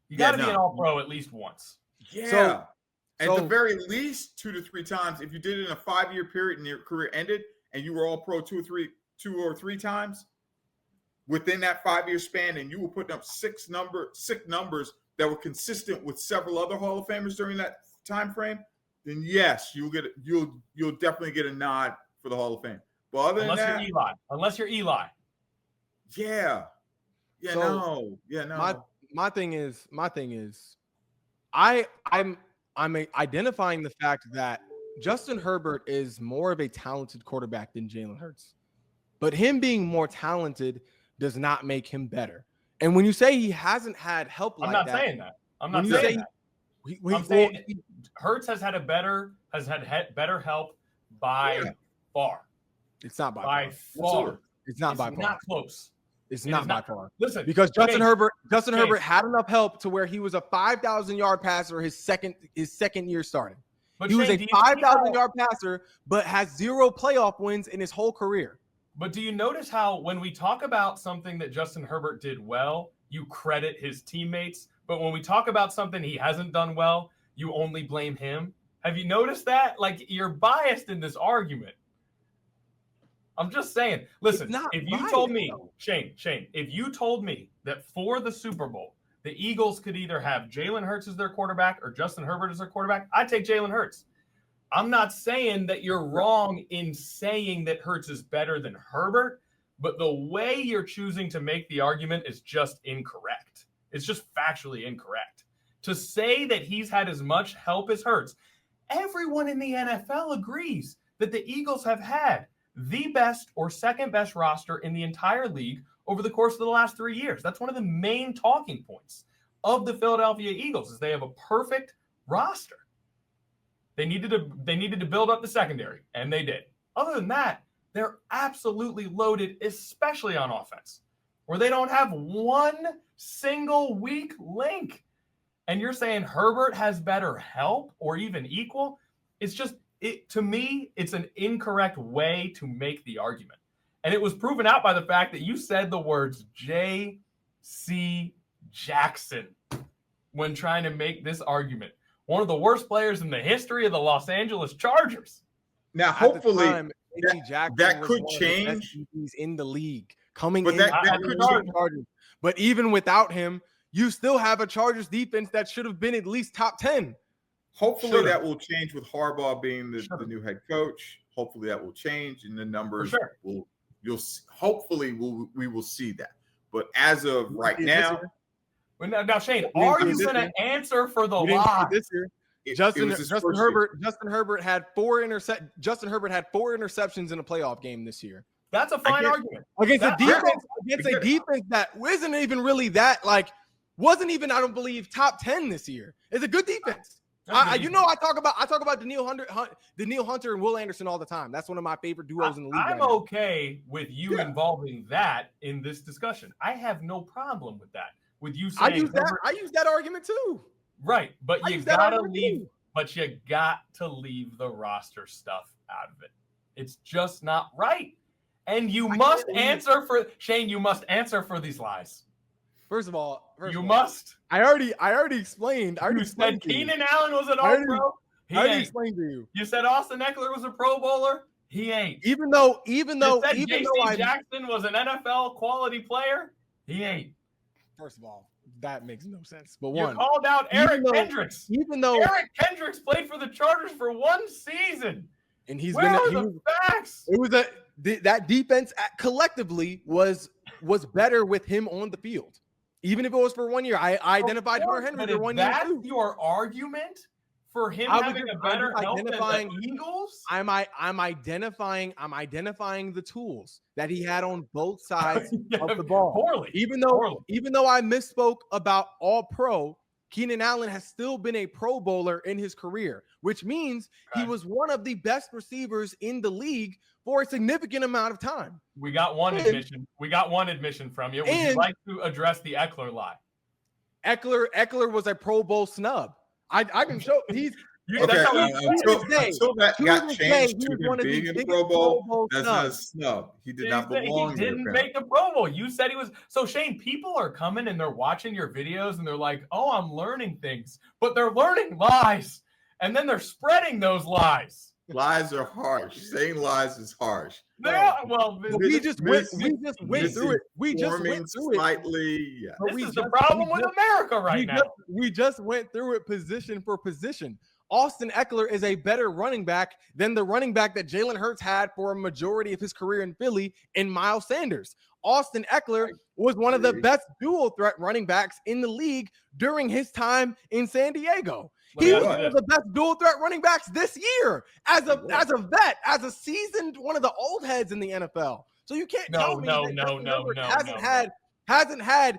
you got to be an All-Pro at least once. Yeah. At the very least, 2 to 3 times. If you did it in a 5-year period and your career ended and you were All-Pro 2 or 3 times within that 5-year span, and you were putting up sick numbers that were consistent with several other Hall of Famers during that time frame, then yes, you'll definitely get a nod for the Hall of Fame. But other than that, unless you're Eli. Yeah. No. My thing is, I'm identifying the fact that Justin Herbert is more of a talented quarterback than Jalen Hurts. But him being more talented does not make him better. And when you say he hasn't had help like that. I'm not saying that. I'm saying Hurts has had better help by far. It's not by far. It's not by far. Not close. It's not by far. Listen, because Justin Herbert had enough help to where he was a 5,000-yard passer his second year starting. But he was a 5,000-yard passer, but has 0 playoff wins in his whole career. But do you notice how when we talk about something that Justin Herbert did well, you credit his teammates, but when we talk about something he hasn't done well, you only blame him? Have you noticed that? Like, you're biased in this argument. I'm just saying. Listen, if you told me, Shane, if you told me that for the Super Bowl, the Eagles could either have Jalen Hurts as their quarterback or Justin Herbert as their quarterback, I'd take Jalen Hurts. I'm not saying that you're wrong in saying that Hurts is better than Herbert, but the way you're choosing to make the argument is just incorrect. It's just factually incorrect. To say that he's had as much help as Hurts, everyone in the NFL agrees that the Eagles have had the best or second best roster in the entire league over the course of the last 3 years. That's one of the main talking points of the Philadelphia Eagles is they have a perfect roster. They needed to build up the secondary, and they did. Other than that, they're absolutely loaded, especially on offense, where they don't have one single weak link. And you're saying Herbert has better help or even equal? To me, it's an incorrect way to make the argument. And it was proven out by the fact that you said the words J.C. Jackson when trying to make this argument. One of the worst players in the history of the Los Angeles Chargers. Now, hopefully, that could change. He's in the league coming but in. That could change. Chargers. But even without him, you still have a Chargers defense that should have been at least top 10. Hopefully that will change with Harbaugh being the new head coach. Hopefully that will change, and the numbers we will see that. But as of right now, Now, Shane, We didn't are see it you this going to year. answer for the We didn't see lie? it this year. It Justin was his first year. Herbert had four interceptions in a playoff game this year That's a fine argument. against a defense I get it. that wasn't even really that wasn't even, I don't believe, top 10 this year. It's a good defense. I talk about Daniil Hunter and Will Anderson all the time. That's one of my favorite duos in the league. I'm okay with you involving that in this discussion. I have no problem with that. With you saying I use that argument too. Right, but you gotta leave. But you got to leave the roster stuff out of it. It's just not right. And you must answer for Shane. You must answer for these lies. First of all, must. I already explained. You said Keenan Allen was an All-Pro. I already explained to you. You said Austin Eckler was a Pro Bowler. He ain't. Even though J.C. Jackson was an NFL quality player. He ain't. First of all, that makes no sense. But you called out Eric Kendricks. Even though Eric Kendricks played for the Chargers for one season, and he's where are the facts? It was that defense collectively was better with him on the field. Even if it was for 1 year, I identified Hunter Henry for 1 year too. That's your argument for him having a better health than the Eagles? I'm identifying the tools that he had on both sides of the ball. Poorly. Even though I misspoke about All Pro, Keenan Allen has still been a Pro Bowler in his career, which means he was one of the best receivers in the league for a significant amount of time. We got one admission. We got one admission from you. Would you like to address the Eckler lie? Eckler was a Pro Bowl snub. I can show he's until that got changed to him being in the Pro Bowl, that's not a snub. He did not belong there. He didn't make the Pro Bowl. You said he was. So, Shane, people are coming and they're watching your videos and they're like, oh, I'm learning things. But they're learning lies. And then they're spreading those lies. Lies are harsh. Saying lies is harsh. We just went through it. We just went through it. Slightly. Yeah. This is the problem with America right now. We just went through it position for position. Austin Eckler is a better running back than the running back that Jalen Hurts had for a majority of his career in Philly in Miles Sanders. Austin Eckler was one of the best dual threat running backs in the league during his time in San Diego. He was one of the best dual threat running backs this year as a vet, as a seasoned one of the old heads in the NFL. So you can't tell me that hasn't had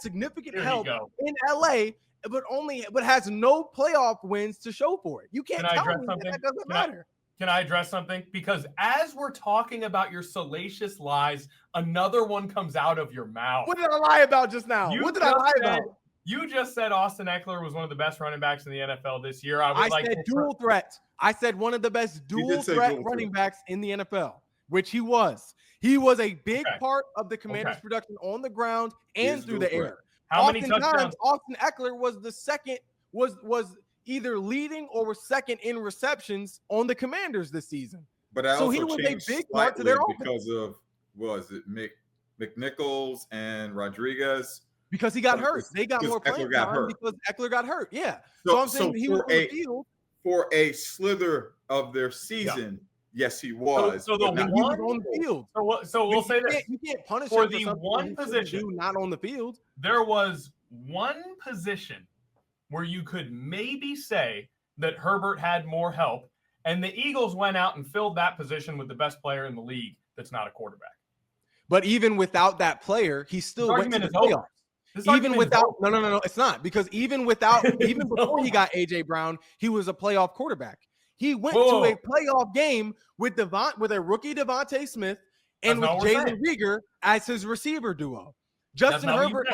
significant help in LA, but has no playoff wins to show for it. You can't tell me that doesn't matter. Can I address something? Because as we're talking about your salacious lies, another one comes out of your mouth. What did I lie about just now? What did I lie about? You just said Austin Eckler was one of the best running backs in the NFL this year. I said dual threat. I said one of the best dual threat running backs in the NFL, which he was. He was a big part of the Commanders' production on the ground and through the air. How many touchdowns? Austin Eckler was the second, was either leading or was second in receptions on the Commanders this season. But he was a big part to their offense because of McNichols and Rodriguez. Because he got hurt. They got more playing time because Eckler got hurt. Yeah. So I'm saying he was on the field. For a slither of their season, yes, he was. So the one he was on the field. So we'll say this. You can't punish for him the one position not on the field. There was one position where you could maybe say that Herbert had more help, and the Eagles went out and filled that position with the best player in the league that's not a quarterback. But even without that player, he still went to the playoffs. Even without no, it's not, because even before he got AJ Brown, he was a playoff quarterback. He went to a playoff game with a rookie Devontae Smith and with Jalen Reagor as his receiver duo. Justin Herbert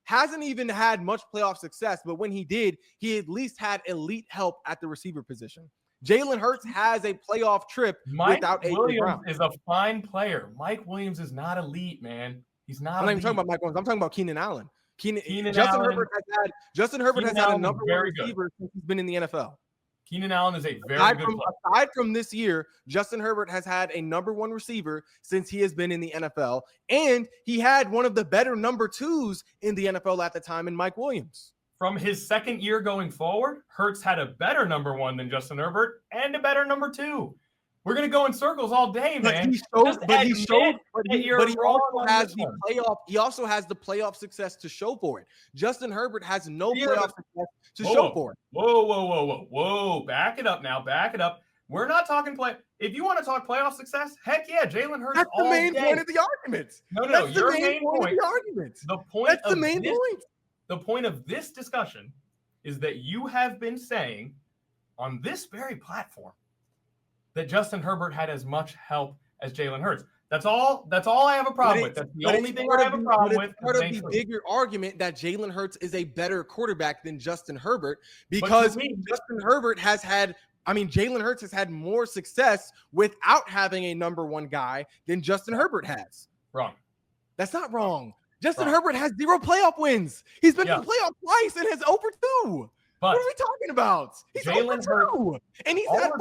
hasn't even had much playoff success, but when he did, he at least had elite help at the receiver position. Jalen Hurts has a playoff trip without AJ Brown. Mike Williams is a fine player. Mike Williams is not elite, man. He's not. I'm not even talking about Mike Williams. I'm talking about Keenan Allen. Justin Herbert has had a number one receiver since he's been in the NFL. Keenan Allen is a very good player. Aside from this year, Justin Herbert has had a number one receiver since he has been in the NFL, and he had one of the better number twos in the NFL at the time in Mike Williams. From his second year going forward, Hurts had a better number one than Justin Herbert and a better number two. We're gonna go in circles all day, man. But he also has the one. playoff. He also has the playoff success to show for it. Justin Herbert has no playoff success to show for it. Whoa! Back it up now. Back it up. We're not talking play. If you want to talk playoff success, heck yeah, Jalen Hurts. That's the main point of the argument. No. Your main point of the argument. The point. That's the main point. The point of this discussion is that you have been saying on this very platform that Justin Herbert had as much help as Jalen Hurts. That's all I have a problem with. That's the only thing I have a problem with. Part of the bigger argument that Jalen Hurts is a better quarterback than Justin Herbert because Jalen Hurts has had more success without having a number one guy than Justin Herbert has. Wrong. That's not wrong. Justin Herbert has 0 playoff wins. He's been to the playoff twice and has over 2. But what are we talking about? He's Jalen Hurts, and he's had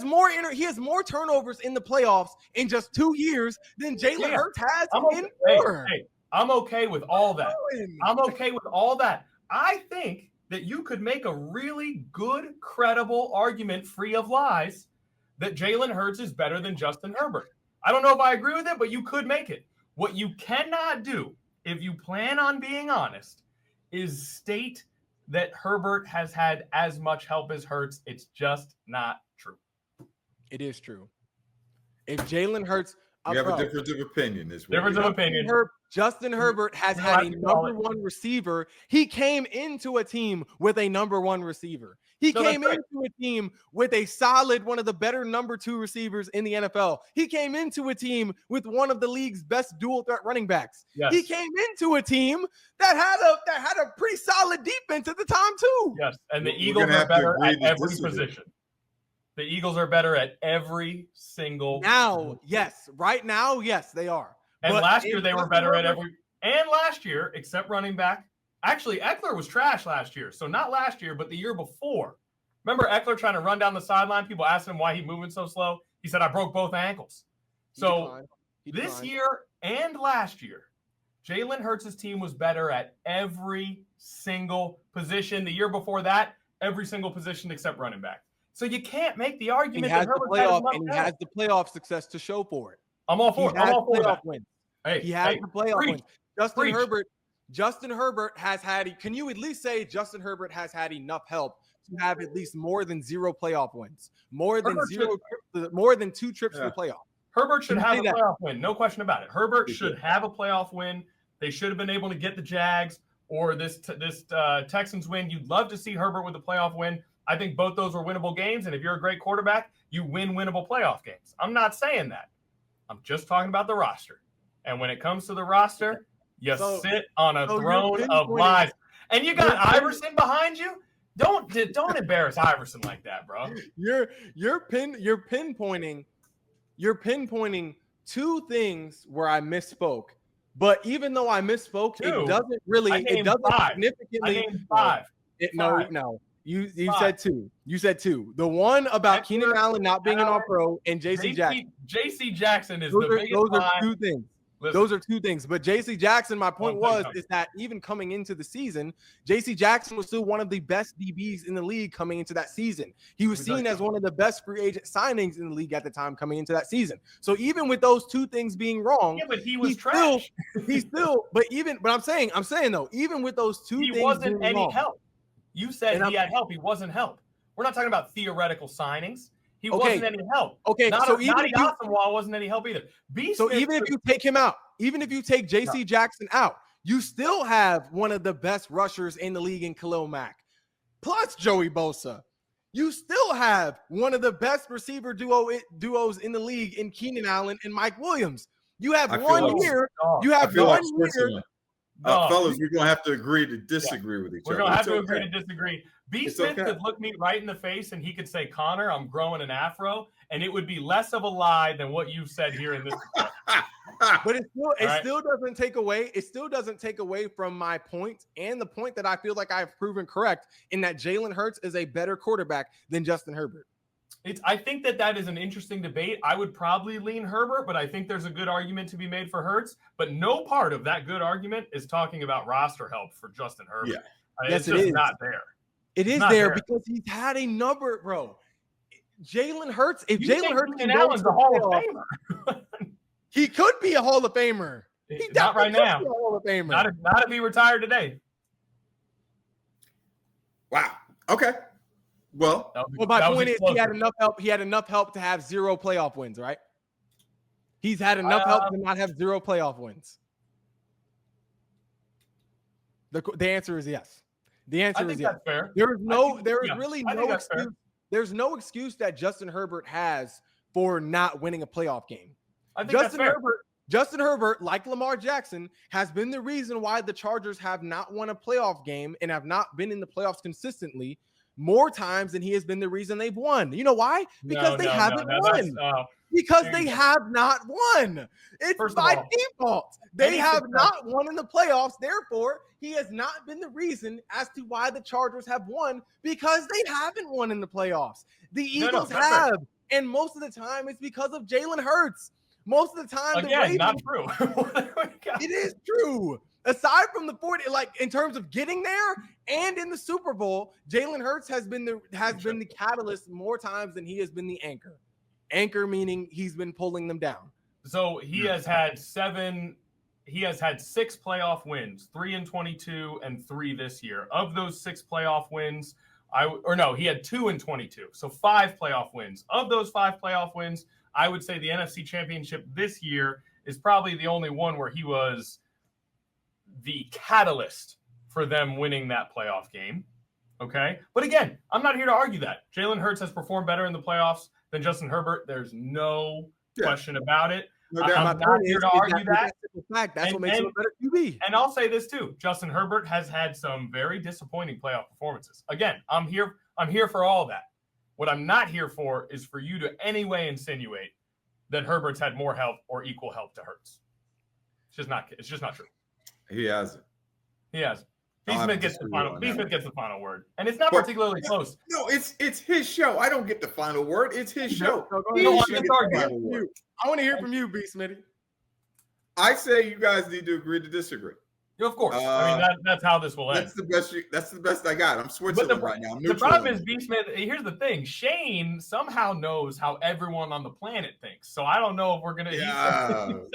more. He has more turnovers in the playoffs in just 2 years than Jalen Hurts has in 4. I'm okay with all that. I'm okay with all that. I think that you could make a really good, credible argument, free of lies, that Jalen Hurts is better than Justin Herbert. I don't know if I agree with it, but you could make it. What you cannot do, if you plan on being honest, is state that Herbert has had as much help as Hurts. It's just not true. It is true. If Jalen Hurts, you have a difference of opinion. Justin Herbert has had a number one receiver. He came into a team with a number one receiver. He came into a team with a solid, one of the better number 2 receivers in the NFL. He came into a team with one of the league's best dual threat running backs. Yes. He came into a team that had a pretty solid defense at the time too. Yes, and the Eagles are better at every position. The Eagles are better at every single. Right now, yes, they are. And last year they were better at every. And last year, except running back. Actually, Eckler was trash last year. So not last year, but the year before. Remember Eckler trying to run down the sideline? People asked him why he's moving so slow. He said, I broke both ankles. This year and last year, Jalen Hurts' team was better at every single position. The year before that, every single position except running back. So you can't make the argument that Herbert has the playoff success to show for it. I'm all for it. I'm all for that. He has the playoff wins. Justin Herbert has had. Can you at least say Justin Herbert has had enough help to have at least more than 0 playoff wins, more than 2 trips to the playoff? Herbert should have a playoff win, no question about it. Herbert should have a playoff win. They should have been able to get the Jags or this Texans win. You'd love to see Herbert with a playoff win. I think both those were winnable games, and if you're a great quarterback, you win winnable playoff games. I'm not saying that. I'm just talking about the roster. And when it comes to the roster, you sit on a throne of lies. And you got Iverson behind you? Don't embarrass Iverson like that, bro. You're pinpointing 2 things where I misspoke. But even though I misspoke, it doesn't significantly. I named 5. No. You said 2. You said 2. The one about Keenan Allen not being an All-Pro and J.C. Jackson. J.C. Jackson is the biggest lie. Those are 2 things. Listen. Those are 2 things. But J.C. Jackson, my point is that even coming into the season, J.C. Jackson was still one of the best DBs in the league coming into that season. He was seen as one of the best free agent signings in the league at the time coming into that season. So even with those 2 things being wrong, but he was trash. But I'm saying though, even with those 2 things, he wasn't any help. You said he had help. He wasn't help. We're not talking about theoretical signings. He wasn't any help. Okay, so even Asamoah wasn't any help either. Even if you take him out, even if you take J.C. Jackson out, you still have one of the best rushers in the league in Khalil Mack, plus Joey Bosa. You still have one of the best receiver duos in the league in Keenan Allen and Mike Williams. You have 1 year. You have 1 year. Fellas, we're going to have to agree to disagree with each other. We're going to have to agree to disagree. B. Smith could look me right in the face and he could say, Connor, I'm growing an afro. And it would be less of a lie than what you said here in this. But it still doesn't take away. It still doesn't take away from my point and the point that I feel like I've proven correct in that Jalen Hurts is a better quarterback than Justin Herbert. I think that is an interesting debate. I would probably lean Herbert, but I think there's a good argument to be made for Hurts. But no part of that good argument is talking about roster help for Justin Herbert. Yeah. It's just not there. It is there because he's had a number, bro. Jalen Hurts, if You Jalen think Hurts Keenan can go Allen's to a Hall of playoffs, Famer? he could be a Hall of Famer. He Not right definitely now. could be a Hall of Famer. Not if he retired today. Wow. Okay. Well, My point is he had enough help. He had enough help to have 0 playoff wins, right? He's had enough help to not have 0 playoff wins. The answer is yes. The answer is yes. That's fair. There is really no excuse. There's no excuse that Justin Herbert has for not winning a playoff game. Justin Herbert, like Lamar Jackson, has been the reason why the Chargers have not won a playoff game and have not been in the playoffs consistently more times than he has been the reason they've won. You know why? Because they haven't won. Because they have not won. It's by default. They have not won in the playoffs. Therefore, he has not been the reason as to why the Chargers have won, because they haven't won in the playoffs. The Eagles have. And most of the time, it's because of Jalen Hurts. Most of the time, the Ravens, not true. It is true. Aside from the 40, like in terms of getting there and in the Super Bowl, Jalen Hurts has been the catalyst more times than he has been the anchor. Anchor meaning he's been pulling them down. So he has had 6 playoff wins, 3 in 22 and 3 this year. Of those 6 playoff wins, he had 2 in 22. So 5 playoff wins. Of those 5 playoff wins, I would say the NFC Championship this year is probably the only one where he was the catalyst for them winning that playoff game. Okay. But again, I'm not here to argue that. Jalen Hurts has performed better in the playoffs than Justin Herbert. There's no question about it. I'm not here to argue that. That's what makes him a better QB. And I'll say this too. Justin Herbert has had some very disappointing playoff performances. Again, I'm here for all that. What I'm not here for is for you to anyway insinuate that Herbert's had more help or equal help to Hurts. It's just not true. He hasn't. He hasn't. B-Smith gets the final word, and it's not particularly close. No, it's his show. I don't get the final word. It's his show. I want to hear from you, B-Smitty. I say you guys need to agree to disagree. Of course. That's how this will end. That's the best I got. I'm Switzerland right now. The problem is, B-Smith, here's the thing. Shane somehow knows how everyone on the planet thinks. So I don't know if we're going to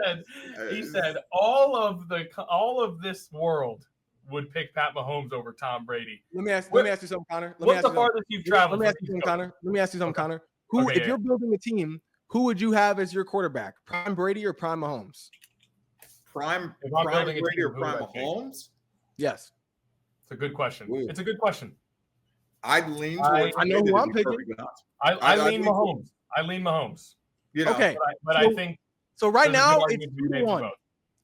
he said all of this world would pick Pat Mahomes over Tom Brady. Let me ask you something, Connor. What's the farthest you've traveled? Let me ask you something, Connor. If you're building a team, who would you have as your quarterback? Prime Brady or Prime Mahomes? Prime Brady or Prime Mahomes? Yes. It's a good question. It's a good question. I'd lean towards I know who I'm picking. I lean Mahomes. I lean Mahomes. Okay. But I think so. Right now, it's 2-1.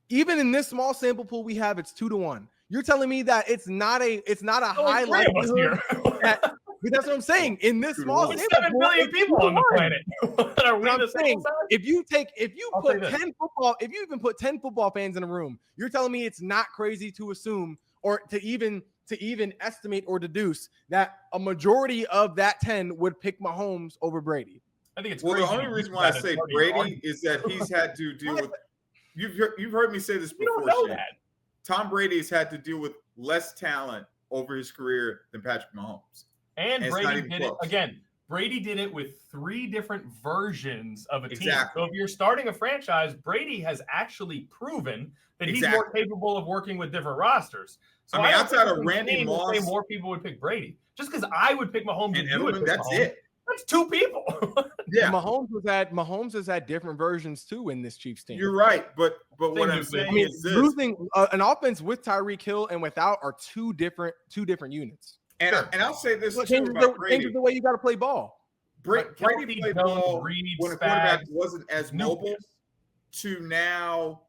Even in this small sample pool we have, it's 2-1. You're telling me that it's not a high likelihood. But that's what I'm saying. In this small sample, 7 billion people on the planet. I'm saying, if you even put 10 football fans in a room, you're telling me it's not crazy to assume or to even estimate or deduce that a majority of that 10 would pick Mahomes over Brady. I think it's crazy. The only reason why I say Brady is that he's had to deal with. You've heard me say this before. You don't know that. Tom Brady has had to deal with less talent over his career than Patrick Mahomes. And Brady did it again. Brady did it with 3 different versions of a team. So if you're starting a franchise, Brady has actually proven that he's more capable of working with different rosters. So outside of Randy Moss, more people would pick Brady. Just because I would pick Mahomes and you would pick that's Mahomes, it. That's 2 people. Yeah, Mahomes has had different versions too in this Chiefs team. You're right, but what I'm saying is this. Losing an offense with Tyreek Hill and without are two different units. And I'll say this too changes the way you got to play ball. Brady played ball when a quarterback wasn't as mobile to now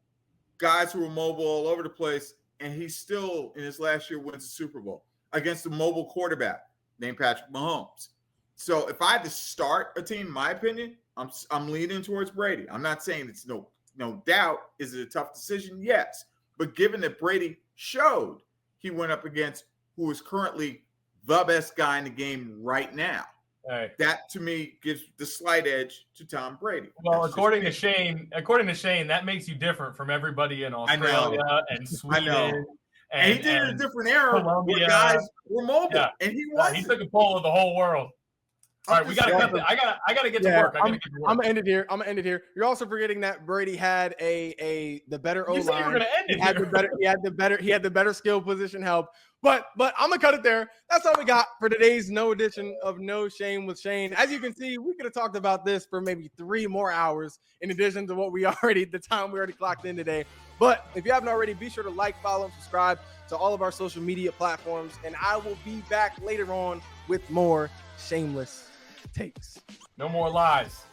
guys who are mobile all over the place, and he still in his last year wins the Super Bowl against a mobile quarterback named Patrick Mahomes. So if I had to start a team, in my opinion, I'm leaning towards Brady. I'm not saying it's no doubt. Is it a tough decision? Yes. But given that Brady showed he went up against who is currently the best guy in the game right now, that to me gives the slight edge to Tom Brady. Well, according to Shane, that makes you different from everybody in Australia and Sweden. I know. And he did it in a different era where guys were mobile, and he wasn't. He took a poll of the whole world. All right, we gotta cut. I gotta get to work. I'm gonna end it here. You're also forgetting that Brady had the better O line. You said you were gonna end it. He had the better skill position help. But I'm gonna cut it there. That's all we got for today's no edition of No Shame with Shane. As you can see, we could have talked about this for maybe 3 more hours in addition to the time we already clocked in today. But if you haven't already, be sure to like, follow, and subscribe to all of our social media platforms. And I will be back later on with more shameless takes. No more lies.